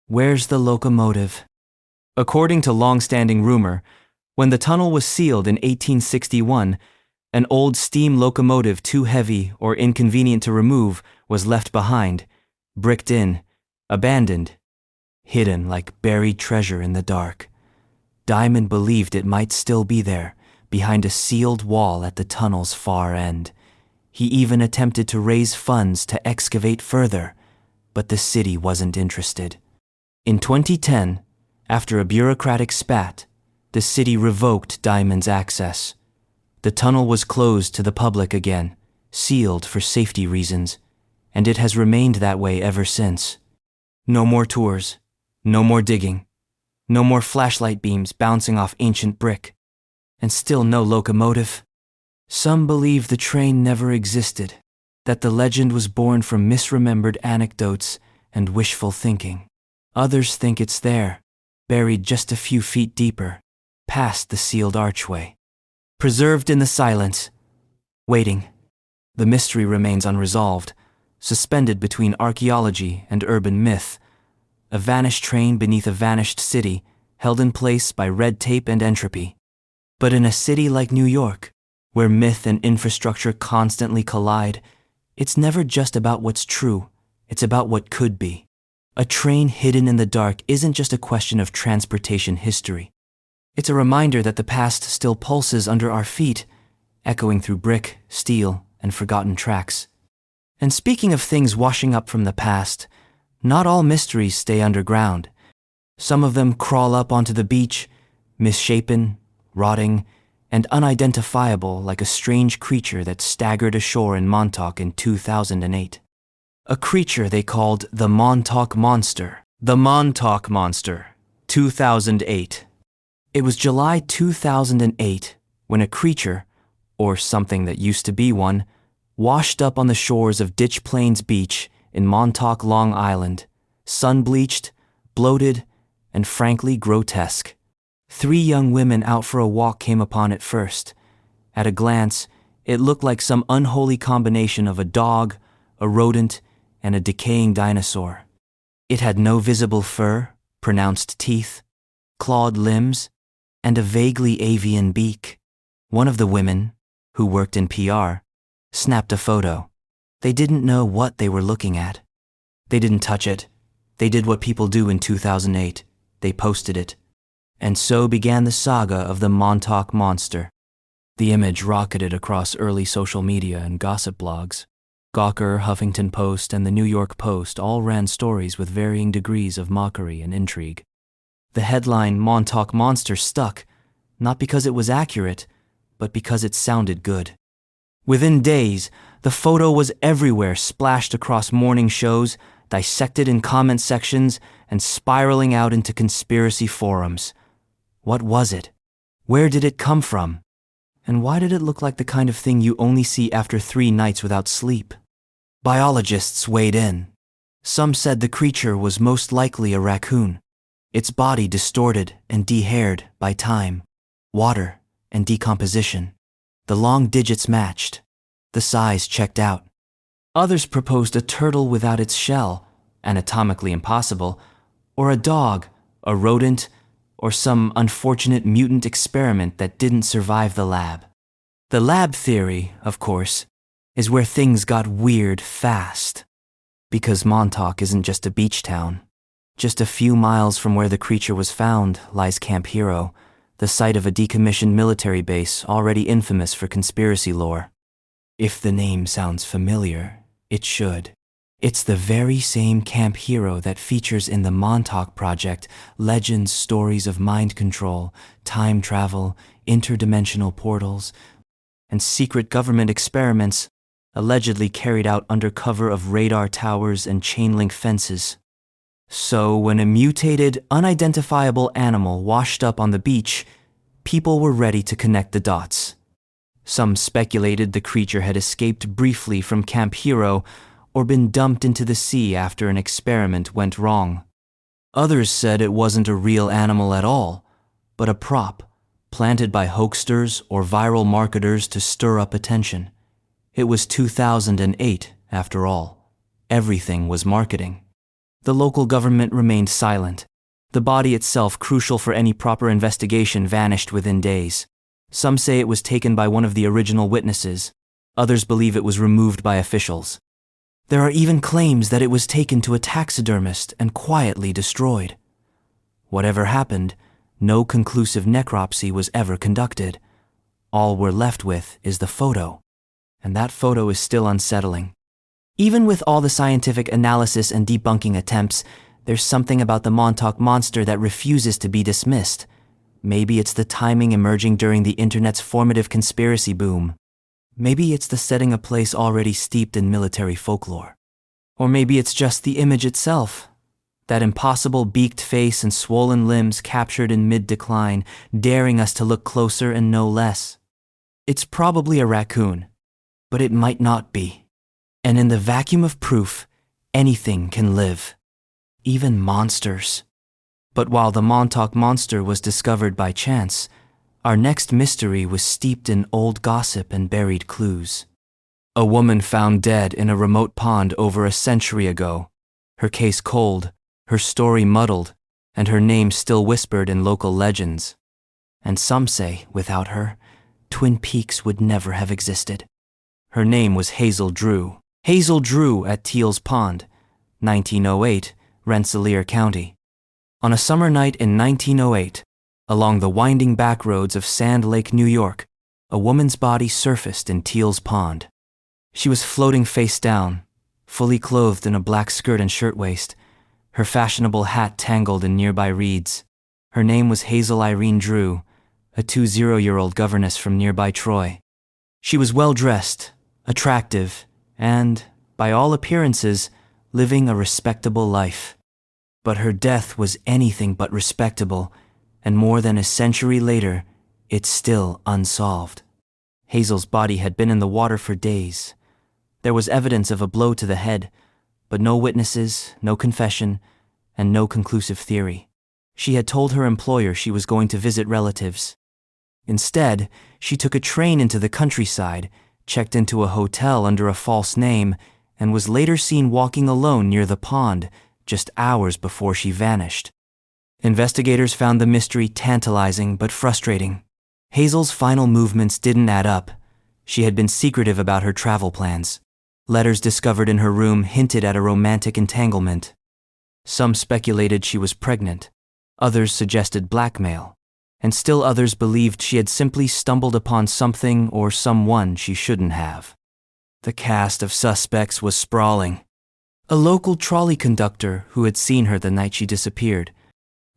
Where's the locomotive? According to long-standing rumor, when the tunnel was sealed in 1861, an old steam locomotive too heavy or inconvenient to remove was left behind, bricked in, abandoned, hidden like buried treasure in the dark. Diamond believed it might still be there, behind a sealed wall at the tunnel's far end. He even attempted to raise funds to excavate further, but the city wasn't interested. In 2010, after a bureaucratic spat, the city revoked Diamond's access. The tunnel was closed to the public again, sealed for safety reasons, and it has remained that way ever since. No more tours, no more digging, no more flashlight beams bouncing off ancient brick, and still no locomotive. Some believe the train never existed, that the legend was born from misremembered anecdotes and wishful thinking. Others think it's there, buried just a few feet deeper, past the sealed archway. Preserved in the silence, waiting. The mystery remains unresolved, suspended between archaeology and urban myth. A vanished train beneath a vanished city, held in place by red tape and entropy. But in a city like New York, where myth and infrastructure constantly collide, it's never just about what's true, it's about what could be. A train hidden in the dark isn't just a question of transportation history. It's a reminder that the past still pulses under our feet, echoing through brick, steel, and forgotten tracks. And speaking of things washing up from the past, not all mysteries stay underground. Some of them crawl up onto the beach, misshapen, rotting, and unidentifiable like a strange creature that staggered ashore in Montauk in 2008. A creature they called the Montauk Monster. The Montauk Monster, 2008. It was July 2008 when a creature, or something that used to be one, washed up on the shores of Ditch Plains Beach in Montauk, Long Island, sun-bleached, bloated, and frankly grotesque. 3 young women out for a walk came upon it first. At a glance, it looked like some unholy combination of a dog, a rodent, and a decaying dinosaur. It had no visible fur, pronounced teeth, clawed limbs, and a vaguely avian beak. One of the women, who worked in PR, snapped a photo. They didn't know what they were looking at. They didn't touch it. They did what people do in 2008. They posted it. And so began the saga of the Montauk Monster. The image rocketed across early social media and gossip blogs. Gawker, Huffington Post, and the New York Post all ran stories with varying degrees of mockery and intrigue. The headline Montauk Monster stuck, not because it was accurate, but because it sounded good. Within days, the photo was everywhere, splashed across morning shows, dissected in comment sections, and spiraling out into conspiracy forums. What was it? Where did it come from? And why did it look like the kind of thing you only see after 3 nights without sleep? Biologists weighed in. Some said the creature was most likely a raccoon, its body distorted and dehaired by time, water, and decomposition. The long digits matched. The size checked out. Others proposed a turtle without its shell, anatomically impossible, or a dog, a rodent, or some unfortunate mutant experiment that didn't survive the lab. The lab theory, of course, is where things got weird fast. Because Montauk isn't just a beach town. Just a few miles from where the creature was found lies Camp Hero, the site of a decommissioned military base already infamous for conspiracy lore. If the name sounds familiar, it should. It's the very same Camp Hero that features in the Montauk Project legends, stories of mind control, time travel, interdimensional portals, and secret government experiments allegedly carried out under cover of radar towers and chain-link fences. So when a mutated, unidentifiable animal washed up on the beach, people were ready to connect the dots. Some speculated the creature had escaped briefly from Camp Hero or been dumped into the sea after an experiment went wrong. Others said it wasn't a real animal at all, but a prop, planted by hoaxsters or viral marketers to stir up attention. It was 2008, after all. Everything was marketing. The local government remained silent. The body itself, crucial for any proper investigation, vanished within days. Some say it was taken by one of the original witnesses. Others believe it was removed by officials. There are even claims that it was taken to a taxidermist and quietly destroyed. Whatever happened, no conclusive necropsy was ever conducted. All we're left with is the photo. And that photo is still unsettling. Even with all the scientific analysis and debunking attempts, there's something about the Montauk Monster that refuses to be dismissed. Maybe it's the timing emerging during the internet's formative conspiracy boom. Maybe it's the setting a place already steeped in military folklore. Or maybe it's just the image itself. That impossible beaked face and swollen limbs captured in mid-decline, daring us to look closer and know less. It's probably a raccoon, but it might not be. And in the vacuum of proof, anything can live. Even monsters. But while the Montauk Monster was discovered by chance, our next mystery was steeped in old gossip and buried clues. A woman found dead in a remote pond over a century ago. Her case cold, her story muddled, and her name still whispered in local legends. And some say, without her, Twin Peaks would never have existed. Her name was Hazel Drew. Hazel Drew at Teal's Pond, 1908, Rensselaer County. On a summer night in 1908, along the winding back roads of Sand Lake, New York, a woman's body surfaced in Teal's Pond. She was floating face down, fully clothed in a black skirt and shirtwaist, her fashionable hat tangled in nearby reeds. Her name was Hazel Irene Drew, a 20-year-old governess from nearby Troy. She was well-dressed, attractive, and, by all appearances, living a respectable life. But her death was anything but respectable, and more than a century later, it's still unsolved. Hazel's body had been in the water for days. There was evidence of a blow to the head, but no witnesses, no confession, and no conclusive theory. She had told her employer she was going to visit relatives. Instead, she took a train into the countryside, checked into a hotel under a false name, and was later seen walking alone near the pond just hours before she vanished. Investigators found the mystery tantalizing but frustrating. Hazel's final movements didn't add up. She had been secretive about her travel plans. Letters discovered in her room hinted at a romantic entanglement. Some speculated she was pregnant. Others suggested blackmail. And still others believed she had simply stumbled upon something or someone she shouldn't have. The cast of suspects was sprawling. A local trolley conductor who had seen her the night she disappeared.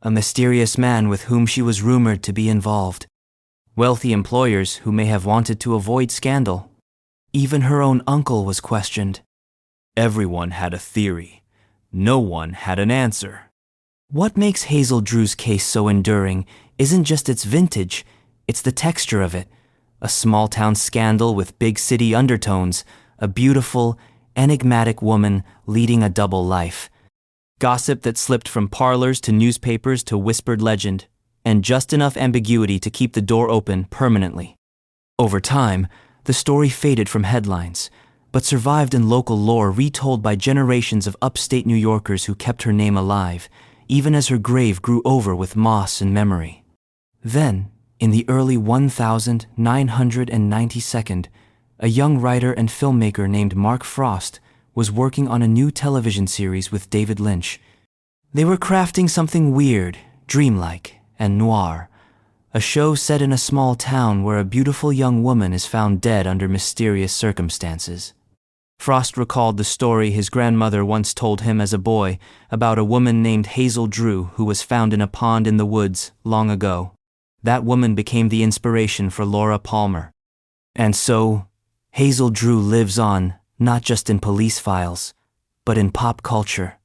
A mysterious man with whom she was rumored to be involved. Wealthy employers who may have wanted to avoid scandal. Even her own uncle was questioned. Everyone had a theory. No one had an answer. What makes Hazel Drew's case so enduring isn't just its vintage, it's the texture of it. A small-town scandal with big city undertones, a beautiful, enigmatic woman leading a double life. Gossip that slipped from parlors to newspapers to whispered legend, and just enough ambiguity to keep the door open permanently. Over time, the story faded from headlines, but survived in local lore retold by generations of upstate New Yorkers who kept her name alive, even as her grave grew over with moss and memory. Then, in the early 1992nd, a young writer and filmmaker named Mark Frost was working on a new television series with David Lynch. They were crafting something weird, dreamlike, and noir, a show set in a small town where a beautiful young woman is found dead under mysterious circumstances. Frost recalled the story his grandmother once told him as a boy about a woman named Hazel Drew who was found in a pond in the woods long ago. That woman became the inspiration for Laura Palmer. And so, Hazel Drew lives on, not just in police files, but in pop culture,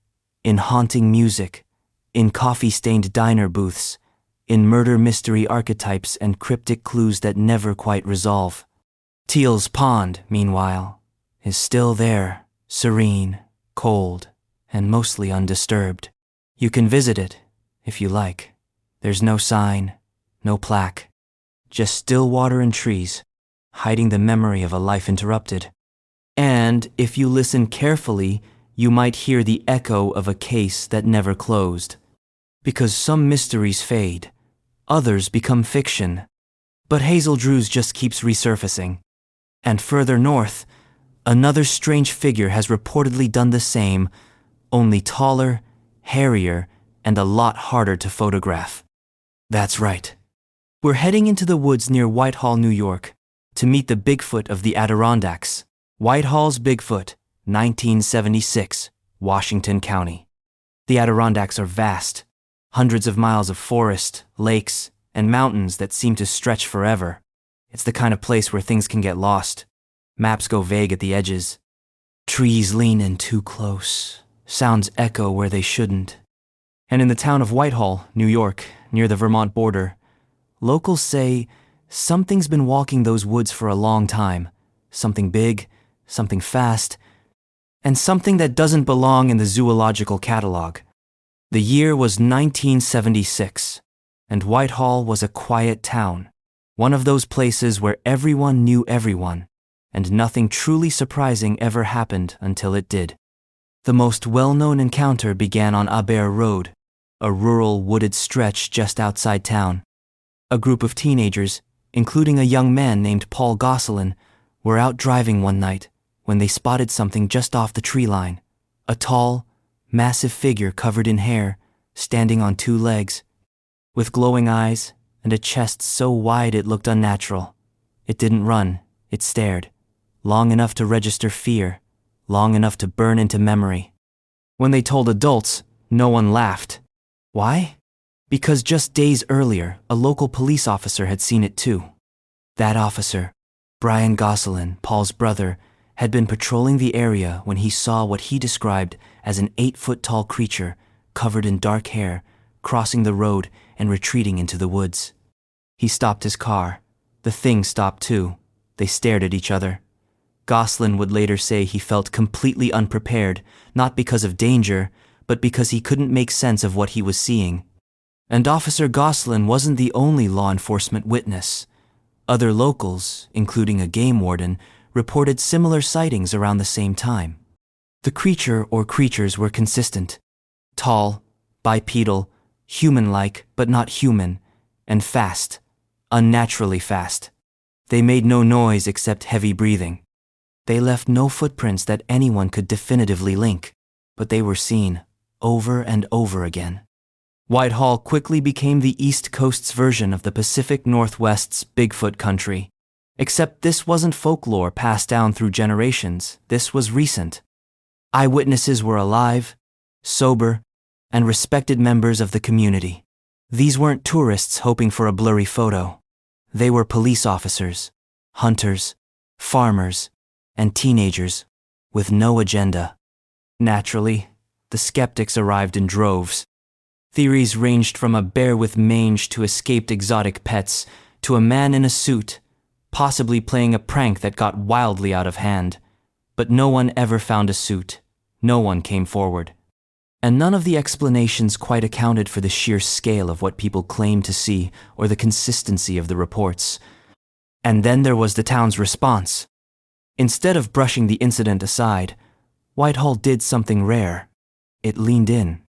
in haunting music, in coffee-stained diner booths, in murder mystery archetypes and cryptic clues that never quite resolve. Teal's Pond, meanwhile, is still there, serene, cold, and mostly undisturbed. You can visit it, if you like. There's no sign, no plaque, just still water and trees, hiding the memory of a life interrupted. And if you listen carefully, you might hear the echo of a case that never closed. Because some mysteries fade, others become fiction. But Hazel Drew's just keeps resurfacing. And further north, another strange figure has reportedly done the same, only taller, hairier, and a lot harder to photograph. That's right. We're heading into the woods near Whitehall, New York, to meet the Bigfoot of the Adirondacks. Whitehall's Bigfoot, 1976, Washington County. The Adirondacks are vast, hundreds of miles of forest, lakes, and mountains that seem to stretch forever. It's the kind of place where things can get lost. Maps go vague at the edges. Trees lean in too close. Sounds echo where they shouldn't. And in the town of Whitehall, New York, near the Vermont border, locals say something's been walking those woods for a long time. Something big, something fast, and something that doesn't belong in the zoological catalog. The year was 1976, and Whitehall was a quiet town, one of those places where everyone knew everyone, and nothing truly surprising ever happened until it did. The most well-known encounter began on Aber Road, a rural wooded stretch just outside town. A group of teenagers, including a young man named Paul Gosselin, were out driving one night when they spotted something just off the tree line. A tall, massive figure covered in hair, standing on two legs, with glowing eyes and a chest so wide it looked unnatural. It didn't run, it stared, long enough to register fear, long enough to burn into memory. When they told adults, no one laughed. Why? Because just days earlier, a local police officer had seen it too. That officer, Brian Gosselin, Paul's brother, had been patrolling the area when he saw what he described as an 8-foot-tall creature covered in dark hair, crossing the road and retreating into the woods. He stopped his car. The thing stopped too. They stared at each other. Gosselin would later say he felt completely unprepared, not because of danger, but because he couldn't make sense of what he was seeing. And Officer Gosselin wasn't the only law enforcement witness. Other locals, including a game warden, reported similar sightings around the same time. The creature or creatures were consistent. Tall, bipedal, human-like but not human, and fast, unnaturally fast. They made no noise except heavy breathing. They left no footprints that anyone could definitively link, but they were seen over and over again. Whitehall quickly became the East Coast's version of the Pacific Northwest's Bigfoot country. Except this wasn't folklore passed down through generations, this was recent. Eyewitnesses were alive, sober, and respected members of the community. These weren't tourists hoping for a blurry photo. They were police officers, hunters, farmers, and teenagers with no agenda. Naturally, the skeptics arrived in droves. Theories ranged from a bear with mange to escaped exotic pets to a man in a suit, possibly playing a prank that got wildly out of hand. But no one ever found a suit. No one came forward. And none of the explanations quite accounted for the sheer scale of what people claimed to see or the consistency of the reports. And then there was the town's response. Instead of brushing the incident aside, Whitehall did something rare. It leaned in.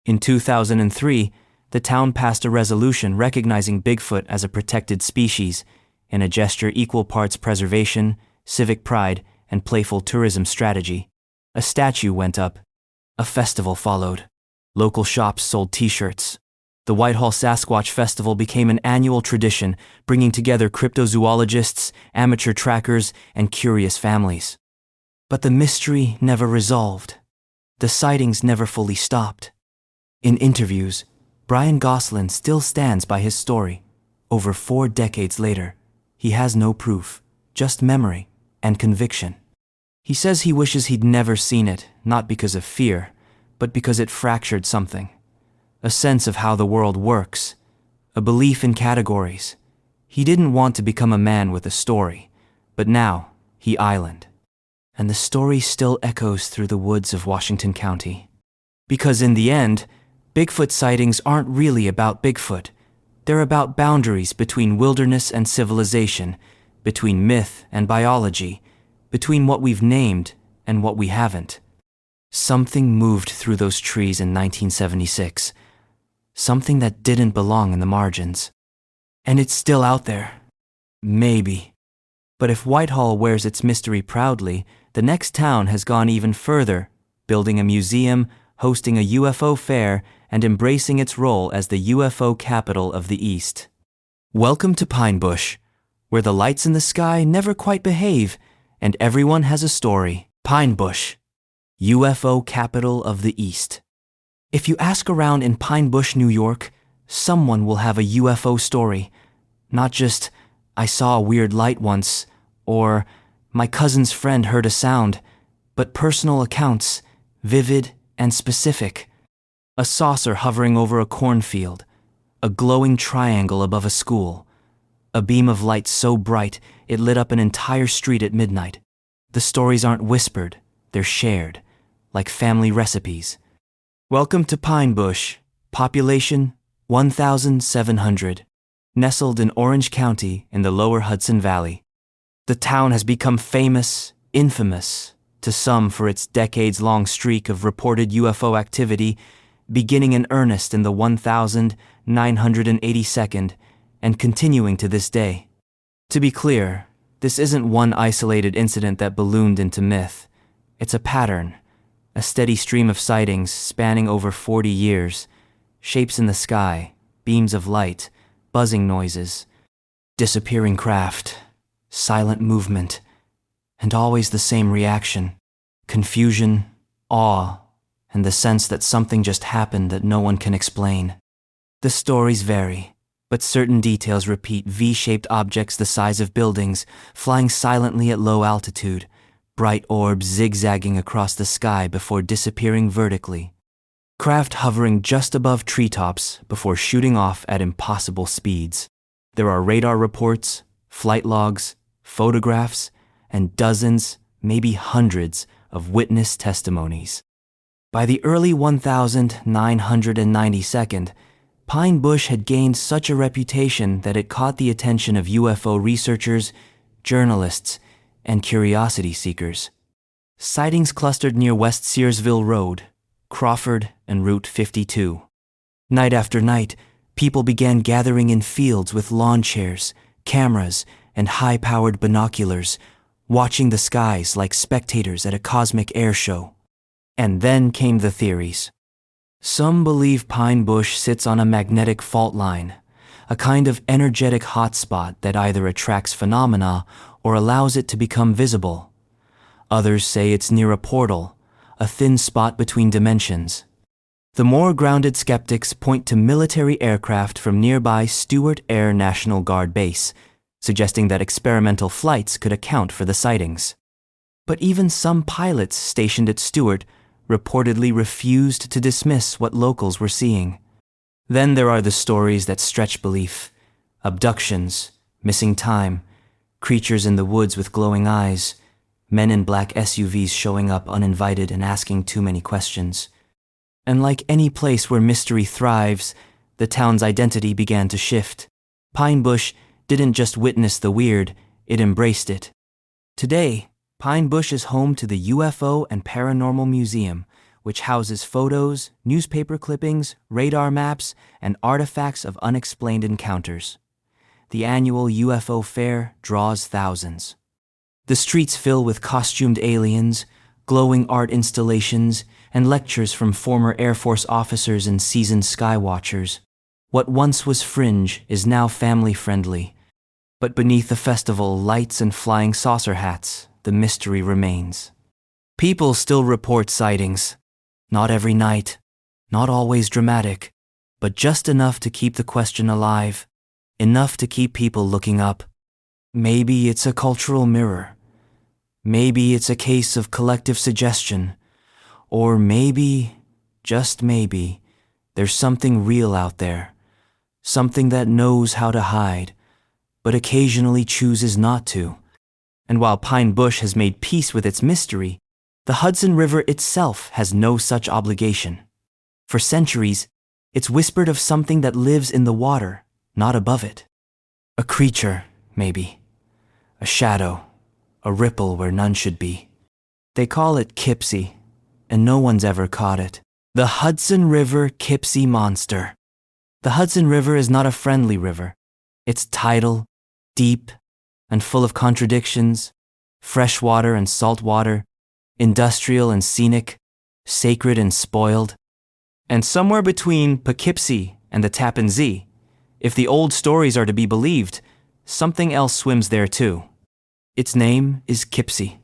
In 2003, the town passed a resolution recognizing Bigfoot as a protected species, in a gesture equal parts preservation, civic pride, and playful tourism strategy. A statue went up. A festival followed. Local shops sold t-shirts. The Whitehall Sasquatch Festival became an annual tradition, bringing together cryptozoologists, amateur trackers, and curious families. But the mystery never resolved. The sightings never fully stopped. In interviews, Brian Gosselin still stands by his story. Over 4 decades later, he has no proof, just memory and conviction. He says he wishes he'd never seen it, not because of fear, but because it fractured something. A sense of how the world works, a belief in categories. He didn't want to become a man with a story, but now he island. And the story still echoes through the woods of Washington County. Because in the end, Bigfoot sightings aren't really about Bigfoot. They're about boundaries between wilderness and civilization, between myth and biology, between what we've named and what we haven't. Something moved through those trees in 1976. Something that didn't belong in the margins. And it's still out there. Maybe. But if Whitehall wears its mystery proudly, the next town has gone even further, building a museum, hosting a UFO fair, and embracing its role as the UFO capital of the East. Welcome to Pine Bush, where the lights in the sky never quite behave, and everyone has a story. Pine Bush, UFO capital of the East. If you ask around in Pine Bush, New York, someone will have a UFO story. Not just, I saw a weird light once, or my cousin's friend heard a sound, but personal accounts, vivid and specific. A saucer hovering over a cornfield, a glowing triangle above a school, a beam of light so bright it lit up an entire street at midnight. The stories aren't whispered, they're shared, like family recipes. Welcome to Pine Bush, population 1,700, nestled in Orange County in the lower Hudson Valley. The town has become famous, infamous, to some for its decades-long streak of reported UFO activity, beginning in earnest in the 1982nd and continuing to this day. To be clear, this isn't one isolated incident that ballooned into myth. It's a pattern, A steady stream of sightings spanning over 40 years, shapes in the sky, beams of light, buzzing noises, disappearing craft, silent movement, and always the same reaction: confusion, awe, and the sense that something just happened that no one can explain. The stories vary, but certain details repeat: V-shaped objects the size of buildings, flying silently at low altitude, bright orbs zigzagging across the sky before disappearing vertically, craft hovering just above treetops before shooting off at impossible speeds. There are radar reports, flight logs, photographs, and dozens, maybe hundreds, of witness testimonies. By the early 1992nd, Pine Bush had gained such a reputation that it caught the attention of UFO researchers, journalists, and curiosity seekers. Sightings clustered near West Searsville Road, Crawford, and Route 52. Night after night, people began gathering in fields with lawn chairs, cameras, and high-powered binoculars, watching the skies like spectators at a cosmic air show. And then came the theories. Some believe Pine Bush sits on a magnetic fault line, a kind of energetic hotspot that either attracts phenomena or allows it to become visible. Others say it's near a portal, a thin spot between dimensions. The more grounded skeptics point to military aircraft from nearby Stewart Air National Guard Base, suggesting that experimental flights could account for the sightings. But even some pilots stationed at Stewart reportedly refused to dismiss what locals were seeing. Then there are the stories that stretch belief: abductions, missing time, creatures in the woods with glowing eyes, men in black SUVs showing up uninvited and asking too many questions. And like any place where mystery thrives, the town's identity began to shift. Pine Bush didn't just witness the weird, it embraced it. Today, Pine Bush is home to the UFO and Paranormal Museum, which houses photos, newspaper clippings, radar maps, and artifacts of unexplained encounters. The annual UFO fair draws thousands. The streets fill with costumed aliens, glowing art installations, and lectures from former Air Force officers and seasoned skywatchers. What once was fringe is now family-friendly. But beneath the festival lights and flying saucer hats, the mystery remains. People still report sightings. Not every night, not always dramatic, but just enough to keep the question alive, enough to keep people looking up. Maybe it's a cultural mirror. Maybe it's a case of collective suggestion. Or maybe, just maybe, there's something real out there. Something that knows how to hide, but occasionally chooses not to. And while Pine Bush has made peace with its mystery, the Hudson River itself has no such obligation. For centuries, it's whispered of something that lives in the water, not above it. A creature, maybe. A shadow. A ripple where none should be. They call it Kipsy, and no one's ever caught it. The Hudson River Kipsy Monster. The Hudson River is not a friendly river. It's tidal, deep, and full of contradictions: freshwater and saltwater, industrial and scenic, sacred and spoiled. And somewhere between Poughkeepsie and the Tappan Zee, if the old stories are to be believed, something else swims there too. Its name is Kipsy.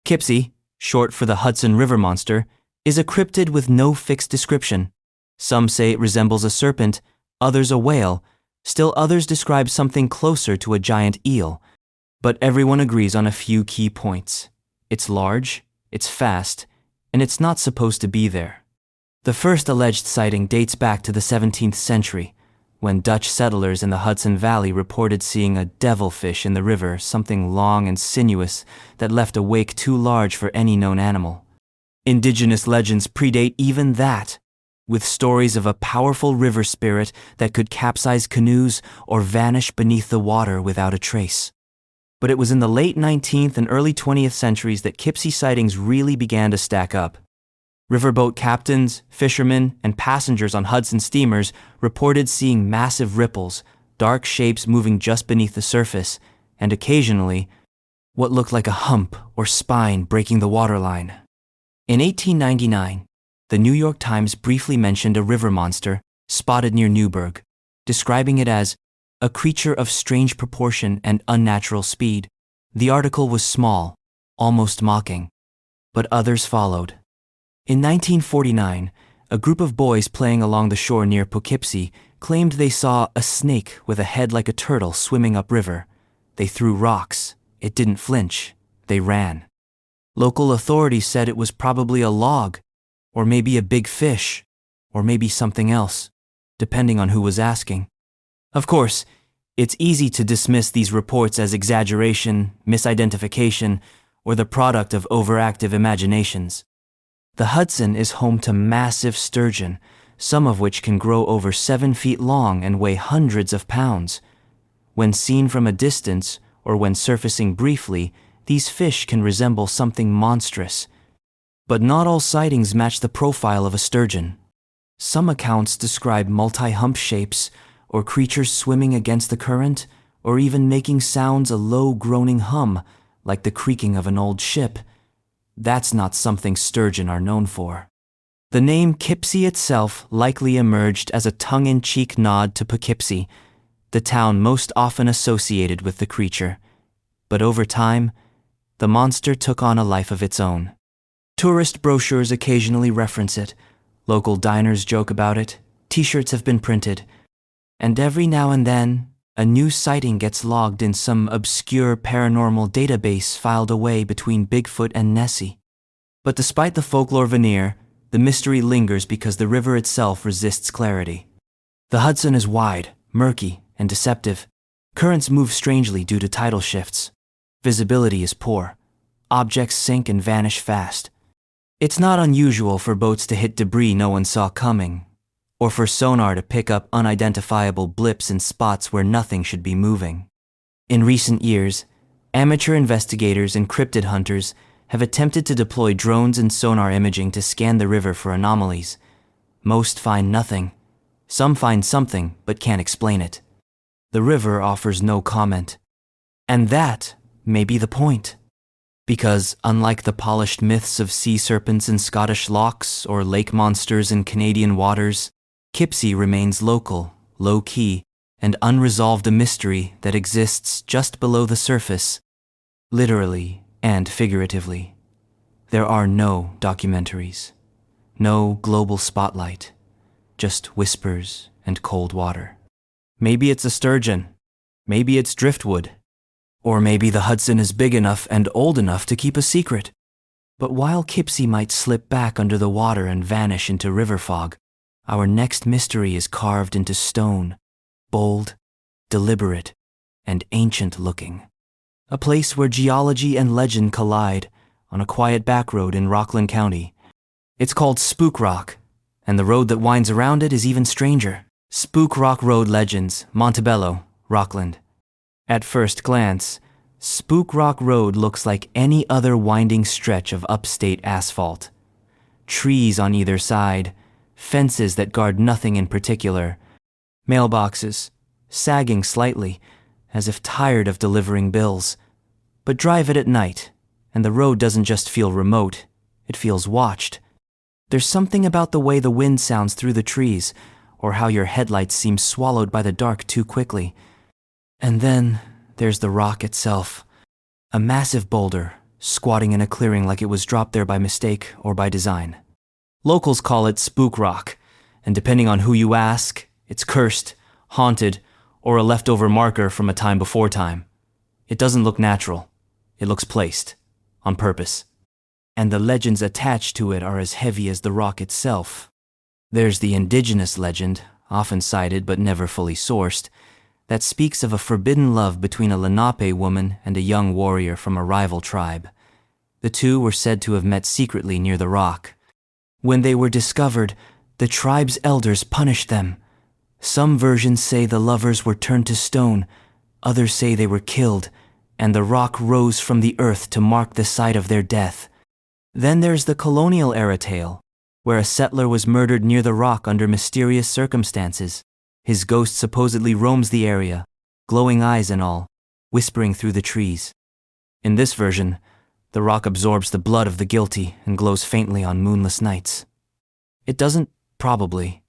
Kipsy, short for the Hudson River Monster, is a cryptid with no fixed description. Some say it resembles a serpent, others a whale, still others describe something closer to a giant eel. But everyone agrees on a few key points. It's large, it's fast, and it's not supposed to be there. The first alleged sighting dates back to the 17th century, when Dutch settlers in the Hudson Valley reported seeing a devilfish in the river, something long and sinuous that left a wake too large for any known animal. Indigenous legends predate even that, with stories of a powerful river spirit that could capsize canoes or vanish beneath the water without a trace. But it was in the late 19th and early 20th centuries that Kipsy sightings really began to stack up. Riverboat captains, fishermen, and passengers on Hudson steamers reported seeing massive ripples, dark shapes moving just beneath the surface, and occasionally, what looked like a hump or spine breaking the waterline. In 1899, the New York Times briefly mentioned a river monster spotted near Newburgh, describing it as a creature of strange proportion and unnatural speed. The article was small, almost mocking, but others followed. In 1949, a group of boys playing along the shore near Poughkeepsie claimed they saw a snake with a head like a turtle swimming upriver. They threw rocks. It didn't flinch. They ran. Local authorities said it was probably a log, or maybe a big fish, or maybe something else, depending on who was asking. Of course, it's easy to dismiss these reports as exaggeration, misidentification, or the product of overactive imaginations. The Hudson is home to massive sturgeon, some of which can grow over 7 feet long and weigh hundreds of pounds. When seen from a distance, or when surfacing briefly, these fish can resemble something monstrous. But not all sightings match the profile of a sturgeon. Some accounts describe multi-hump shapes, or creatures swimming against the current, or even making sounds a low groaning hum, like the creaking of an old ship. That's not something sturgeon are known for. The name Kipsey itself likely emerged as a tongue-in-cheek nod to Poughkeepsie, the town most often associated with the creature. But over time, the monster took on a life of its own. Tourist brochures occasionally reference it, local diners joke about it, t-shirts have been printed, and every now and then, a new sighting gets logged in some obscure paranormal database filed away between Bigfoot and Nessie. But despite the folklore veneer, the mystery lingers because the river itself resists clarity. The Hudson is wide, murky, and deceptive. Currents move strangely due to tidal shifts. Visibility is poor. Objects sink and vanish fast. It's not unusual for boats to hit debris no one saw coming, or for sonar to pick up unidentifiable blips in spots where nothing should be moving. In recent years, amateur investigators and cryptid hunters have attempted to deploy drones and sonar imaging to scan the river for anomalies. Most find nothing. Some find something, but can't explain it. The river offers no comment. And that may be the point. Because unlike the polished myths of sea serpents in Scottish lochs or lake monsters in Canadian waters, Kipsey remains local, low-key, and unresolved, a mystery that exists just below the surface, literally and figuratively. There are no documentaries, no global spotlight, just whispers and cold water. Maybe it's a sturgeon, maybe it's driftwood, or maybe the Hudson is big enough and old enough to keep a secret. But while Kipsey might slip back under the water and vanish into river fog, our next mystery is carved into stone, bold, deliberate, and ancient-looking. A place where geology and legend collide on a quiet back road in Rockland County. It's called Spook Rock, and the road that winds around it is even stranger. Spook Rock Road Legends, Montebello, Rockland. At first glance, Spook Rock Road looks like any other winding stretch of upstate asphalt. Trees on either side, fences that guard nothing in particular, mailboxes, sagging slightly, as if tired of delivering bills. But drive it at night, and the road doesn't just feel remote, it feels watched. There's something about the way the wind sounds through the trees, or how your headlights seem swallowed by the dark too quickly. And then there's the rock itself, a massive boulder, squatting in a clearing like it was dropped there by mistake or by design. Locals call it Spook Rock, and depending on who you ask, it's cursed, haunted, or a leftover marker from a time before time. It doesn't look natural. It looks placed, on purpose. And the legends attached to it are as heavy as the rock itself. There's the indigenous legend, often cited but never fully sourced, that speaks of a forbidden love between a Lenape woman and a young warrior from a rival tribe. The two were said to have met secretly near the rock. When they were discovered, the tribe's elders punished them. Some versions say the lovers were turned to stone, others say they were killed, and the rock rose from the earth to mark the site of their death. Then there's the colonial-era tale, where a settler was murdered near the rock under mysterious circumstances. His ghost supposedly roams the area, glowing eyes and all, whispering through the trees. In this version, The rock absorbs the blood of the guilty and glows faintly on moonless nights. It doesn't, probably.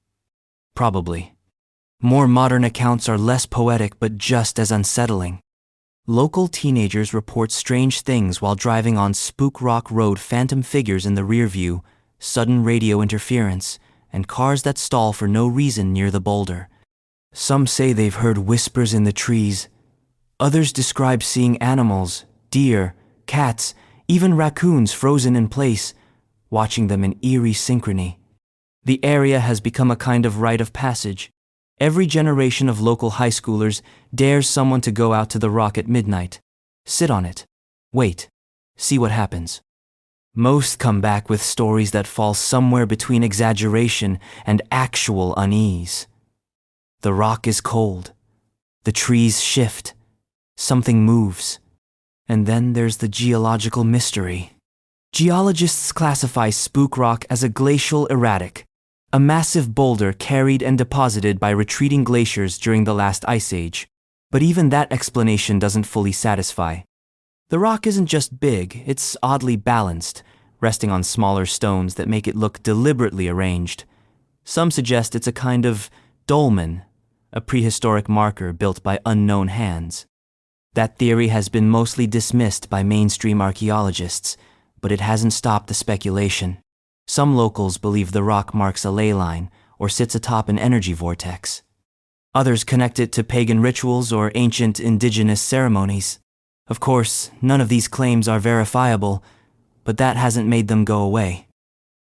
More modern accounts are less poetic but just as unsettling. Local teenagers report strange things while driving on Spook Rock Road: phantom figures in the rear view, sudden radio interference, and cars that stall for no reason near the boulder. Some say they've heard whispers in the trees. Others describe seeing animals, deer, cats, even raccoons frozen in place, watching them in eerie synchrony. The area has become a kind of rite of passage. Every generation of local high schoolers dares someone to go out to the rock at midnight, sit on it, wait, see what happens. Most come back with stories that fall somewhere between exaggeration and actual unease. The rock is cold. The trees shift. Something moves. And then there's the geological mystery. Geologists classify Spook Rock as a glacial erratic, a massive boulder carried and deposited by retreating glaciers during the last ice age. But even that explanation doesn't fully satisfy. The rock isn't just big, it's oddly balanced, resting on smaller stones that make it look deliberately arranged. Some suggest it's a kind of dolmen, a prehistoric marker built by unknown hands. That theory has been mostly dismissed by mainstream archaeologists, but it hasn't stopped the speculation. Some locals believe the rock marks a ley line or sits atop an energy vortex. Others connect it to pagan rituals or ancient indigenous ceremonies. Of course, none of these claims are verifiable, but that hasn't made them go away.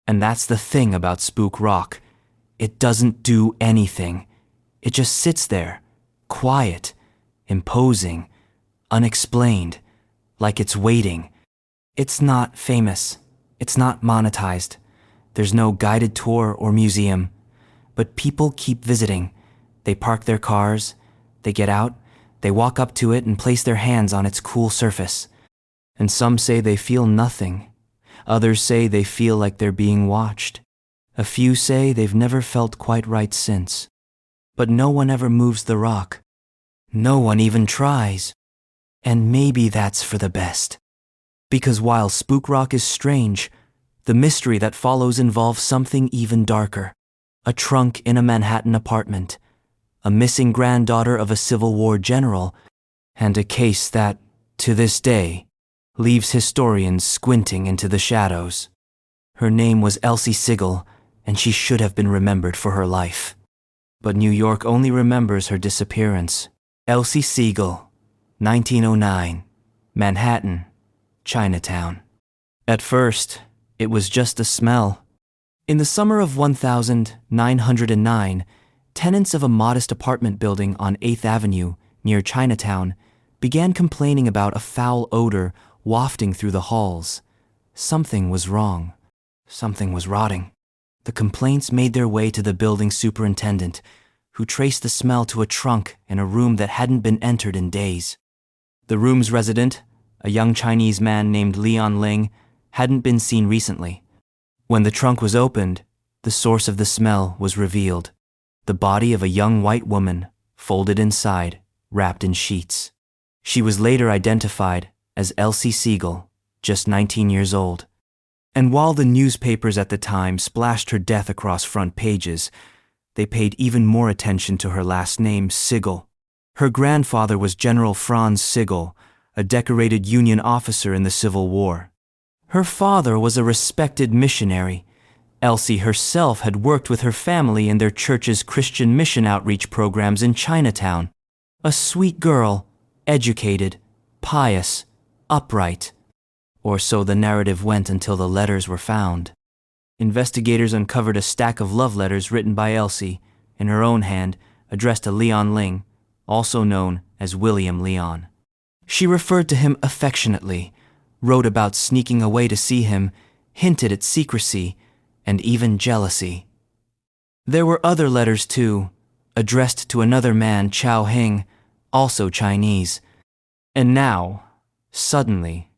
And that's the thing about Spook Rock. It doesn't do anything. It just sits there, quiet, imposing, unexplained, like it's waiting. It's not famous. It's not monetized. There's no guided tour or museum. But people keep visiting. They park their cars, they get out, they walk up to it and place their hands on its cool surface. And some say they feel nothing. Others say they feel like they're being watched. A few say they've never felt quite right since. But no one ever moves the rock. No one even tries. And maybe that's for the best. Because while Spook Rock is strange, the mystery that follows involves something even darker. A trunk in a Manhattan apartment, a missing granddaughter of a Civil War general, and a case that, to this day, leaves historians squinting into the shadows. Her name was Elsie Sigel, and she should have been remembered for her life. But New York only remembers her disappearance. Elsie Sigel, 1909, Manhattan, Chinatown. At first, it was just a smell. In the summer of 1909, tenants of a modest apartment building on 8th Avenue near Chinatown began complaining about a foul odor wafting through the halls. Something was wrong. Something was rotting. The complaints made their way to the building superintendent, who traced the smell to a trunk in a room that hadn't been entered in days. The room's resident, a young Chinese man named Leon Ling, hadn't been seen recently. When the trunk was opened, the source of the smell was revealed. The body of a young white woman, folded inside, wrapped in sheets. She was later identified as Elsie Sigel, just 19 years old. And while the newspapers at the time splashed her death across front pages, they paid even more attention to her last name, Sigel. Her grandfather was General Franz Sigel, a decorated Union officer in the Civil War. Her father was a respected missionary. Elsie herself had worked with her family in their church's Christian mission outreach programs in Chinatown. A sweet girl, educated, pious, upright. Or so the narrative went until the letters were found. Investigators uncovered a stack of love letters written by Elsie, in her own hand, addressed to Leon Ling, also known as William Leon. She referred to him affectionately, wrote about sneaking away to see him, hinted at secrecy, and even jealousy. There were other letters too, addressed to another man, Chao Hing, also Chinese. And now, suddenly,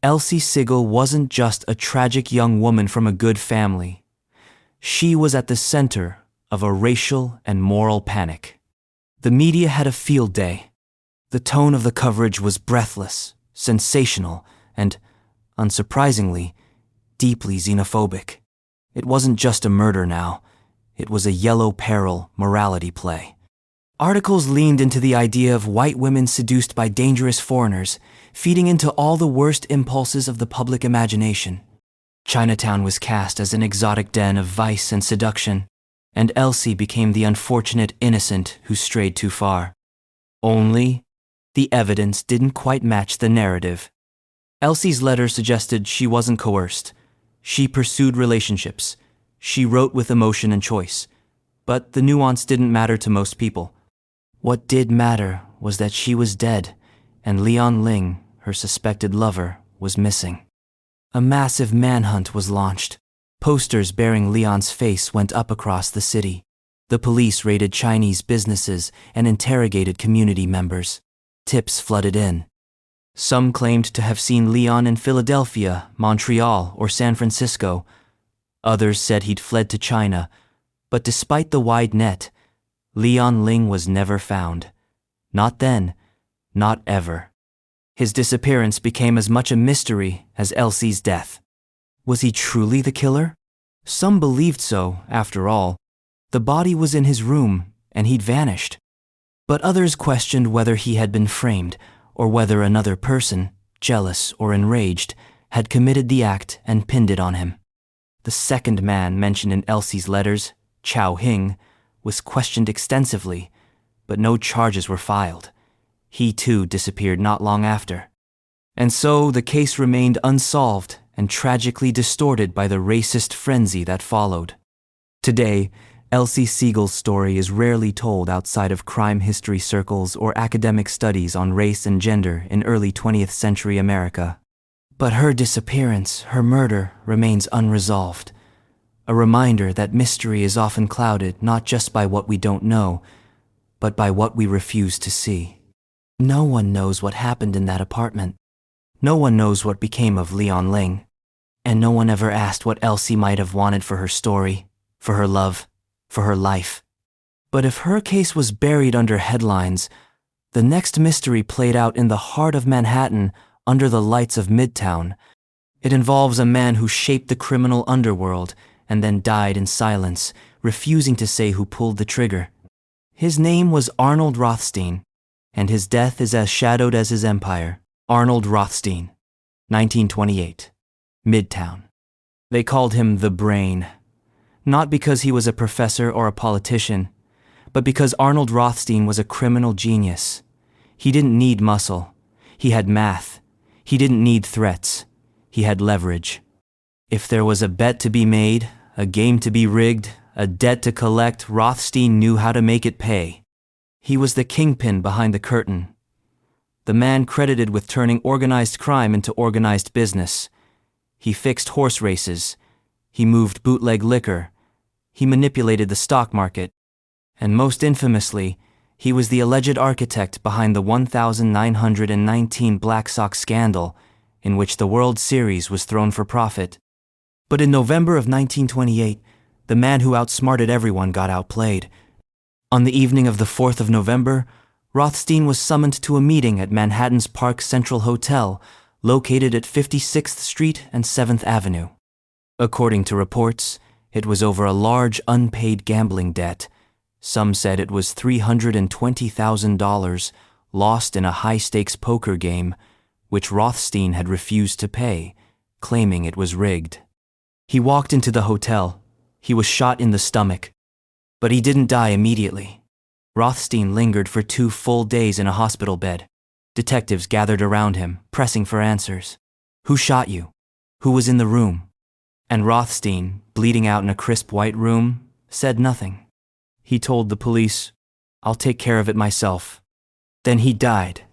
Elsie Sigel wasn't just a tragic young woman from a good family. She was at the center of a racial and moral panic. The media had a field day. The tone of the coverage was breathless, sensational, and unsurprisingly, deeply xenophobic. It wasn't just a murder now, it was a yellow peril morality play. Articles leaned into the idea of white women seduced by dangerous foreigners, feeding into all the worst impulses of the public imagination. Chinatown was cast as an exotic den of vice and seduction, and Elsie became the unfortunate innocent who strayed too far. Only, the evidence didn't quite match the narrative. Elsie's letter suggested she wasn't coerced. She pursued relationships. She wrote with emotion and choice. But the nuance didn't matter to most people. What did matter was that she was dead, and Leon Ling, her suspected lover, was missing. A massive manhunt was launched. Posters bearing Leon's face went up across the city. The police raided Chinese businesses and interrogated community members. Tips flooded in. Some claimed to have seen Leon in Philadelphia, Montreal, or San Francisco. Others said he'd fled to China. But despite the wide net, Leon Ling was never found. Not then, not ever. His disappearance became as much a mystery as Elsie's death. Was he truly the killer? Some believed so, after all. The body was in his room, and he'd vanished. But others questioned whether he had been framed, or whether another person, jealous or enraged, had committed the act and pinned it on him. The second man mentioned in Elsie's letters, Chao Hing, was questioned extensively, but no charges were filed. He too disappeared not long after. And so the case remained unsolved and tragically distorted by the racist frenzy that followed. Today, Elsie Siegel's story is rarely told outside of crime history circles or academic studies on race and gender in early 20th century America. But her disappearance, her murder, remains unresolved. A reminder that mystery is often clouded not just by what we don't know, but by what we refuse to see. No one knows what happened in that apartment. No one knows what became of Leon Ling. And no one ever asked what Elsie might have wanted for her story, for her love, for her life. But if her case was buried under headlines, the next mystery played out in the heart of Manhattan under the lights of Midtown. It involves a man who shaped the criminal underworld and then died in silence, refusing to say who pulled the trigger. His name was Arnold Rothstein, and his death is as shadowed as his empire. Arnold Rothstein, 1928, Midtown. They called him the Brain, not because he was a professor or a politician, but because Arnold Rothstein was a criminal genius. He didn't need muscle. He had math. He didn't need threats. He had leverage. If there was a bet to be made, a game to be rigged, a debt to collect, Rothstein knew how to make it pay. He was the kingpin behind the curtain. The man credited with turning organized crime into organized business. He fixed horse races. He moved bootleg liquor. He manipulated the stock market. And most infamously, he was the alleged architect behind the 1919 Black Sox scandal, in which the World Series was thrown for profit. But in November of 1928, the man who outsmarted everyone got outplayed. On the evening of the 4th of November, Rothstein was summoned to a meeting at Manhattan's Park Central Hotel, located at 56th Street and 7th Avenue. According to reports, it was over a large unpaid gambling debt. Some said it was $320,000 lost in a high-stakes poker game, which Rothstein had refused to pay, claiming it was rigged. He walked into the hotel. He was shot in the stomach. But he didn't die immediately. Rothstein lingered for 2 full days in a hospital bed. Detectives gathered around him, pressing for answers. Who shot you? Who was in the room? And Rothstein, bleeding out in a crisp white room, said nothing. He told the police, "I'll take care of it myself." Then he died.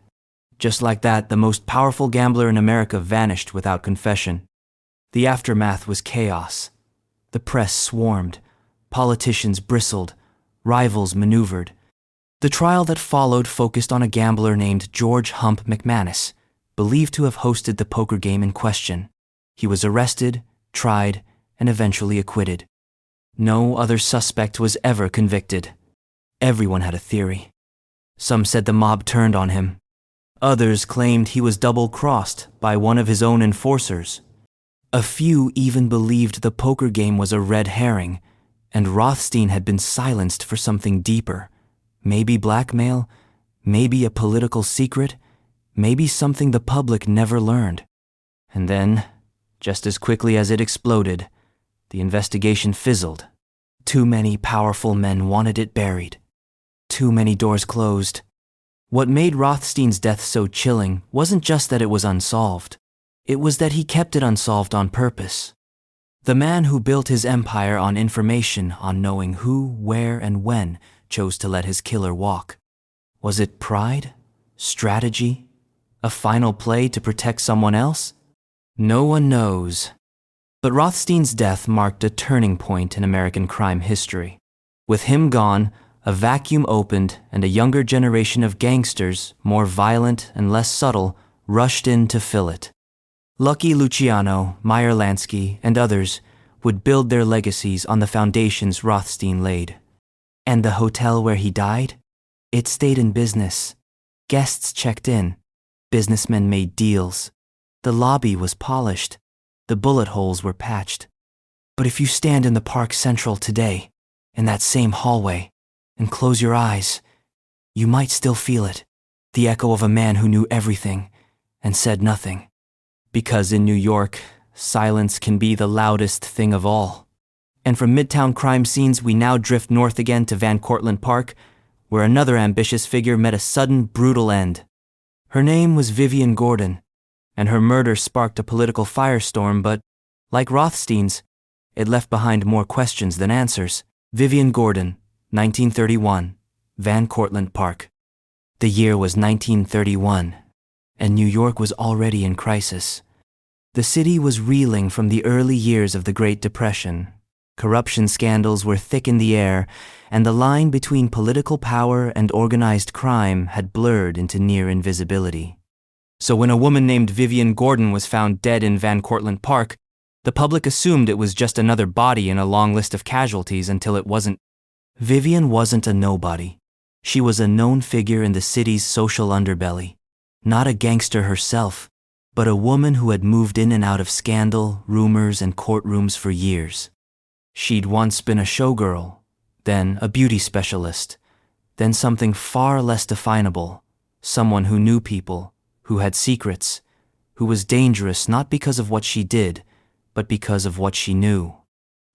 Just like that, the most powerful gambler in America vanished without confession. The aftermath was chaos. The press swarmed. Politicians bristled. Rivals maneuvered. The trial that followed focused on a gambler named George Hump McManus, believed to have hosted the poker game in question. He was arrested, tried, and eventually acquitted. No other suspect was ever convicted. Everyone had a theory. Some said the mob turned on him. Others claimed he was double-crossed by one of his own enforcers. A few even believed the poker game was a red herring, and Rothstein had been silenced for something deeper. Maybe blackmail, maybe a political secret, maybe something the public never learned. And then, just as quickly as it exploded, the investigation fizzled. Too many powerful men wanted it buried. Too many doors closed. What made Rothstein's death so chilling wasn't just that it was unsolved. It was that he kept it unsolved on purpose. The man who built his empire on information, on knowing who, where, and when, chose to let his killer walk. Was it pride? Strategy? A final play to protect someone else? No one knows. But Rothstein's death marked a turning point in American crime history. With him gone, a vacuum opened and a younger generation of gangsters, more violent and less subtle, rushed in to fill it. Lucky Luciano, Meyer Lansky, and others would build their legacies on the foundations Rothstein laid. And the hotel where he died? It stayed in business. Guests checked in. Businessmen made deals. The lobby was polished. The bullet holes were patched. But if you stand in the Park Central today, in that same hallway, and close your eyes, you might still feel it, the echo of a man who knew everything and said nothing. Because in New York, silence can be the loudest thing of all. And from Midtown crime scenes, we now drift north again to Van Cortlandt Park, where another ambitious figure met a sudden, brutal end. Her name was Vivian Gordon, and her murder sparked a political firestorm, but, like Rothstein's, it left behind more questions than answers. Vivian Gordon, 1931, Van Cortlandt Park. The year was 1931, and New York was already in crisis. The city was reeling from the early years of the Great Depression. Corruption scandals were thick in the air, and the line between political power and organized crime had blurred into near invisibility. So when a woman named Vivian Gordon was found dead in Van Cortlandt Park, the public assumed it was just another body in a long list of casualties until it wasn't. Vivian wasn't a nobody. She was a known figure in the city's social underbelly. Not a gangster herself, but a woman who had moved in and out of scandal, rumors, and courtrooms for years. She'd once been a showgirl, then a beauty specialist, then something far less definable, someone who knew people, who had secrets, who was dangerous not because of what she did, but because of what she knew.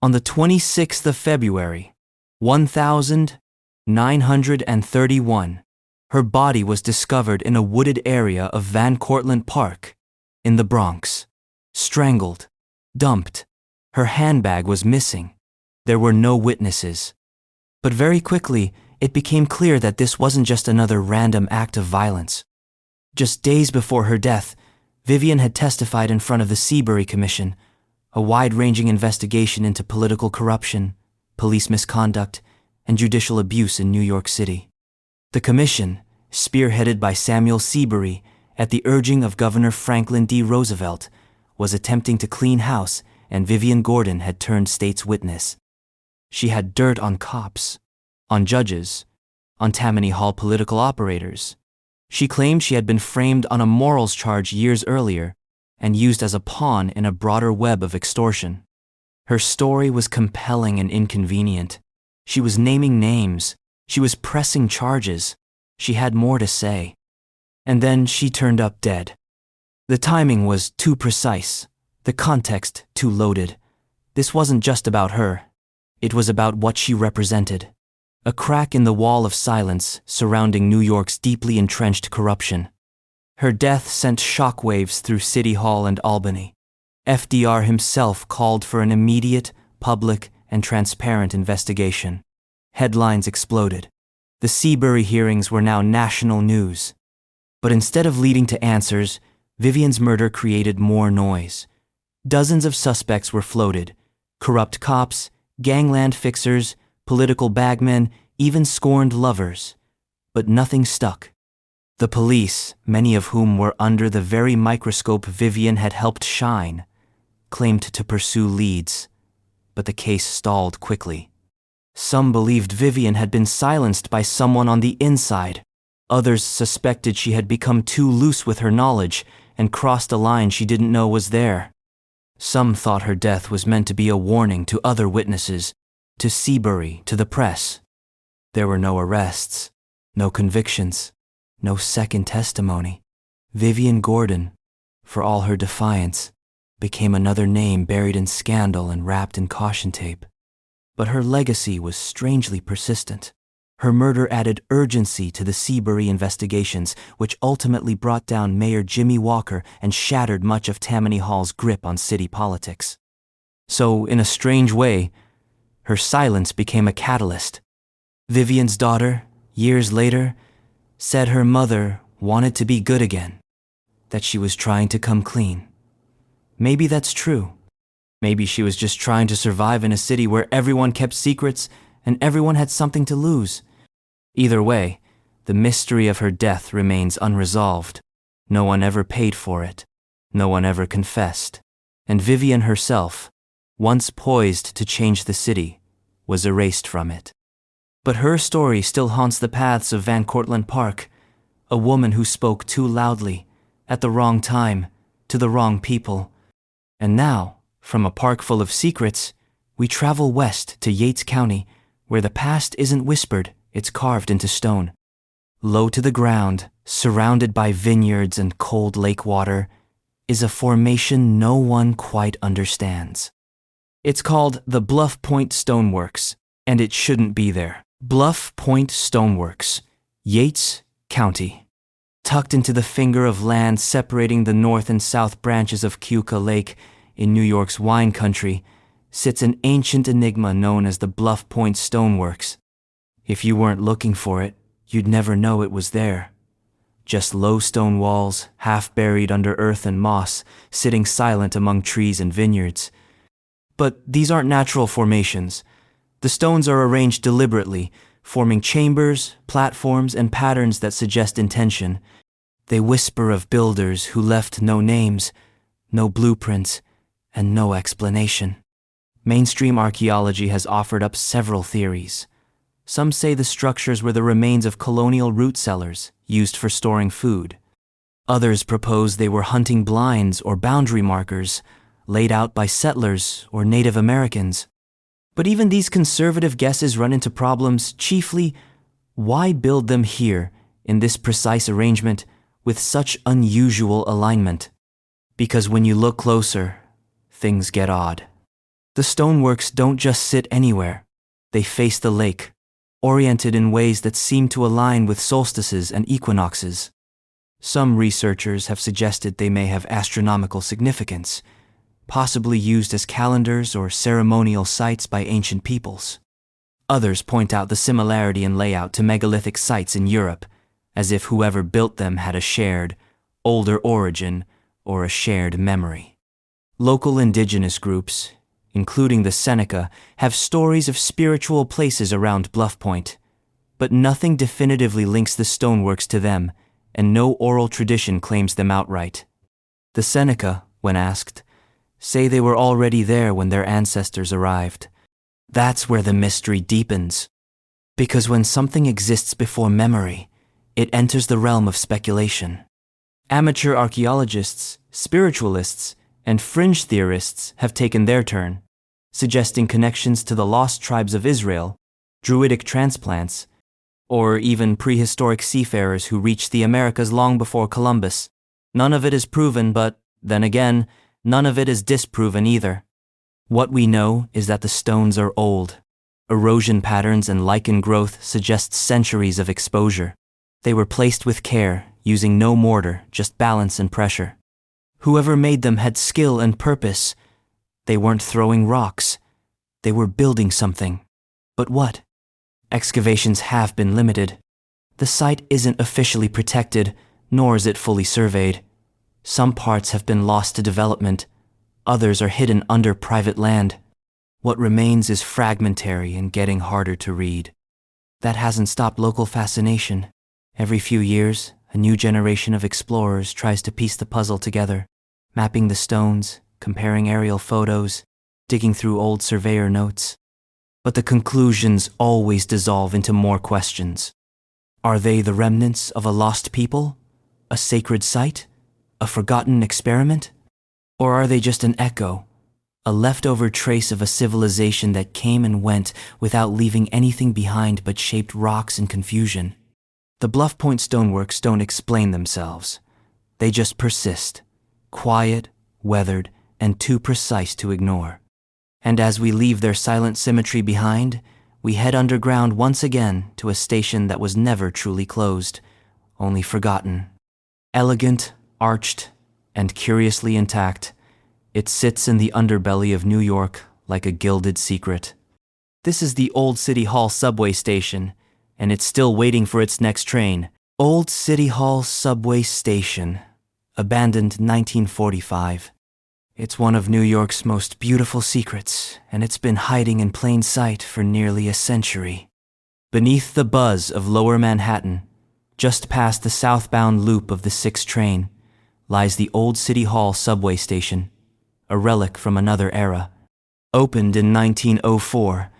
On the 26th of February, 1931, her body was discovered in a wooded area of Van Cortlandt Park, in the Bronx. Strangled, dumped. Her handbag was missing. There were no witnesses. But very quickly, it became clear that this wasn't just another random act of violence. Just days before her death, Vivian had testified in front of the Seabury Commission, a wide-ranging investigation into political corruption, police misconduct, and judicial abuse in New York City. The commission, spearheaded by Samuel Seabury at the urging of Governor Franklin D. Roosevelt, was attempting to clean house, and Vivian Gordon had turned state's witness. She had dirt on cops, on judges, on Tammany Hall political operators. She claimed she had been framed on a morals charge years earlier and used as a pawn in a broader web of extortion. Her story was compelling and inconvenient. She was naming names. She was pressing charges. She had more to say. And then she turned up dead. The timing was too precise, the context too loaded. This wasn't just about her. It was about what she represented. A crack in the wall of silence surrounding New York's deeply entrenched corruption. Her death sent shockwaves through City Hall and Albany. FDR himself called for an immediate, public, and transparent investigation. Headlines exploded. The Seabury hearings were now national news. But instead of leading to answers, Vivian's murder created more noise. Dozens of suspects were floated. Corrupt cops, gangland fixers, political bagmen, even scorned lovers. But nothing stuck. The police, many of whom were under the very microscope Vivian had helped shine, claimed to pursue leads, but the case stalled quickly. Some believed Vivian had been silenced by someone on the inside, Others suspected she had become too loose with her knowledge and crossed a line she didn't know was there. Some thought her death was meant to be a warning to other witnesses, to Seabury, to the press. There were no arrests, no convictions, no second testimony. Vivian Gordon, for all her defiance, became another name buried in scandal and wrapped in caution tape. But her legacy was strangely persistent. Her murder added urgency to the Seabury investigations, which ultimately brought down Mayor Jimmy Walker and shattered much of Tammany Hall's grip on city politics. So, in a strange way, her silence became a catalyst. Vivian's daughter, years later, said her mother wanted to be good again, that she was trying to come clean. Maybe that's true. Maybe she was just trying to survive in a city where everyone kept secrets and everyone had something to lose. Either way, the mystery of her death remains unresolved. No one ever paid for it. No one ever confessed. And Vivian herself, once poised to change the city, was erased from it. But her story still haunts the paths of Van Cortlandt Park, a woman who spoke too loudly, at the wrong time, to the wrong people. And now, from a park full of secrets, we travel west to Yates County, where the past isn't whispered, it's carved into stone. Low to the ground, surrounded by vineyards and cold lake water, is a formation no one quite understands. It's called the Bluff Point Stoneworks, and it shouldn't be there. Bluff Point Stoneworks, Yates County. Tucked into the finger of land separating the north and south branches of Keuka Lake in New York's wine country, sits an ancient enigma known as the Bluff Point Stoneworks. If you weren't looking for it, you'd never know it was there. Just low stone walls, half buried under earth and moss, sitting silent among trees and vineyards. But these aren't natural formations. The stones are arranged deliberately, forming chambers, platforms, and patterns that suggest intention. They whisper of builders who left no names, no blueprints, and no explanation. Mainstream archaeology has offered up several theories. Some say the structures were the remains of colonial root cellars used for storing food. Others propose they were hunting blinds or boundary markers laid out by settlers or Native Americans. But even these conservative guesses run into problems. Chiefly, why build them here in this precise arrangement with such unusual alignment? Because when you look closer, things get odd. The stoneworks don't just sit anywhere. They face the lake, oriented in ways that seem to align with solstices and equinoxes. Some researchers have suggested they may have astronomical significance, possibly used as calendars or ceremonial sites by ancient peoples. Others point out the similarity in layout to megalithic sites in Europe, as if whoever built them had a shared, older origin or a shared memory. Local indigenous groups, including the Seneca, have stories of spiritual places around Bluff Point, but nothing definitively links the stoneworks to them, and no oral tradition claims them outright. The Seneca, when asked, say they were already there when their ancestors arrived. That's where the mystery deepens. Because when something exists before memory, it enters the realm of speculation. Amateur archaeologists, spiritualists, and fringe theorists have taken their turn, suggesting connections to the lost tribes of Israel, druidic transplants, or even prehistoric seafarers who reached the Americas long before Columbus. None of it is proven, but, then again, none of it is disproven either. What we know is that the stones are old. Erosion patterns and lichen growth suggest centuries of exposure. They were placed with care, using no mortar, just balance and pressure. Whoever made them had skill and purpose. They weren't throwing rocks. They were building something. But what? Excavations have been limited. The site isn't officially protected, nor is it fully surveyed. Some parts have been lost to development. Others are hidden under private land. What remains is fragmentary and getting harder to read. That hasn't stopped local fascination. Every few years, a new generation of explorers tries to piece the puzzle together, mapping the stones, comparing aerial photos, digging through old surveyor notes. But the conclusions always dissolve into more questions. Are they the remnants of a lost people? A sacred site? A forgotten experiment? Or are they just an echo? A leftover trace of a civilization that came and went without leaving anything behind but shaped rocks in confusion? The Bluff Point stoneworks don't explain themselves. They just persist, quiet, weathered, and too precise to ignore. And as we leave their silent symmetry behind, we head underground once again to a station that was never truly closed, only forgotten. Elegant, arched, and curiously intact, it sits in the underbelly of New York like a gilded secret. This is the Old City Hall subway station, and it's still waiting for its next train. Old City Hall subway station, abandoned 1945. It's one of New York's most beautiful secrets, and it's been hiding in plain sight for nearly a century. Beneath the buzz of Lower Manhattan, just past the southbound loop of the 6 train, lies the Old City Hall subway station, a relic from another era. Opened in 1904,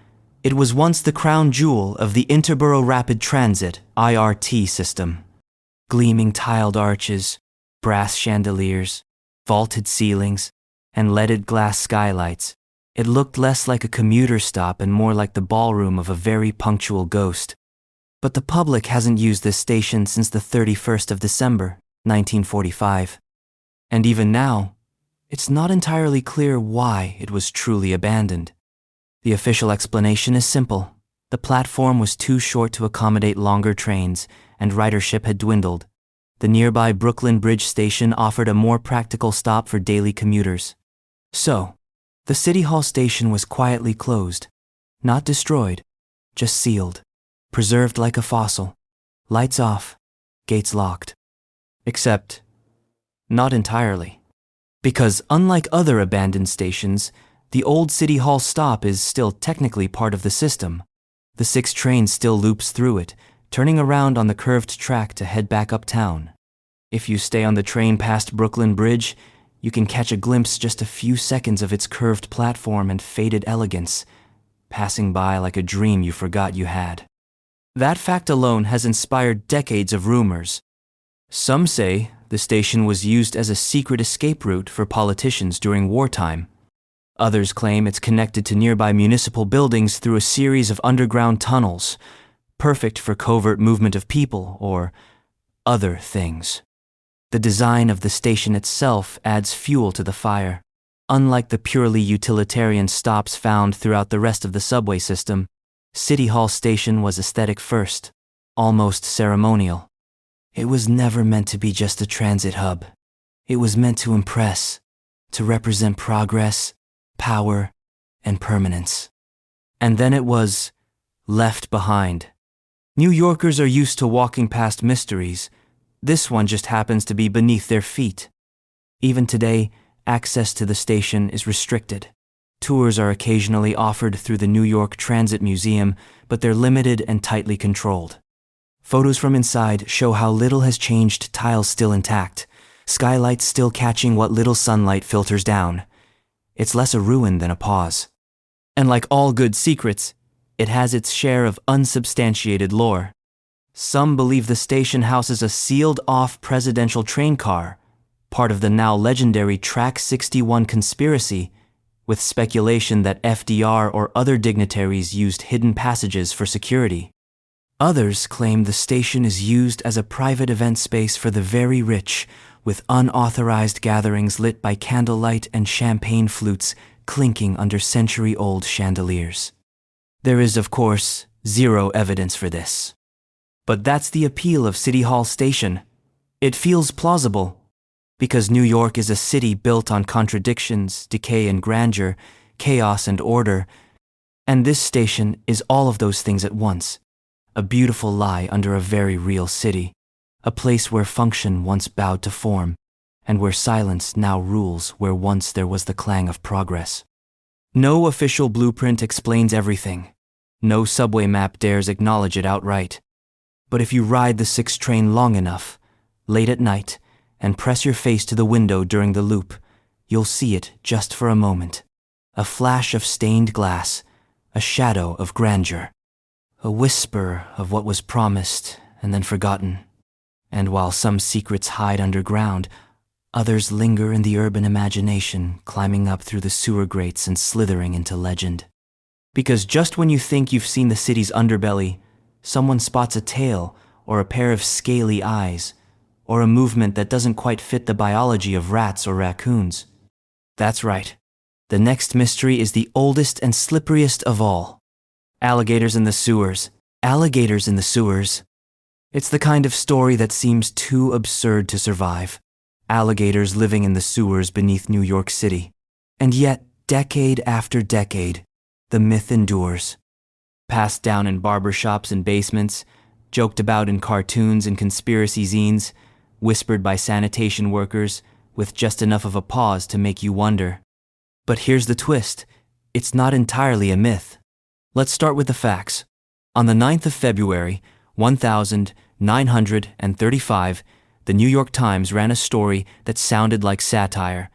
it was once the crown jewel of the Interborough Rapid Transit (IRT) system. Gleaming tiled arches, brass chandeliers, vaulted ceilings, and leaded glass skylights, it looked less like a commuter stop and more like the ballroom of a very punctual ghost. But the public hasn't used this station since the 31st of December, 1945. And even now, it's not entirely clear why it was truly abandoned. The official explanation is simple. The platform was too short to accommodate longer trains, and ridership had dwindled. The nearby Brooklyn Bridge station offered a more practical stop for daily commuters. So, the City Hall station was quietly closed, not destroyed, just sealed, preserved like a fossil, lights off, gates locked. Except, not entirely. Because unlike other abandoned stations, the Old City Hall stop is still technically part of the system. The 6 train still loops through it, turning around on the curved track to head back uptown. If you stay on the train past Brooklyn Bridge, you can catch a glimpse just a few seconds of its curved platform and faded elegance, passing by like a dream you forgot you had. That fact alone has inspired decades of rumors. Some say the station was used as a secret escape route for politicians during wartime. Others claim it's connected to nearby municipal buildings through a series of underground tunnels, perfect for covert movement of people or other things. The design of the station itself adds fuel to the fire. Unlike the purely utilitarian stops found throughout the rest of the subway system, City Hall Station was aesthetic first, almost ceremonial. It was never meant to be just a transit hub. It was meant to impress, to represent progress, power, and permanence. And then it was left behind. New Yorkers are used to walking past mysteries. This one just happens to be beneath their feet. Even today, access to the station is restricted. Tours are occasionally offered through the New York Transit Museum, but they're limited and tightly controlled. Photos from inside show how little has changed, tiles still intact, skylights still catching what little sunlight filters down. It's less a ruin than a pause. And like all good secrets, it has its share of unsubstantiated lore. Some believe the station houses a sealed-off presidential train car, part of the now legendary Track 61 conspiracy, with speculation that FDR or other dignitaries used hidden passages for security. Others claim the station is used as a private event space for the very rich, with unauthorized gatherings lit by candlelight and champagne flutes clinking under century-old chandeliers. There is, of course, zero evidence for this. But that's the appeal of City Hall Station. It feels plausible, because New York is a city built on contradictions, decay and grandeur, chaos and order, and this station is all of those things at once. A beautiful lie under a very real city, a place where function once bowed to form, and where silence now rules where once there was the clang of progress. No official blueprint explains everything. No subway map dares acknowledge it outright. But if you ride the 6 train long enough, late at night, and press your face to the window during the loop, you'll see it just for a moment. A flash of stained glass, a shadow of grandeur, a whisper of what was promised and then forgotten. And while some secrets hide underground, others linger in the urban imagination, climbing up through the sewer grates and slithering into legend. Because just when you think you've seen the city's underbelly, someone spots a tail or a pair of scaly eyes, or a movement that doesn't quite fit the biology of rats or raccoons. That's right. The next mystery is the oldest and slipperiest of all. Alligators in the sewers. Alligators in the sewers. It's the kind of story that seems too absurd to survive. Alligators living in the sewers beneath New York City. And yet, decade after decade, the myth endures. Passed down in barbershops and basements, joked about in cartoons and conspiracy zines, whispered by sanitation workers, with just enough of a pause to make you wonder. But here's the twist. It's not entirely a myth. Let's start with the facts. On the 9th of February, 1935, the New York Times ran a story that sounded like satire.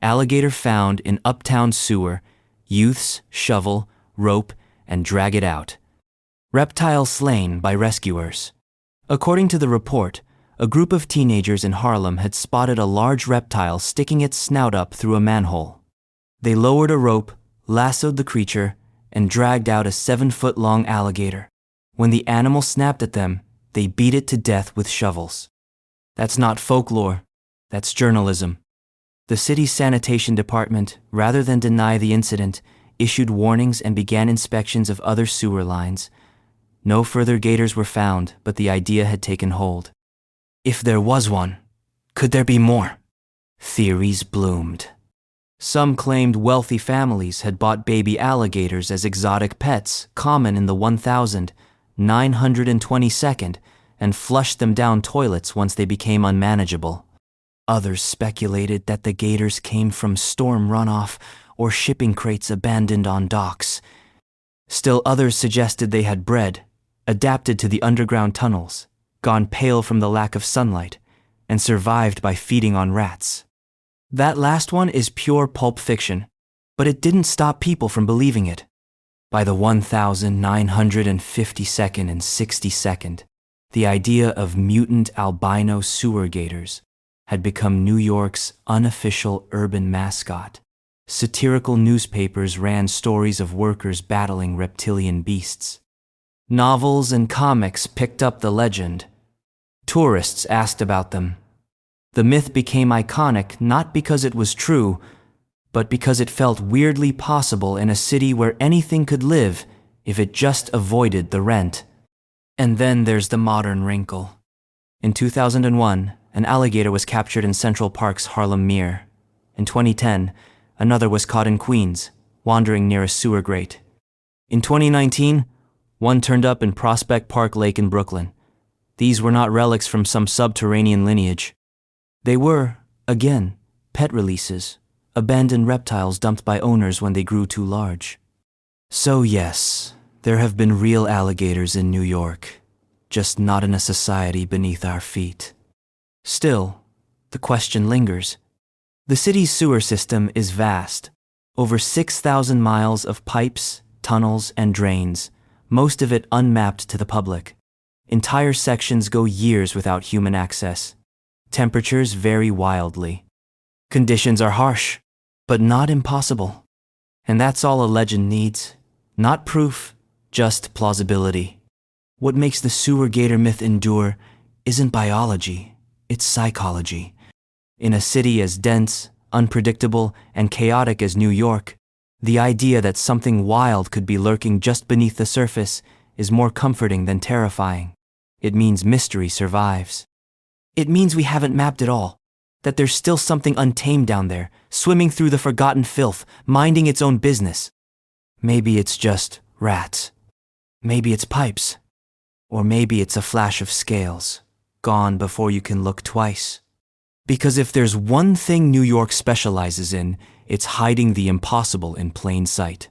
Alligator found in uptown sewer. Youths shovel, rope, and drag it out. Reptile slain by rescuers. According to the report, a group of teenagers in Harlem had spotted a large reptile sticking its snout up through a manhole. They lowered a rope, lassoed the creature, and dragged out a 7-foot-long alligator. When the animal snapped at them, they beat it to death with shovels. That's not folklore, that's journalism. The city's sanitation department, rather than deny the incident, issued warnings and began inspections of other sewer lines. No further gators were found, but the idea had taken hold. If there was one, could there be more? Theories bloomed. Some claimed wealthy families had bought baby alligators as exotic pets, common in the 1922nd, and flushed them down toilets once they became unmanageable. Others speculated that the gators came from storm runoff or shipping crates abandoned on docks. Still others suggested they had bred, adapted to the underground tunnels, gone pale from the lack of sunlight, and survived by feeding on rats. That last one is pure pulp fiction, but it didn't stop people from believing it. By the 1952nd and 62nd, the idea of mutant albino sewer gators had become New York's unofficial urban mascot. Satirical newspapers ran stories of workers battling reptilian beasts. Novels and comics picked up the legend. Tourists asked about them. The myth became iconic not because it was true, but because it felt weirdly possible in a city where anything could live if it just avoided the rent. And then there's the modern wrinkle. In 2001, an alligator was captured in Central Park's Harlem Mere. In 2010, another was caught in Queens, wandering near a sewer grate. In 2019, one turned up in Prospect Park Lake in Brooklyn. These were not relics from some subterranean lineage. They were, again, pet releases, abandoned reptiles dumped by owners when they grew too large. So yes, there have been real alligators in New York, just not in a society beneath our feet. Still, the question lingers. The city's sewer system is vast, over 6,000 miles of pipes, tunnels, and drains, most of it unmapped to the public. Entire sections go years without human access. Temperatures vary wildly. Conditions are harsh, but not impossible. And that's all a legend needs. Not proof, just plausibility. What makes the sewer gator myth endure isn't biology, it's psychology. In a city as dense, unpredictable, and chaotic as New York, the idea that something wild could be lurking just beneath the surface is more comforting than terrifying. It means mystery survives. It means we haven't mapped it all, that there's still something untamed down there, swimming through the forgotten filth, minding its own business. Maybe it's just rats. Maybe it's pipes. Or maybe it's a flash of scales, gone before you can look twice. Because if there's one thing New York specializes in, it's hiding the impossible in plain sight.